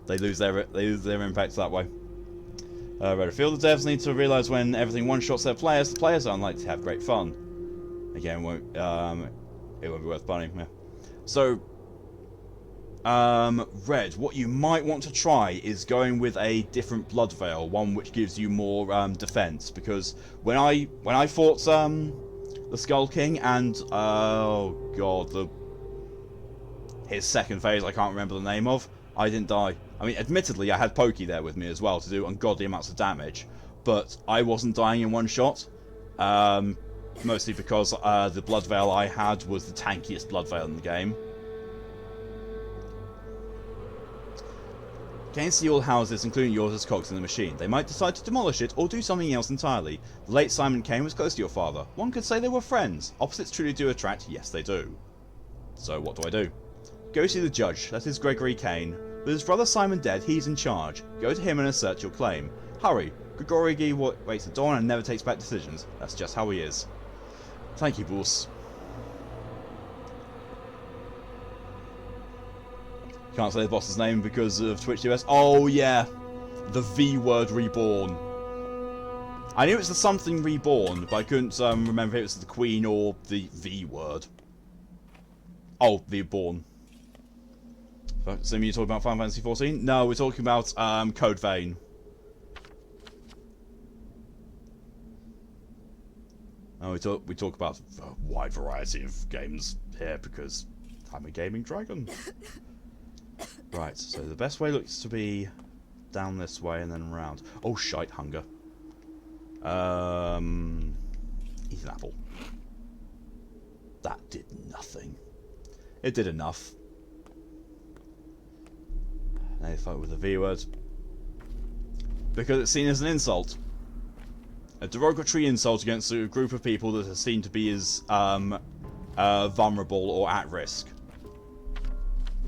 They lose their impact that way. Redfield, the devs need to realise when everything one-shots their players, the players are unlikely to have great fun. Again, it won't be worth punning. Yeah. So, Red, what you might want to try is going with a different blood veil, one which gives you more defense. Because when I fought the Skull King and oh god, his second phase I can't remember the name of, I didn't die. I mean, admittedly, I had Pokey there with me as well to do ungodly amounts of damage, but I wasn't dying in one shot. Mostly because the blood veil I had was the tankiest blood veil in the game. Canes see all houses, including yours, as cogs in the machine. They might decide to demolish it or do something else entirely. The late Simon Kane was close to your father. One could say they were friends. Opposites truly do attract. Yes, they do. So what do I do? Go see the judge. That is Gregory Kane. With his brother Simon dead, he's in charge. Go to him and assert your claim. Hurry. Gregory waits at dawn and never takes back decisions. That's just how he is. Thank you, boss. Can't say the boss's name because of Twitch US. Oh yeah, the V word reborn. I knew it was the something reborn, but I couldn't remember if it was the Queen or the V word. Oh, the born. So you're talking about Final Fantasy 14? No, we're talking about Code Vein. Oh, we talk about a wide variety of games here because I'm a gaming dragon. Right, so the best way looks to be down this way and then round. Oh, shite, hunger. Eat an apple. That did nothing. It did enough. Now you fight with the V word. Because it's seen as an insult. A derogatory insult against a group of people that are seen to be as vulnerable or at risk.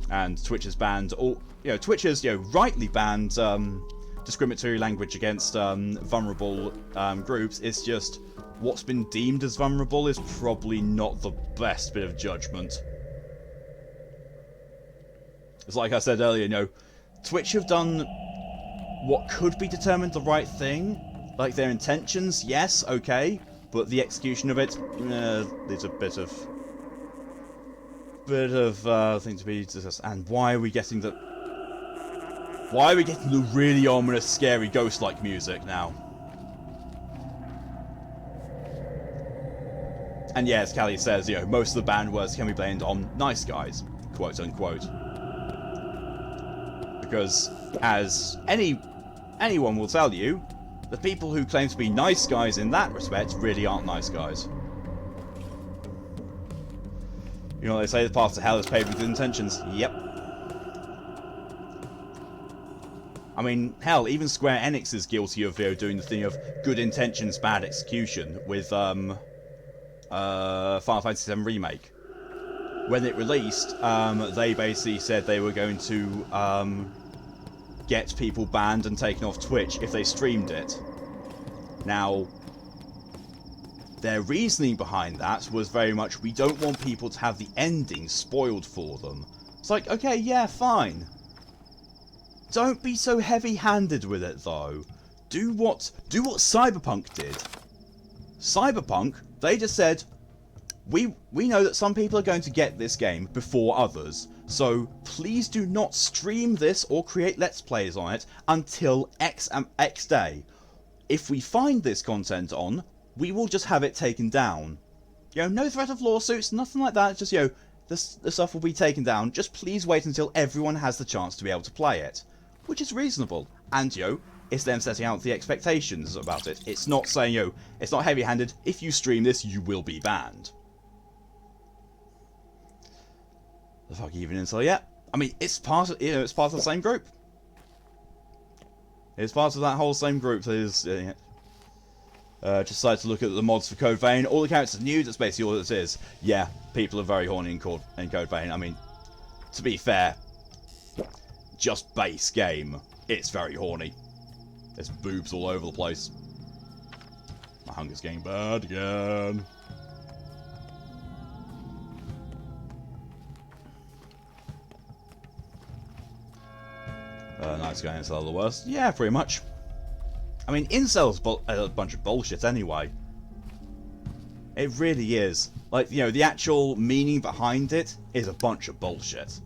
And Twitch has banned all, Twitch has, rightly banned discriminatory language against vulnerable groups. It's just what's been deemed as vulnerable is probably not the best bit of judgment. It's like I said earlier, Twitch have done what could be determined the right thing. Like their intentions, yes, okay, but the execution of it, there's a bit of thing to be discussed. And why are we getting the really ominous, scary, ghost-like music now? And yeah, as Callie says, most of the banned words can be blamed on nice guys, quote unquote, because as anyone will tell you, the people who claim to be nice guys in that respect really aren't nice guys. They say the path to hell is paved with good intentions. Yep. I mean, hell, even Square Enix is guilty of doing the thing of good intentions, bad execution with Final Fantasy VII Remake. When it released, they basically said they were going to get people banned and taken off Twitch if they streamed it. Now, their reasoning behind that was very much, we don't want people to have the ending spoiled for them. It's like, okay, yeah, fine. Don't be so heavy-handed with it, though. Do what Cyberpunk did. Cyberpunk, they just said, we know that some people are going to get this game before others, so please do not stream this or create Let's Plays on it until X day. If we find this content on, we will just have it taken down. No threat of lawsuits, nothing like that, just, the stuff will be taken down, just please wait until everyone has the chance to be able to play it. Which is reasonable, and, it's them setting out the expectations about it. It's not saying, it's not heavy-handed, if you stream this, you will be banned. The fuck even until yeah. I mean, it's part of it's part of the same group. It's part of that whole same group that is just decided to look at the mods for Code Vein. All the characters are new, that's basically all it is. Yeah, people are very horny in Code Vein. I mean, to be fair, just base game, it's very horny. There's boobs all over the place. My hunger's getting bad again. Nice guy incel the worst. Yeah, pretty much. I mean, incel's a bunch of bullshit anyway. It really is. Like, the actual meaning behind it is a bunch of bullshit.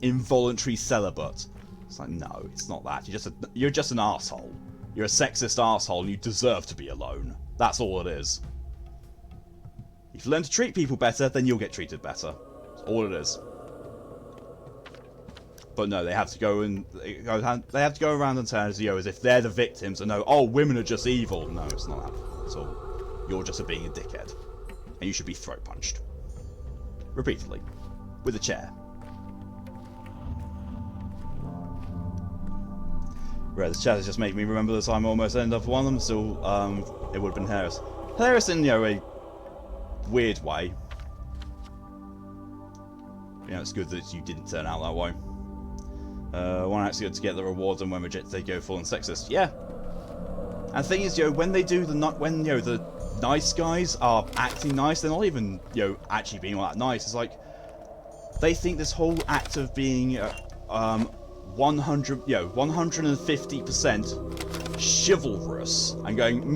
Involuntary celibate. It's like, no, it's not that. You're just an arsehole. You're a sexist arsehole and you deserve to be alone. That's all it is. If you learn to treat people better, then you'll get treated better. That's all it is. But no, they have to go around and turn as if they're the victims and know, oh, women are just evil. No, it's not that at all. You're just being a dickhead. And you should be throat punched. Repeatedly. With a chair. Right, this chat has just made me remember the time I almost ended up with one of them, still, it would have been hilarious. Hilarious in, a weird way. It's good that you didn't turn out that way. One actually got to get the rewards and when they go full and sexist. Yeah. And the thing is, when they do the nice guys are acting nice, they're not even, actually being all that nice. It's like, they think this whole act of being, 150% chivalrous and going,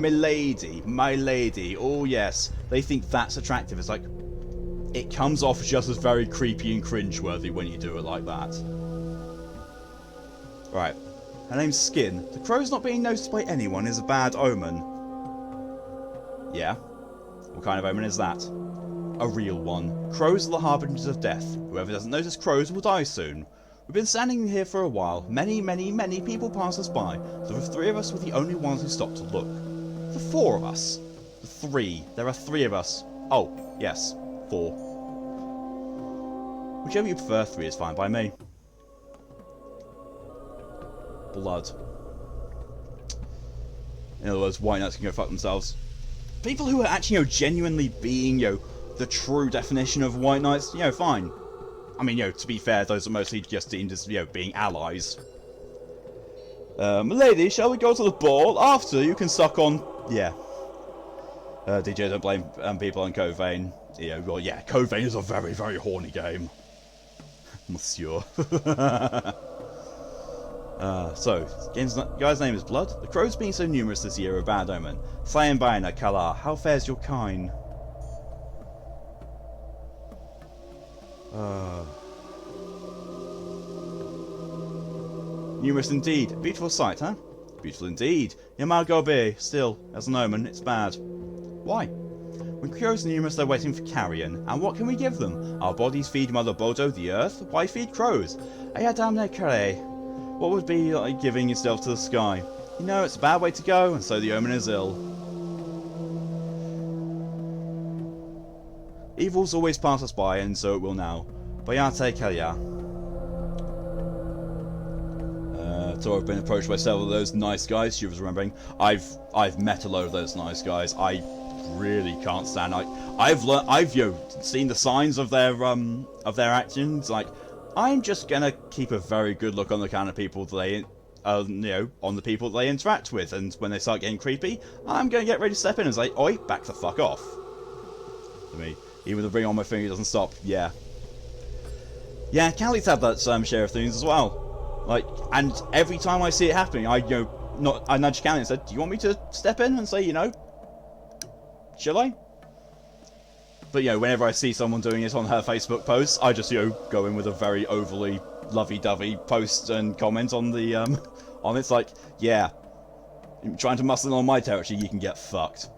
my lady, oh yes. They think that's attractive. It's like, it comes off just as very creepy and cringeworthy when you do it like that. Right. Her name's Skin. The crow's not being noticed by anyone is a bad omen. Yeah? What kind of omen is that? A real one. Crows are the harbingers of death. Whoever doesn't notice crows will die soon. We've been standing here for a while. Many people pass us by. The three of us were the only ones who stopped to look. the 4 of us? The 3. There are 3 of us. Oh, yes. 4. Whichever you prefer, 3 is fine by me. Blood. In other words, white knights can go fuck themselves. People who are actually, genuinely being, the true definition of white knights, fine. I mean, to be fair, those are mostly just deemed as, being allies. Lady, shall we go to the ball? After, you can suck on... Yeah. DJ, don't blame people on Code Vein. Well, yeah, Code Vein is a very, very horny game. Monsieur. So, guy's name is Blood. The crows being so numerous this year are a bad omen. Sayambaina Kala, how fares your kine? Numerous indeed. Beautiful sight, huh? Beautiful indeed. Yamagobe, still, as an omen, it's bad. Why? When crows are numerous, they're waiting for carrion. And what can we give them? Our bodies feed Mother Bodo, the earth? Why feed crows? Ayadamne kare. What would be like giving yourself to the sky? It's a bad way to go, and so the omen is ill. Evils always pass us by, and so it will now. Bayate Kalya. So I've been approached by several of those nice guys. She was remembering. I've met a load of those nice guys. I really can't stand. I've seen the signs of their actions. Like, I'm just gonna keep a very good look on the kind of people that they, on the people that they interact with, and when they start getting creepy, I'm gonna get ready to step in and say, "Oi, back the fuck off." To me, even the ring on my finger doesn't stop. Yeah. Yeah, Callie's had that share of things as well. Like, and every time I see it happening, I nudge Callie and said, "Do you want me to step in and say, shall I?" But whenever I see someone doing it on her Facebook posts, I just go in with a very overly lovey-dovey post and comment on the on it's like, yeah, you're trying to muscle in on my territory, you can get fucked.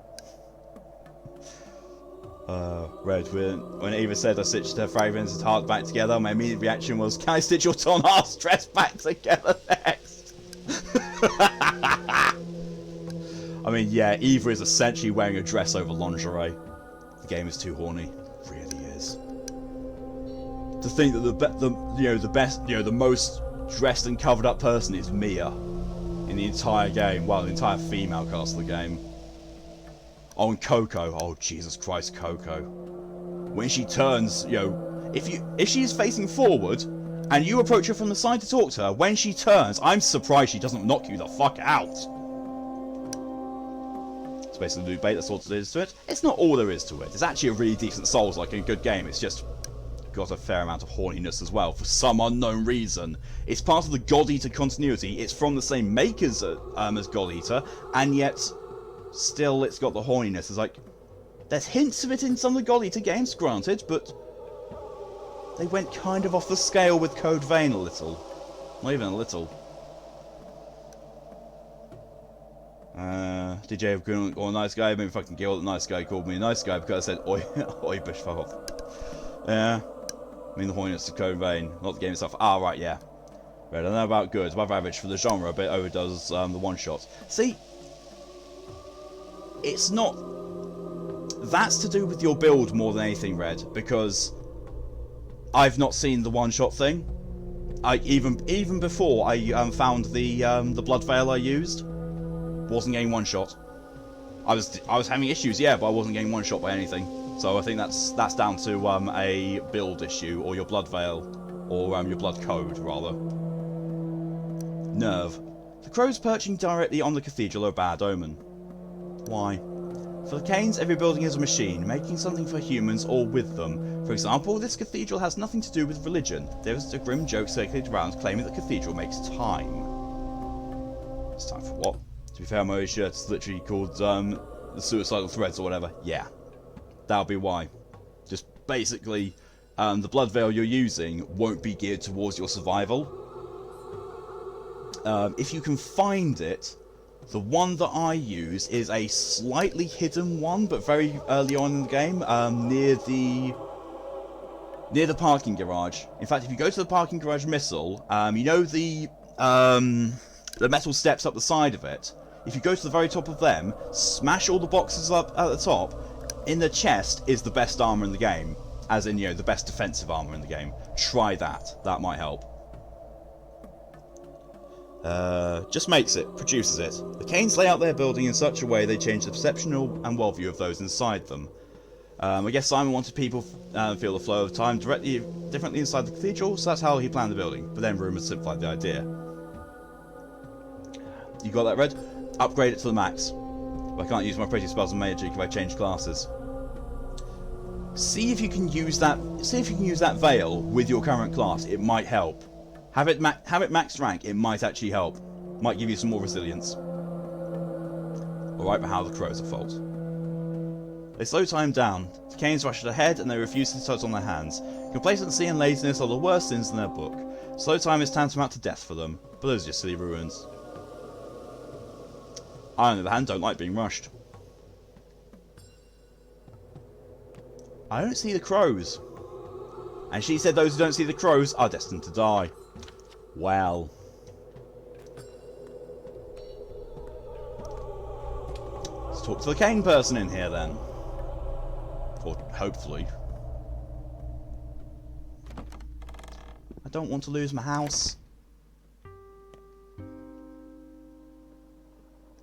Red, when Eva said I stitched her fragments heart back together, my immediate reaction was, "Can I stitch your torn ass dress back together next?" I mean, yeah, Eva is essentially wearing a dress over lingerie. The game is too horny. It really is. To think that the most dressed and covered up person is Mia in the entire game. Well, the entire female cast of the game. Oh, and Coco. Oh, Jesus Christ, Coco. When she turns, if she is facing forward and you approach her from the side to talk to her, when she turns, I'm surprised she doesn't knock you the fuck out. It's basically loot bait, that's all there is to it. It's not all there is to it. It's actually a really decent Souls-like and good game. It's just got a fair amount of horniness as well, for some unknown reason. It's part of the God Eater continuity. It's from the same makers as God Eater, and yet still it's got the horniness. It's like, there's hints of it in some of the God Eater games, granted, but they went kind of off the scale with Code Vein a little. Not even a little. DJ of Goon or nice guy, maybe fucking Gil, the nice guy called me a nice guy because I said oi, oi, bitch, fuck off. Yeah, I mean the horniness of Code Vein, not the game itself. Ah, right, yeah. Right, I don't know about good, above average for the genre, but it overdoes the one shot. See, it's not. That's to do with your build more than anything, Red, because I've not seen the one shot thing. I even before I found the blood veil I used. Wasn't getting one shot. I was having issues, yeah, but I wasn't getting one shot by anything. So I think that's down to a build issue, or your blood veil, or your blood code rather. Nerve. The crows perching directly on the cathedral are a bad omen. Why? For the Canes, every building is a machine, making something for humans or with them. For example, this cathedral has nothing to do with religion. There is a grim joke circulated around claiming that the cathedral makes time. It's time for what? To be fair, my shirt's literally called the Suicidal Threads or whatever. Yeah, that'll be why. Just basically, the blood veil you're using won't be geared towards your survival. If you can find it, the one that I use is a slightly hidden one, but very early on in the game, near the parking garage. In fact, if you go to the parking garage missile, you know the metal steps up the side of it. if you go to the very top of them, smash all the boxes up at the top, in the chest is the best armor in the game. As in, the best defensive armor in the game. Try that. That might help. Just makes it. Produces it. The Canes lay out their building in such a way they change the perception and worldview of those inside them. I guess Simon wanted people feel the flow of time differently inside the cathedral, so that's how he planned the building. But then rumours simplified the idea. You got that, Red? Upgrade it to the max. I can't use my pretty spells and magic if I change classes. See if you can use that. See if you can use that veil with your current class. It might help. Have it max rank. It might actually help. Might give you some more resilience. Alright, but how the crows are fault. They slow time down. The Canes rush ahead and they refuse to touch on their hands. Complacency and laziness are the worst sins in their book. Slow time is tantamount to death for them. But those are just silly ruins. I, on the other hand, don't like being rushed. I don't see the crows. And she said those who don't see the crows are destined to die. Well. Let's talk to the cane person in here then. Or hopefully. I don't want to lose my house.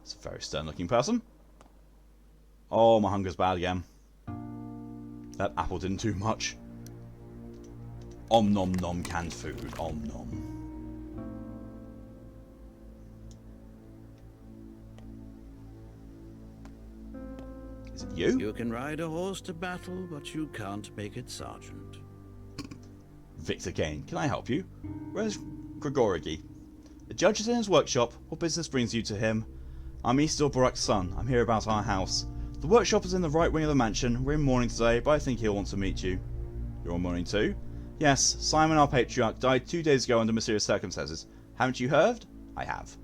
It's a very stern looking person. Oh, my hunger's bad again. That apple didn't do much. Om nom nom canned food. Om nom. Is it you? You can ride a horse to battle, but you can't make it sergeant. Victor Kane, can I help you? Where's Grigorigi? The judge is in his workshop. What business brings you to him? I'm Isidore Barak's son. I'm here about our house. The workshop is in the right wing of the mansion. We're in mourning today, but I think he'll want to meet you. You're in mourning too? Yes, Simon, our patriarch, died 2 days ago under mysterious circumstances. Haven't you heard? I have.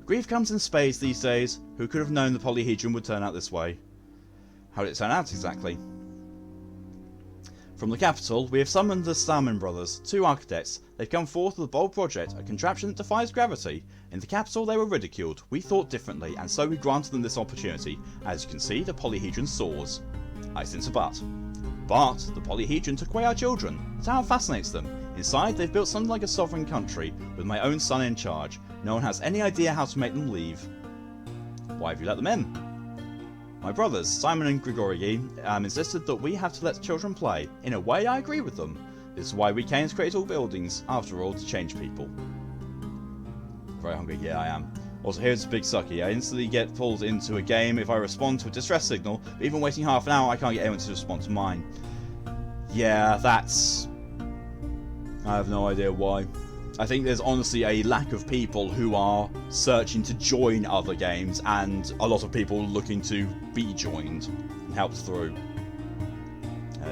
Grief comes in spades these days. Who could have known the polyhedron would turn out this way? How did it turn out exactly? From the capital, we have summoned the Salmon brothers, 2 architects. They've come forth with a bold project, a contraption that defies gravity. In the capital, they were ridiculed. We thought differently, and so we granted them this opportunity. As you can see, the polyhedron soars. I sense a but. But the polyhedron took away our children. The tower fascinates them. Inside, they've built something like a sovereign country, with my own son in charge. No one has any idea how to make them leave. Why have you let them in? My brothers, Simon and Grigorigi, insisted that we have to let children play. In a way, I agree with them. This is why we Canes create all buildings, after all, to change people. Very hungry, yeah I am. Also, here's a big sucky. I instantly get pulled into a game if I respond to a distress signal, but even waiting half an hour, I can't get anyone to respond to mine. Yeah, that's... I have no idea why. I think there's honestly a lack of people who are searching to join other games and a lot of people looking to be joined and helped through.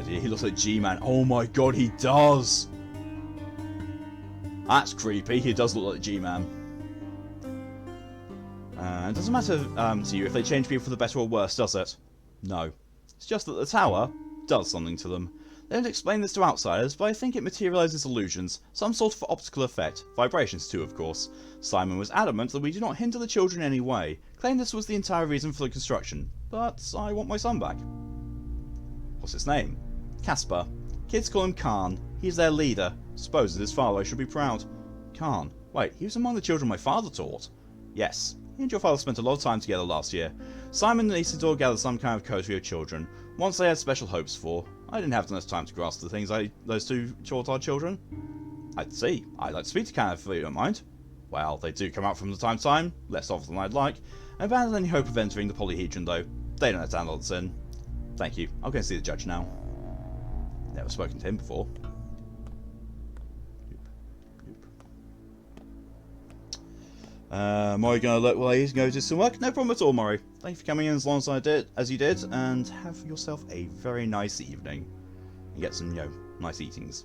He looks like G-Man. Oh my god, he does! That's creepy. He does look like G-Man. It doesn't matter to you if they change people for the better or worse, does it? No. It's just that the tower does something to them. They don't explain this to outsiders, but I think it materialises illusions, some sort of optical effect, vibrations too of course. Simon was adamant that we do not hinder the children in any way, claimed this was the entire reason for the construction, but I want my son back. What's his name? Caspar. Kids call him Khan. He's their leader. Suppose that his father should be proud. Khan. Wait, he was among the children my father taught. Yes, he and your father spent a lot of time together last year. Simon and Isidore gathered some kind of coterie of children, once they had special hopes for. I didn't have enough time to grasp the things those two taught our children. I'd see. I'd like to speak to Khan if you don't mind. Well, they do come out from time to time, less often than I'd like. I abandon any hope of entering the polyhedron though. They don't understand all the sin. Thank you. I'll go and see the judge now. Never spoken to him before. Maury gonna look while he's going to do some work? No problem at all, Maury. Thank you for coming in as long as you did, and have yourself a very nice evening. You get some, nice eatings.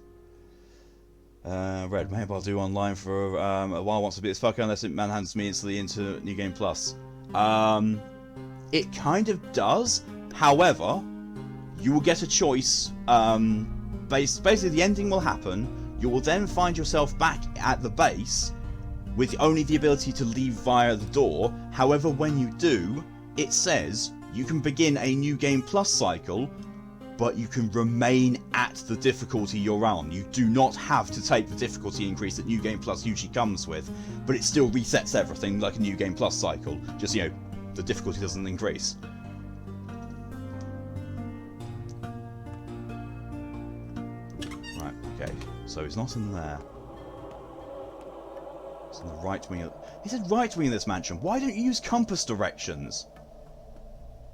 Red, maybe I'll do online for a while once I beat this fucker, unless it manhands me instantly into New Game Plus. It kind of does. However, you will get a choice. Basically, the ending will happen. You will then find yourself back at the base, with only the ability to leave via the door. However, when you do, it says you can begin a New Game Plus cycle, but you can remain at the difficulty you're on. You do not have to take the difficulty increase that New Game Plus usually comes with, but it still resets everything like a New Game Plus cycle. Just, you know, the difficulty doesn't increase. Right, okay. So it's not in there. It's in the right wing of... He said right wing of this mansion. Why don't you use compass directions?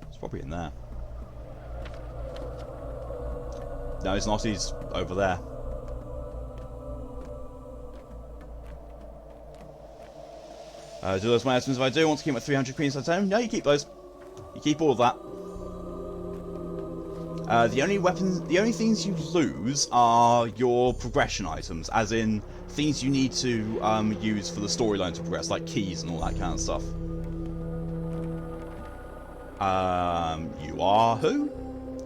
It's probably in there. No, it's not. He's over there. Do those my estimates if I do want to keep my 300 queens at home? No, you keep those. You keep all of that. The only things you lose are your progression items, as in things you need to use for the storyline to progress, like keys and all that kind of stuff. You are who?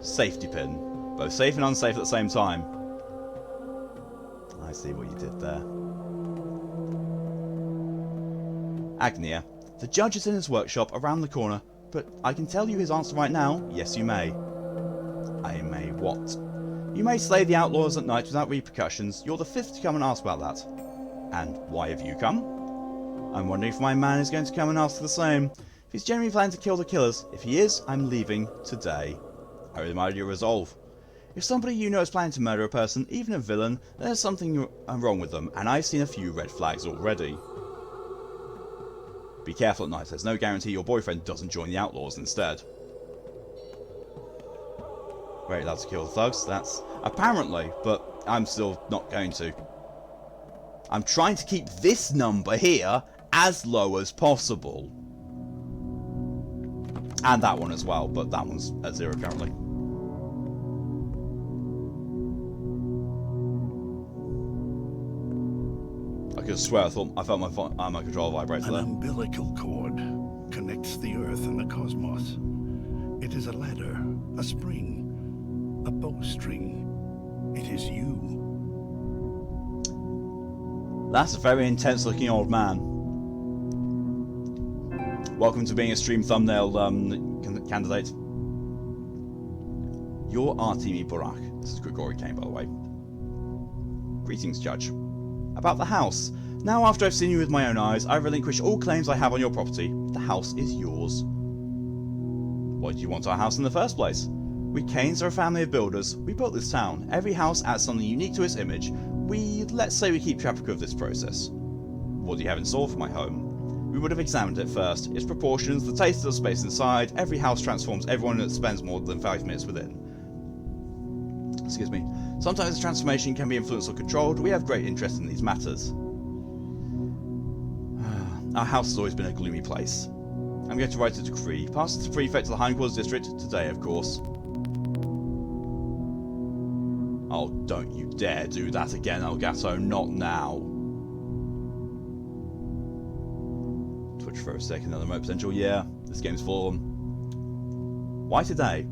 Safety pin. Both safe and unsafe at the same time. I see what you did there. Agnia. The judge is in his workshop around the corner, but I can tell you his answer right now. Yes, you may. I may what? You may slay the outlaws at night without repercussions. You're the fifth to come and ask about that. And why have you come? I'm wondering if my man is going to come and ask the same. If he's genuinely planning to kill the killers. If he is, I'm leaving today. I admire your resolve. If somebody you know is planning to murder a person, even a villain, there's something wrong with them, and I've seen a few red flags already. Be careful at night. There's no guarantee your boyfriend doesn't join the outlaws instead. Very allowed to kill the thugs. That's apparently, but I'm still not going to. I'm trying to keep this number here as low as possible. And that one as well, but that one's at 0 currently. I could swear I felt my controller vibrate there. An umbilical cord connects the Earth and the cosmos. It is a ladder, a spring, a bowstring. It is you. That's a very intense looking old man. Welcome to being a stream thumbnail candidate. You're Artemi Burak. This is Grigori Kane, by the way. Greetings, Judge. About the house. Now, after I've seen you with my own eyes, I relinquish all claims I have on your property. The house is yours. Why did you want our house in the first place? We Kanes are a family of builders. We built this town. Every house adds something unique to its image. Let's say we keep track of this process. What do you have in store for my home? We would have examined it first. Its proportions, the taste of the space inside. Every house transforms everyone that spends more than 5 minutes within. Excuse me. Sometimes the transformation can be influenced or controlled. We have great interest in these matters. Our house has always been a gloomy place. I'm going to write a decree. Pass it to Prefect of the Hindquarters District, today of course. Oh, don't you dare do that again, Elgato. Not now. Twitch for a second, another remote potential. Yeah, this game's full of them. Why today?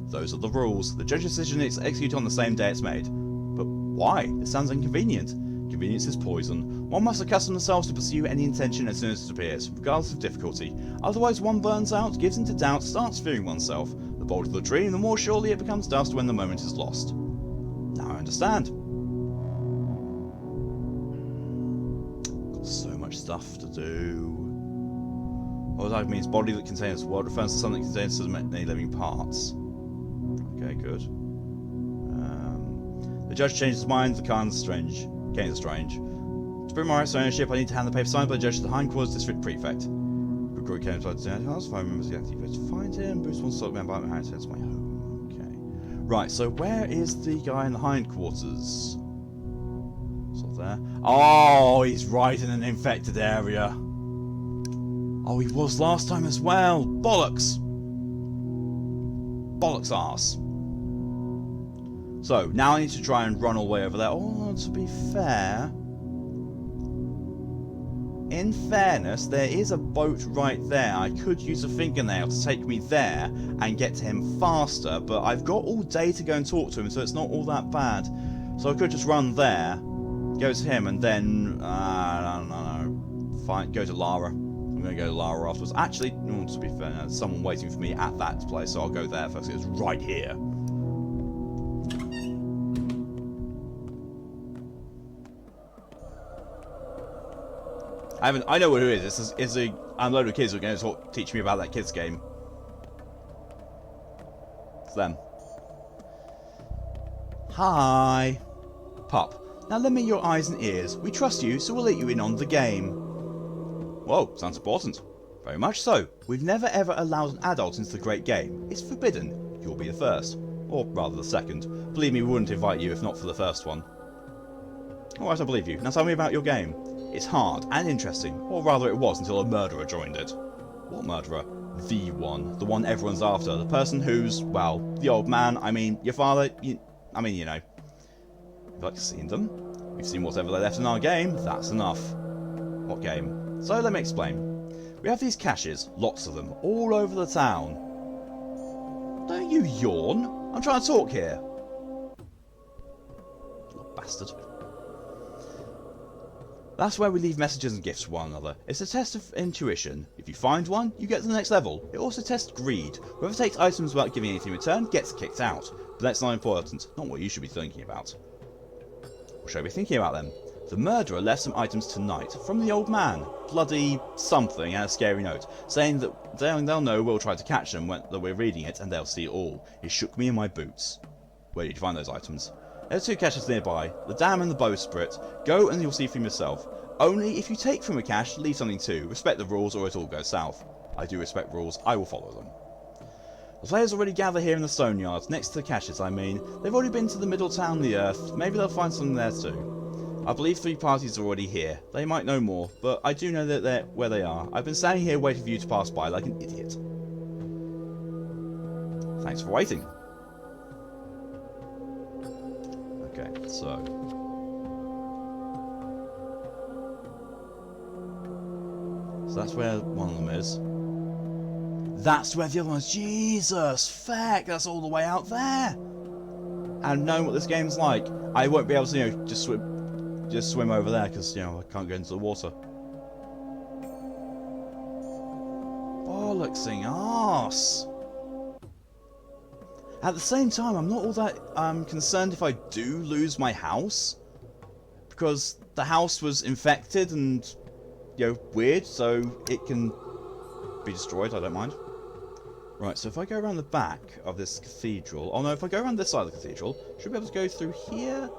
Those are the rules. The judge's decision is executed on the same day it's made. But why? It sounds inconvenient. Convenience is poison. One must accustom themselves to pursue any intention as soon as it appears, regardless of difficulty. Otherwise one burns out, gives into doubt, starts fearing oneself. The bolder the dream, the more surely it becomes dust when the moment is lost. Now I understand. Got so much stuff to do. What that means body that contains what refers to something that contains many living parts. Okay, good. The judge changes his mind. The Kanes are strange. To bring my rights to ownership, I need to hand the paper signed by the judge to the Hindquarters District Prefect. Recruit came to the house. If I remember the active to find him, Bruce wants to talk about my house. It's my home. Okay. Right. So where is the guy in the Hindquarters? Sort of there. Oh, he's right in an infected area. Oh, he was last time as well. Bollocks. Bollocks arse. So, now I need to try and run all the way over there. Oh, to be fair... In fairness, there is a boat right there. I could use a fingernail to take me there and get to him faster, but I've got all day to go and talk to him, so it's not all that bad. So I could just run there, go to him, and then, I don't know, go to Lara. I'm going to go to Lara afterwards. Actually, no, to be fair, there's someone waiting for me at that place, so I'll go there first. It's right here. I know who it is. It's a load of kids who are going to teach me about that kids game. It's them. Hi. Pup. Now lend me your eyes and ears. We trust you, so we'll let you in on the game. Whoa, sounds important. Very much so. We've never ever allowed an adult into the great game. It's forbidden. You'll be the first. Or rather the second. Believe me, we wouldn't invite you if not for the first one. Alright, I believe you. Now tell me about your game. It's hard and interesting, or rather it was until a murderer joined it. What murderer? The one. The one everyone's after. The person who's, well, the old man, I mean, your father, you know. We've like seen them. We've seen whatever they left in our game. That's enough. What game? So let me explain. We have these caches, lots of them, all over the town. Don't you yawn. I'm trying to talk here. Little bastard. That's where we leave messages and gifts for one another. It's a test of intuition. If you find one, you get to the next level. It also tests greed. Whoever takes items without giving anything in return gets kicked out. But that's not important. Not what you should be thinking about. What should I be thinking about then? The murderer left some items tonight from the old man. Bloody something and a scary note, saying that they'll know we'll try to catch them when we're reading it and they'll see it all. It shook me in my boots. Where did you find those items? There are two caches nearby, the dam and the bowsprit. Go and you'll see for yourself. Only if you take from a cache, leave something too. Respect the rules or it all goes south. I do respect rules, I will follow them. The players already gather here in the stone yard, next to the caches I mean. They've already been to the middle town, the earth. Maybe they'll find something there too. I believe 3 parties are already here. They might know more, but I do know that they're where they are. I've been standing here waiting for you to pass by like an idiot. Thanks for waiting. Okay, so that's where one of them is. That's where the other one is. Jesus, feck, that's all the way out there. And knowing what this game's like, I won't be able to, you know, just swim over there because, you know, I can't go into the water. Bollocksing arse. At the same time, I'm not all that concerned if I do lose my house, because the house was infected and, you know, weird, so it can be destroyed. I don't mind. Right, so if I go around the back of this cathedral, oh no, if I go around this side of the cathedral, should be able to go through here,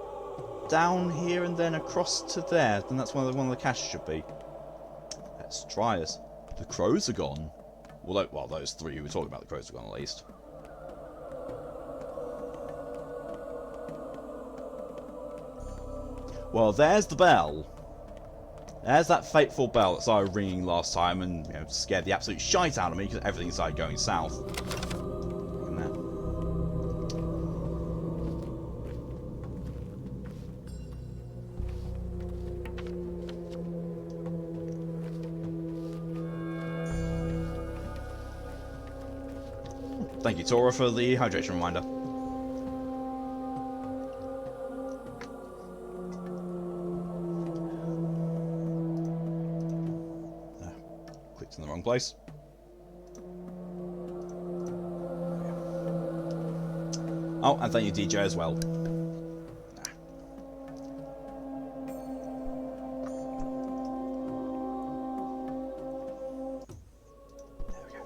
down here, and then across to there. Then that's one of the caches should be. Let's try this. The crows are gone. Well, those 3 who were talking about the crows are gone at least. Well, there's the bell. There's that fateful bell that started ringing last time and, you know, scared the absolute shite out of me because everything started going south. Thank you, Tora, for the hydration reminder. In the wrong place. Oh, and thank you, DJ, as well. There we go.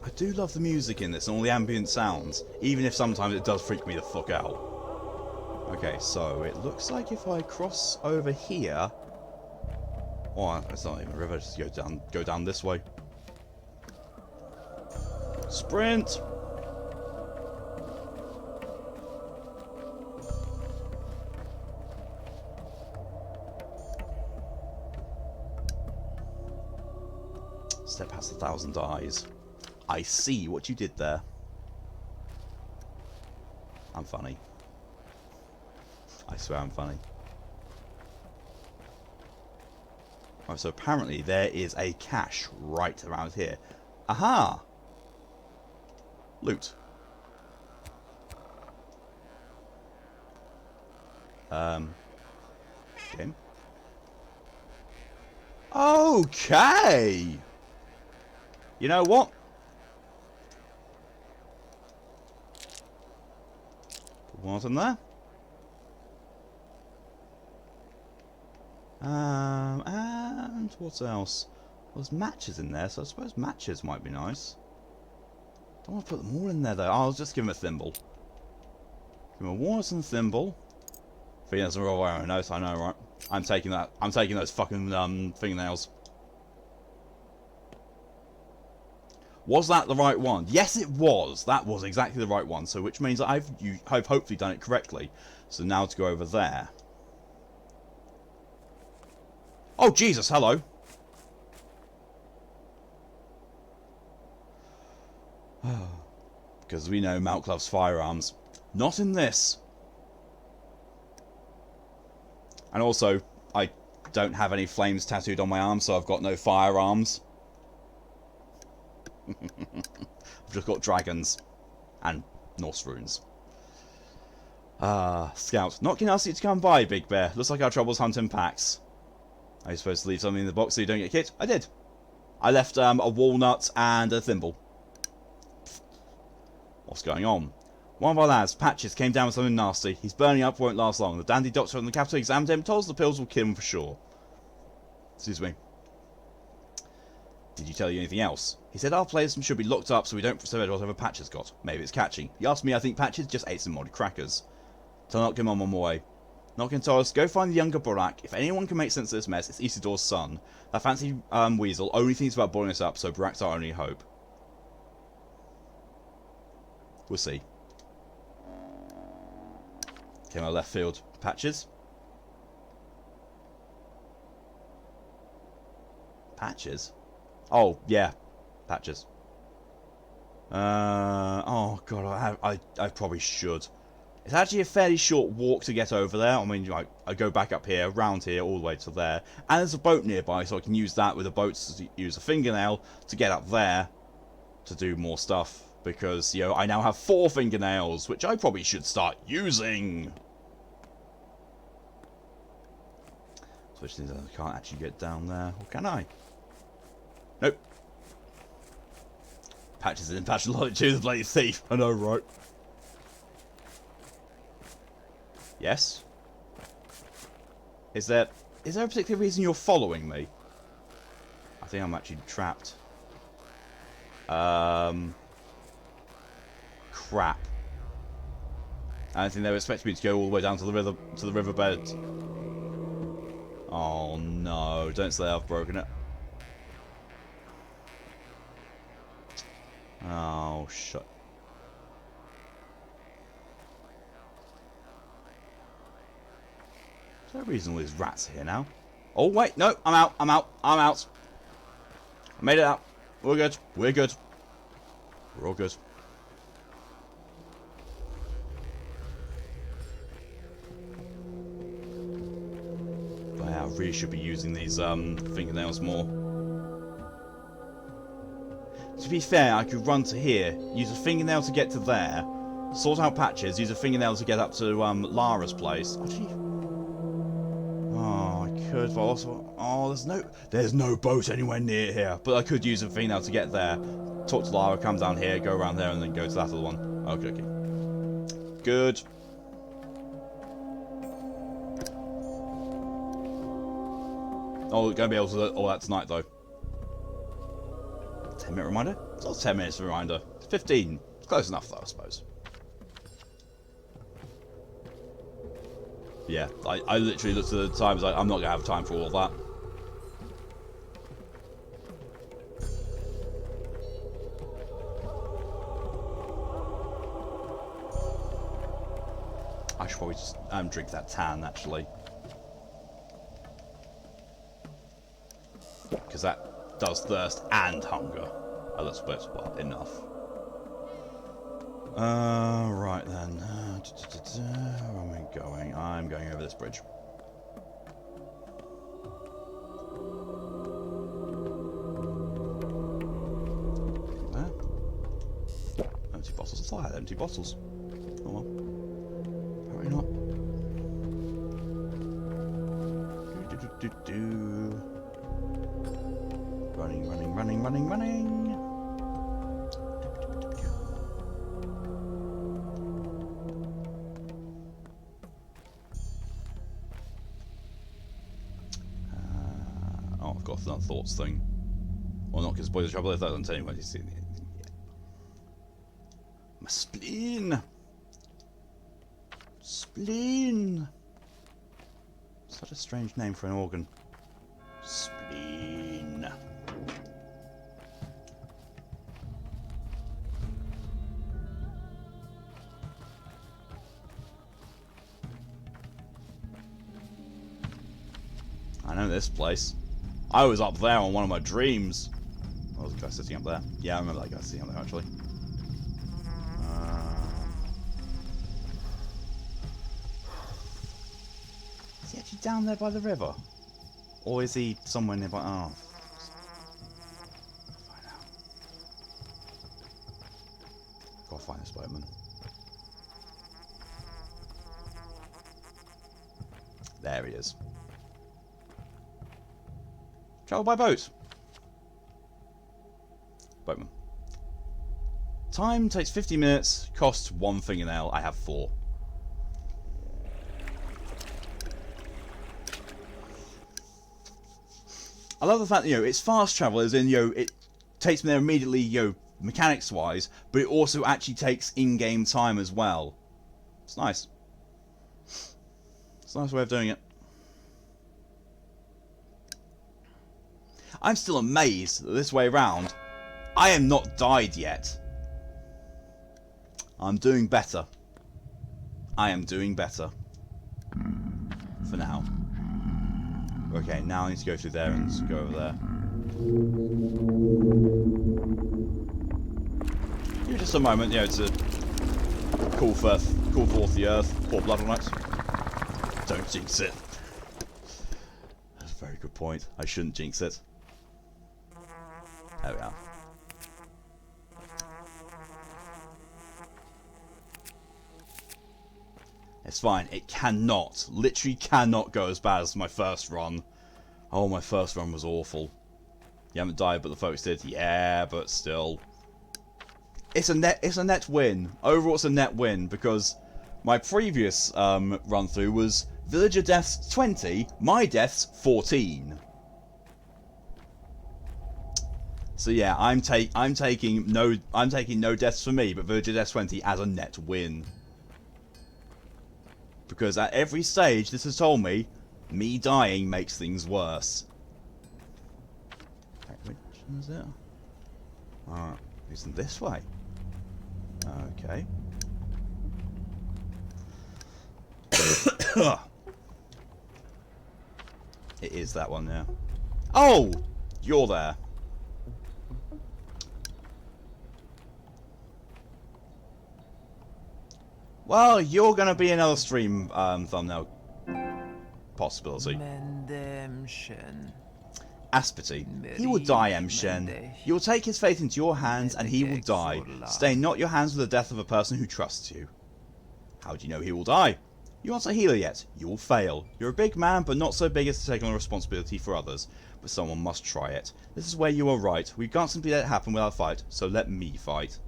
I do love the music in this and all the ambient sounds, even if sometimes it does freak me the fuck out. Okay, so it looks like if I cross over here... Oh, it's not even a river, just go down this way. Sprint! Step past 1,000 eyes. I see what you did there. I'm funny. I swear I'm funny. Right, so apparently there is a cache right around here. Aha! Loot. Game. Okay! You know what? Put one in there. And what else? Well, there's matches in there, so I suppose matches might be nice. Don't want to put them all in there though. I'll just give him a thimble. Give him a walnut and thimble. I think that's a real iron nose, I know, right? I'm taking that. I'm taking those fucking fingernails. Was that the right one? Yes, it was. That was exactly the right one. So, which means that I've hopefully done it correctly. So now to go over there. Oh Jesus! Hello. Because we know Malk loves firearms. Not in this. And also, I don't have any flames tattooed on my arm, so I've got no firearms. I've just got dragons. And Norse runes. Scout. Not gonna ask you to come by, Big Bear. Looks like our trouble's hunting packs. Are you supposed to leave something in the box so you don't get kicked? I did. I left a walnut and a thimble. What's going on? One of our lads, Patches, came down with something nasty. He's burning up, won't last long. The dandy doctor from the capital examined him, told us the pills will kill him for sure. Excuse me. Did he tell you anything else? He said our players should be locked up so we don't spread whatever Patches got. Maybe it's catching. He asked me, I think Patches just ate some modded crackers. So I'll knock him on my way. Notkin told us, go find the younger Borak. If anyone can make sense of this mess, it's Isidor's son. That fancy weasel only thinks about boiling us up, so Borak's our only hope. We'll see. Came out left field. Patches? Patches? Oh, yeah. Patches. Oh, God, I probably should. It's actually a fairly short walk to get over there. I mean, like, I go back up here, around here, all the way to there. And there's a boat nearby, so I can use that with a boat to use a fingernail to get up there to do more stuff. Because, you know, I now have 4 fingernails, which I probably should start using. Which means I can't actually get down there. Or can I? Nope. Patches in Pathologic 2, the bloody thief. I know, right? Yes? Is there a particular reason you're following me? I think I'm actually trapped. Crap. I don't think they were expecting me to go all the way down to the riverbed. Oh no, don't say I've broken it. Oh, shit. Is there a reason all these rats here now? Oh wait, no, I'm out. I made it out. We're good. We're good. We're all good. But yeah, I really should be using these fingernails more. To be fair, I could run to here, use a fingernail to get to there, sort out Patches, use a fingernail to get up to Lara's place. Actually, oh, I could, but also, oh, there's no boat anywhere near here. But I could use a fingernail to get there, talk to Lara, come down here, go around there, and then go to that other one. Okay, okay. Good. Oh, we're gonna be able to do all that tonight, though. 10-minute reminder? It's not 10 minutes reminder. It's 15. It's close enough, though, I suppose. Yeah, I literally looked at the times. Like, I'm not gonna have time for all of that. I should probably just drink that tan, actually, because that does thirst and hunger a little bit. Well, enough. Right then. Where am I going? I'm going over this bridge. bottles. I thought I had empty bottles. Oh well. Apparently not. Running, running, running, running, running. Oh, I've got that thoughts thing. Well, not because boys are trouble if that doesn't tell you what you see. My spleen! Spleen! Such a strange name for an organ. Spleen. I know this place. I was up there on one of my dreams. Oh, there's a guy sitting up there. Yeah, I remember that guy sitting up there actually. Is he actually down there by the river? Or is he somewhere nearby? Oh. Find out. Gotta find this boatman. There he is. Travel by boat. Boatman. Time takes 50 minutes. Cost 1 fingernail. I have 4. I love the fact that, you know, it's fast travel, as in, you know, it takes me there immediately, you know, mechanics-wise, but it also actually takes in-game time as well. It's nice. It's a nice way of doing it. I'm still amazed that this way around, I am not died yet. I'm doing better. I am doing better. For now. Okay, now I need to go through there and go over there. Give just a moment, you know, to call forth the earth, pour blood on it. Don't jinx it. That's a very good point. I shouldn't jinx it. There we are. It's fine. It cannot, literally cannot go as bad as my first run. Oh, my first run was awful. You haven't died, but the folks did. Yeah, but still. It's a net win. Overall, it's a net win, because my previous run through was villager deaths 20, my deaths 14. So yeah, I'm taking no deaths for me, but villager deaths 20 as a net win. Because at every stage, this has told me, me dying makes things worse. Which is it? Alright, isn't this way? Okay. It is that one there. Oh! You're there. Well, you're gonna be another stream thumbnail possibility. Aspity. He will die, M. Shen. You will take his fate into your hands and he will die. Stain not your hands with the death of a person who trusts you. How do you know he will die? You aren't a healer yet. You will fail. You're a big man, but not so big as to take on the responsibility for others. But someone must try it. This is where you are right. We can't simply let it happen without a fight, so let me fight.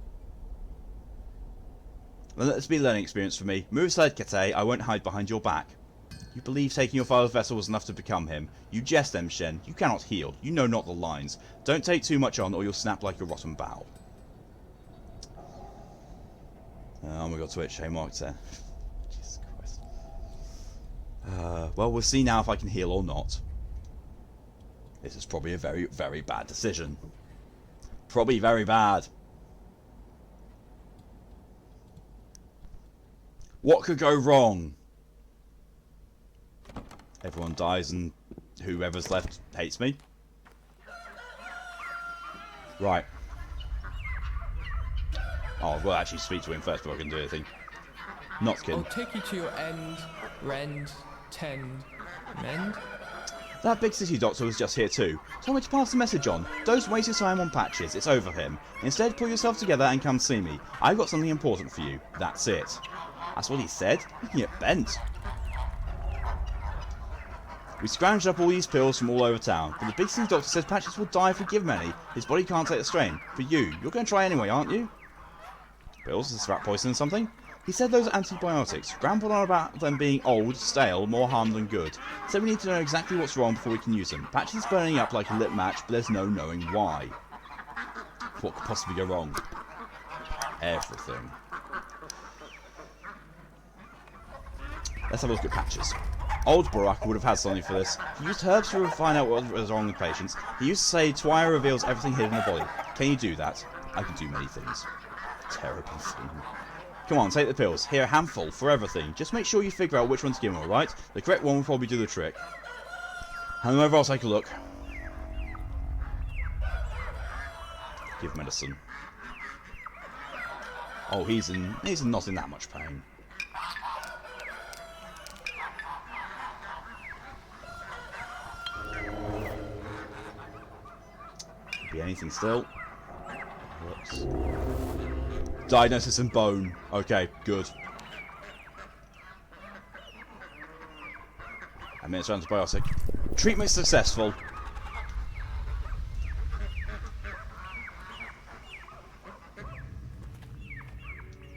Let this be a learning experience for me. Move aside, Kate. I won't hide behind your back. You believe taking your father's vessel was enough to become him. You jest, M. Shen. You cannot heal. You know not the lines. Don't take too much on, or you'll snap like a rotten bough. Oh my god, Twitch. Hey, marked there. Jesus Christ. Well, we'll see now if I can heal or not. This is probably a very, very bad decision. Probably very bad. What could go wrong? Everyone dies and whoever's left hates me. Right. Oh, I've got to actually speak to him first before I can do anything. Not kidding. I'll take you to your end, rend, tend, mend. That big city doctor was just here too. Told me to pass the message on. Don't waste your time on patches, it's over him. Instead, pull yourself together and come see me. I've got something important for you. That's it. That's what he said? You can get bent. We scrounged up all these pills from all over town, but the big city doctor says Patches will die if we give him any. His body can't take the strain. For you, you're going to try anyway, aren't you? Pills? Is rat poison or something? He said those are antibiotics. Rambled on about them being old, stale, more harm than good. Said we need to know exactly what's wrong before we can use them. Patches is burning up like a lit match, but there's no knowing why. What could possibly go wrong? Everything. Let's have a look at Patches. Old Barak would have had something for this. He used herbs to find out what was wrong with patients. He used to say Twire reveals everything hidden in the body. Can you do that? I can do many things. Terrible thing. Come on, take the pills. Here, a handful for everything. Just make sure you figure out which one to give him, alright? The correct one will probably do the trick. Hand them over, I'll take a look. Give medicine. Oh, he's not in that much pain. Could be anything still. Whoops. Diagnosis in bone. Okay, good. Administer antibiotic. Treatment successful.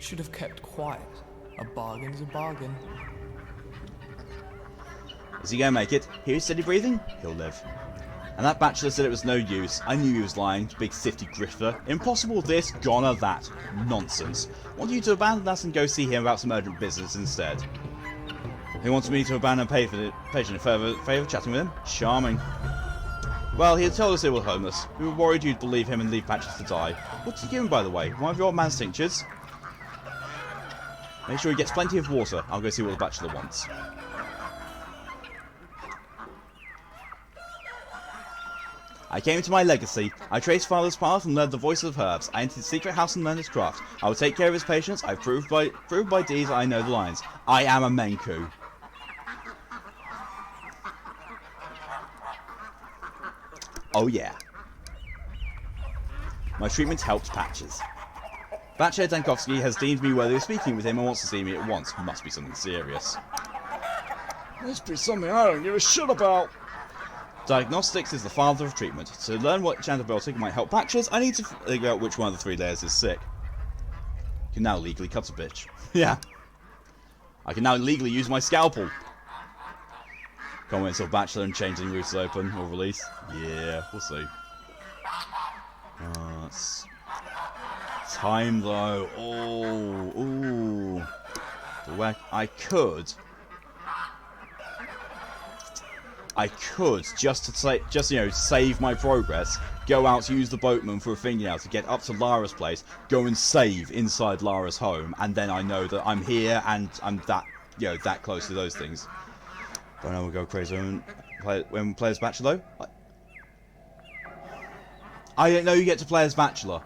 Should have kept quiet. A bargain's a bargain. Is he gonna make it? Here's steady breathing? He'll live. And that bachelor said it was no use. I knew he was lying. Big sifty grifter. Impossible this, goner that. Nonsense. Want you to abandon us and go see him about some urgent business instead. He wanted me to abandon a patient in favour of chatting with him? Charming. Well, he had told us they were homeless. We were worried you'd believe him and leave Patches to die. What did you give him, by the way? One of your old man's tinctures? Make sure he gets plenty of water. I'll go see what the bachelor wants. I came into my legacy. I traced father's path and learned the voices of herbs. I entered his secret house and learned his craft. I will take care of his patients. I've proved by deeds I know the lines. I am a Menku. Oh yeah. My treatment helped Patches. Batcher Dankovsky has deemed me worthy of speaking with him and wants to see me at once. Must be something serious. Must be something I don't give a shit about. Diagnostics is the father of treatment. To learn which antibiotic might help Patches, I need to figure out which one of the 3 layers is sick. I can now legally cut a bitch. Yeah. I can now legally use my scalpel. Can't wait until Bachelor and Changeling routes open or release. Yeah, we'll see. It's time though. Oh, ooh. The whack. I could just save my progress, go out to use the boatman for a fingernail to get up to Lara's place, go and save inside Lara's home, and then I know that I'm here and I'm that close to those things. But I know we'll go crazy when we play as Bachelor though. I didn't know you get to play as Bachelor.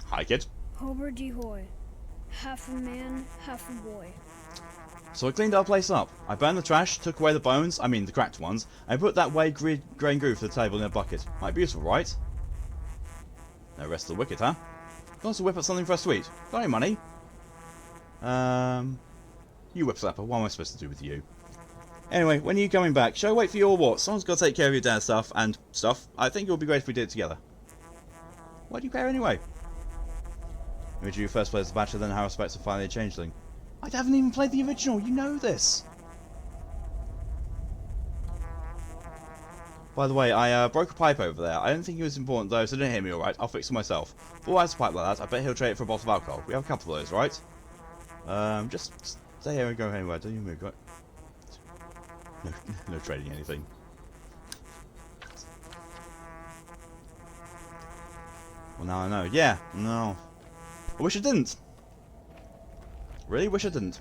Hi, kid. Hober de hoy. Half a man, half a boy. So I cleaned our place up. I burned the trash, took away the bones, I mean the cracked ones, and put that way grain groove for the table in a bucket. Might be useful, right? No rest of the wicked, huh? Want to whip up something for us to eat? Got any money? You whip slapper, what am I supposed to do with you? Anyway, when are you coming back? Shall I wait for you or what? Someone's got to take care of your dad's stuff and stuff. I think it would be great if we did it together. Why do you care anyway? Would you first play as the Bachelor, then how I expect to finally a changeling? I haven't even played the original, you know this! By the way, I broke a pipe over there. I don't think it was important though, so don't hit me alright. I'll fix it myself. But why has a pipe like that? I bet he'll trade it for a bottle of alcohol. We have a couple of those, right? Just stay here and go anywhere. Don't you move, right? No trading anything. Well, now I know. Yeah, no. I wish I didn't. Really wish I didn't.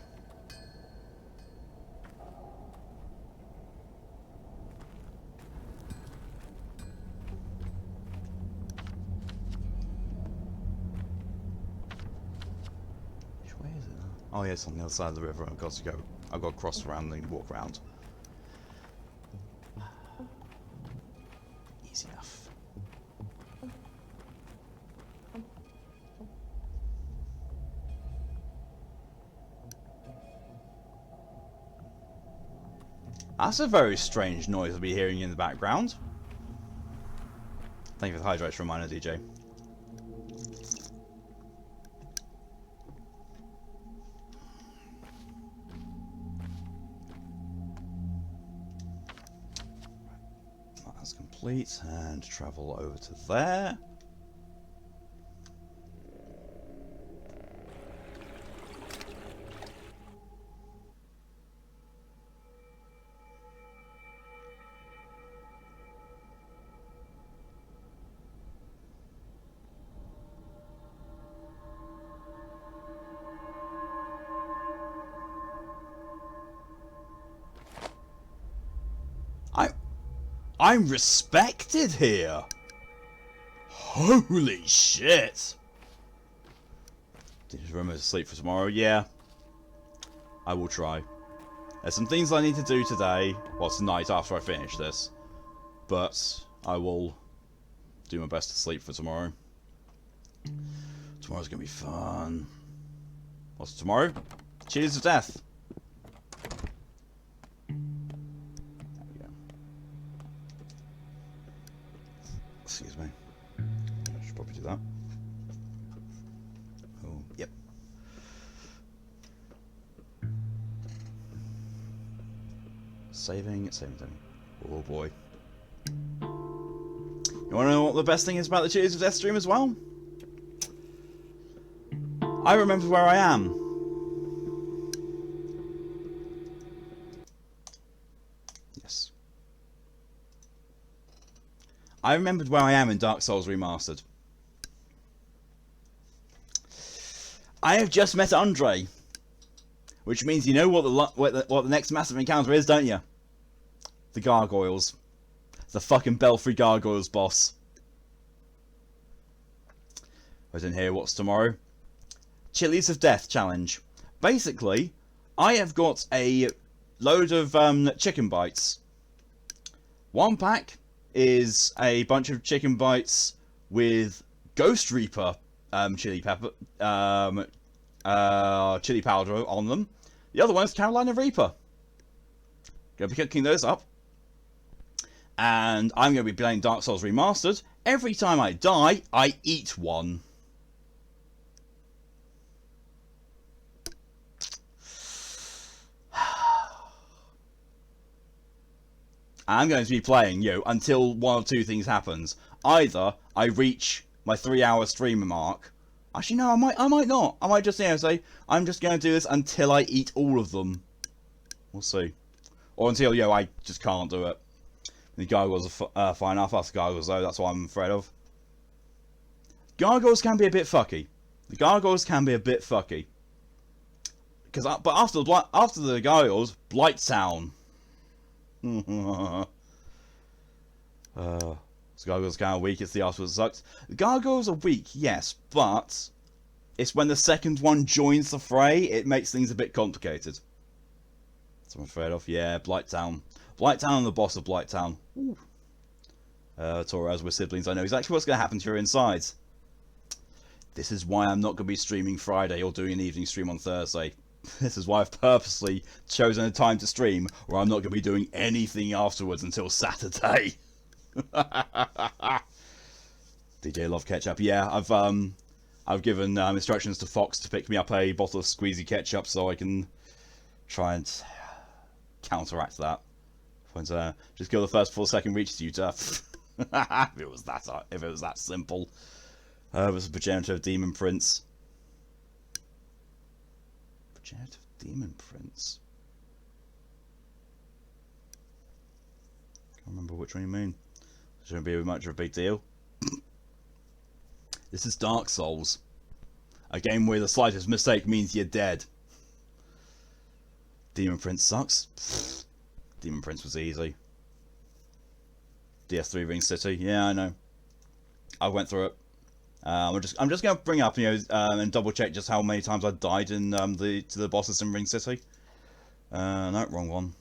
Oh yes, on the other side of the river. I've got to go. I've got to cross around and walk around. Easy enough. That's a very strange noise I'll be hearing in the background. Thank you for the hydration reminder, DJ. That's complete, and travel over to there. I'm respected here. Holy shit. Did you remember to sleep for tomorrow? Yeah. I will try. There's some things I need to do today. Well, tonight after I finish this. But I will do my best to sleep for tomorrow. Tomorrow's going to be fun. What's tomorrow? Cheers to death. Excuse me. I should probably do that. Oh, yep. Saving. Oh boy. You want to know what the best thing is about the Cheers of Death stream as well? I remember where I am. Yes. I remembered where I am in Dark Souls Remastered. I have just met Andre, which means you know what the next massive encounter is, don't you? The gargoyles, the fucking Belfry Gargoyles boss. I didn't hear what's tomorrow. Chilies of Death challenge. Basically, I have got a load of chicken bites. One pack is a bunch of chicken bites with Ghost Reaper chili powder on them. The other one's Carolina Reaper. Gonna be cooking those up, and I'm gonna be playing Dark Souls Remastered. Every time I die, I eat one. I'm going to be playing, until one of two things happens. Either I reach my 3-hour streamer mark. Actually, no, I might not. I might just, say, I'm just going to do this until I eat all of them. We'll see. Or until, I just can't do it. The gargoyles are fine enough. That's gargoyles, though. That's what I'm afraid of. Gargoyles can be a bit fucky. The gargoyles can be a bit fucky. But after the gargoyles, Blighttown. The gargoyles are kind of weak. It's the afterwards sucks. The gargoyles are weak, yes, but it's when the second one joins the fray, it makes things a bit complicated. That's what I'm afraid of. Yeah, Blighttown. Blighttown and the boss of Blighttown. Torres, we're siblings. I know exactly what's going to happen to your insides. This is why I'm not going to be streaming Friday or doing an evening stream on Thursday. This is why I've purposely chosen a time to stream where I'm not going to be doing anything afterwards until Saturday. DJ Love Ketchup. Yeah, I've given instructions to Fox to pick me up a bottle of squeezy ketchup so I can try and counteract that. Just kill the first 4 second reach to you, Duff. if it was that simple. It was a progenitor of Demon Prince. Progenitor of Demon Prince. Can't remember which one you mean. Shouldn't be much of a big deal. This is Dark Souls. A game where the slightest mistake means you're dead. Demon Prince sucks. Demon Prince was easy. DS3 Ring City. Yeah, I know. I went through it. I'm just going to bring up, and double check just how many times I died in to the bosses in Ring City. No, wrong one.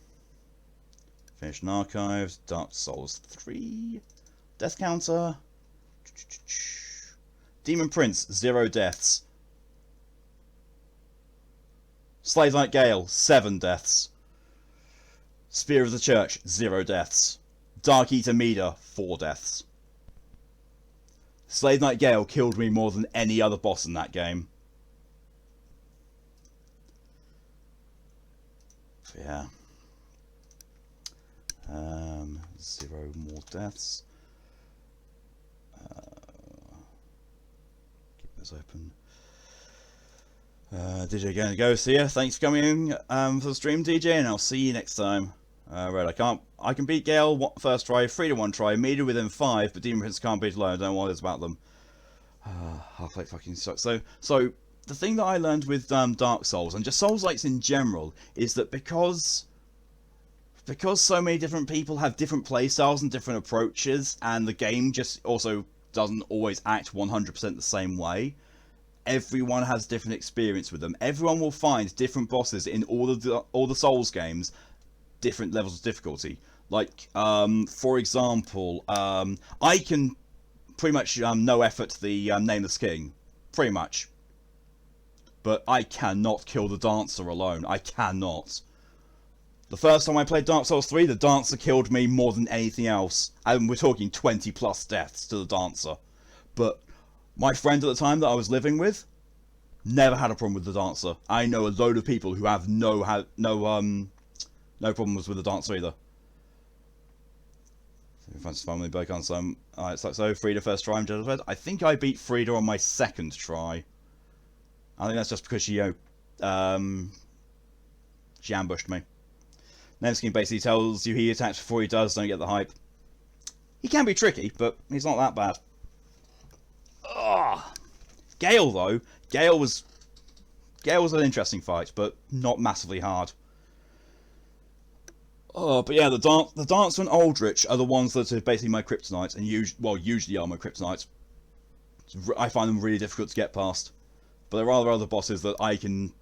Finished in Archives, Dark Souls 3, death counter, Demon Prince, 0 deaths. Slave Knight Gale, 7 deaths. Spear of the Church, 0 deaths. Dark Eater Mida, 4 deaths. Slave Knight Gale killed me more than any other boss in that game. Yeah. 0 more deaths. Keep this open. DJ going to go. See ya. Thanks for coming for the stream, DJ, and I'll see you next time. Right, I can beat Gale first try, 3-1 try, immediately within 5, but Demon Prince can't beat alone. I don't know what it is about them. Half-Life fucking sucks. So the thing that I learned with Dark Souls, and just Souls-likes in general, is that because so many different people have different playstyles and different approaches, and the game just also doesn't always act 100% the same way, everyone has different experience with them. Everyone will find different bosses in all the Souls games, different levels of difficulty. Like, for example, I can pretty much no effort the Nameless King, pretty much. But I cannot kill the Dancer alone. I cannot. The first time I played Dark Souls 3, the Dancer killed me more than anything else. And we're talking 20 plus deaths to the Dancer. But my friend at the time that I was living with never had a problem with the Dancer. I know a load of people who have no problems with the Dancer either. Family back on some. Alright, so Frida first try. I think I beat Frida on my second try. I think that's just because she ambushed me. Nemskin basically tells you he attacks before he does. Don't get the hype. He can be tricky, but he's not that bad. Ugh. Gale though, Gale was an interesting fight, but not massively hard. Oh, but yeah, the Dancer and Aldrich are the ones that are basically my kryptonites, and usually are my kryptonites. I find them really difficult to get past. But there are other bosses that I can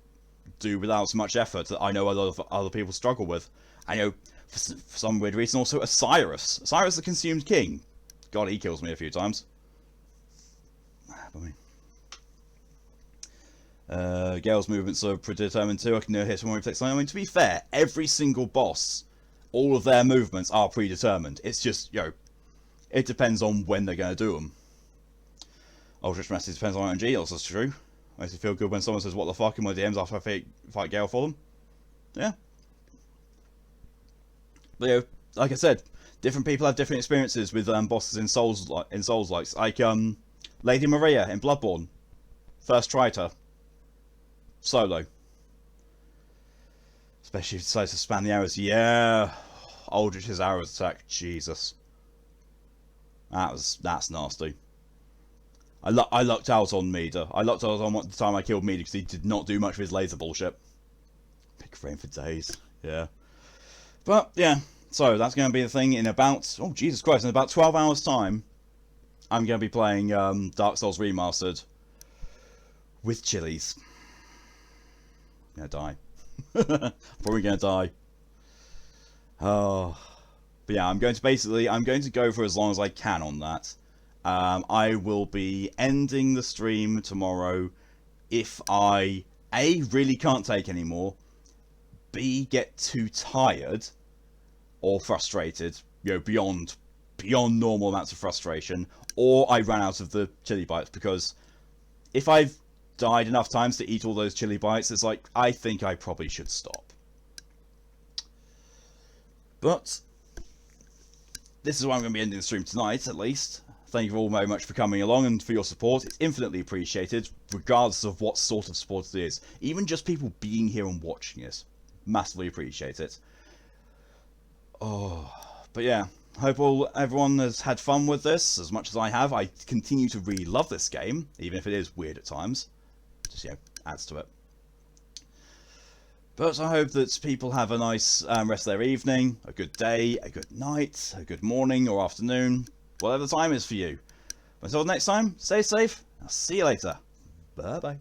do without so much effort that I know a lot of other people struggle with. I know, for some weird reason, also Osiris. Osiris the Consumed King. God, he kills me a few times. Gale's movements are predetermined too. I can hit someone who takes time. I mean, to be fair, every single boss, all of their movements are predetermined. It's just, it depends on when they're going to do them. Aldrich Mastery depends on RNG, also true. Makes me feel good when someone says, what the fuck, in my DMs after I fight Gale for them. Yeah. But, like I said, different people have different experiences with bosses in Souls-likes. Like, Lady Maria in Bloodborne. First tried her. Solo. Especially if you decide to spam the arrows. Yeah. Aldrich's arrows attack. Jesus. That's nasty. I lucked out on Mida. I lucked out on the time I killed Mida because he did not do much of his laser bullshit. Big frame for days. Yeah. But, yeah. So, that's going to be the thing in about... Oh, Jesus Christ. In about 12 hours' time, I'm going to be playing Dark Souls Remastered with Chili's. I'm going to die. Probably going to die. Oh. But yeah, I'm going to go for as long as I can on that. I will be ending the stream tomorrow if I, A, really can't take any more, B, get too tired or frustrated, beyond normal amounts of frustration, or I ran out of the chili bites, because if I've died enough times to eat all those chili bites, it's like, I think I probably should stop. But this is why I'm going to be ending the stream tonight, at least. Thank you all very much for coming along and for your support. It's infinitely appreciated, regardless of what sort of support it is. Even just people being here and watching it. Massively appreciate it. Oh, but yeah. Hope everyone has had fun with this, as much as I have. I continue to really love this game, even if it is weird at times. Just, adds to it. But I hope that people have a nice rest of their evening, a good day, a good night, a good morning or afternoon, whatever the time is for you. Until next time, stay safe I'll see you later. Bye bye.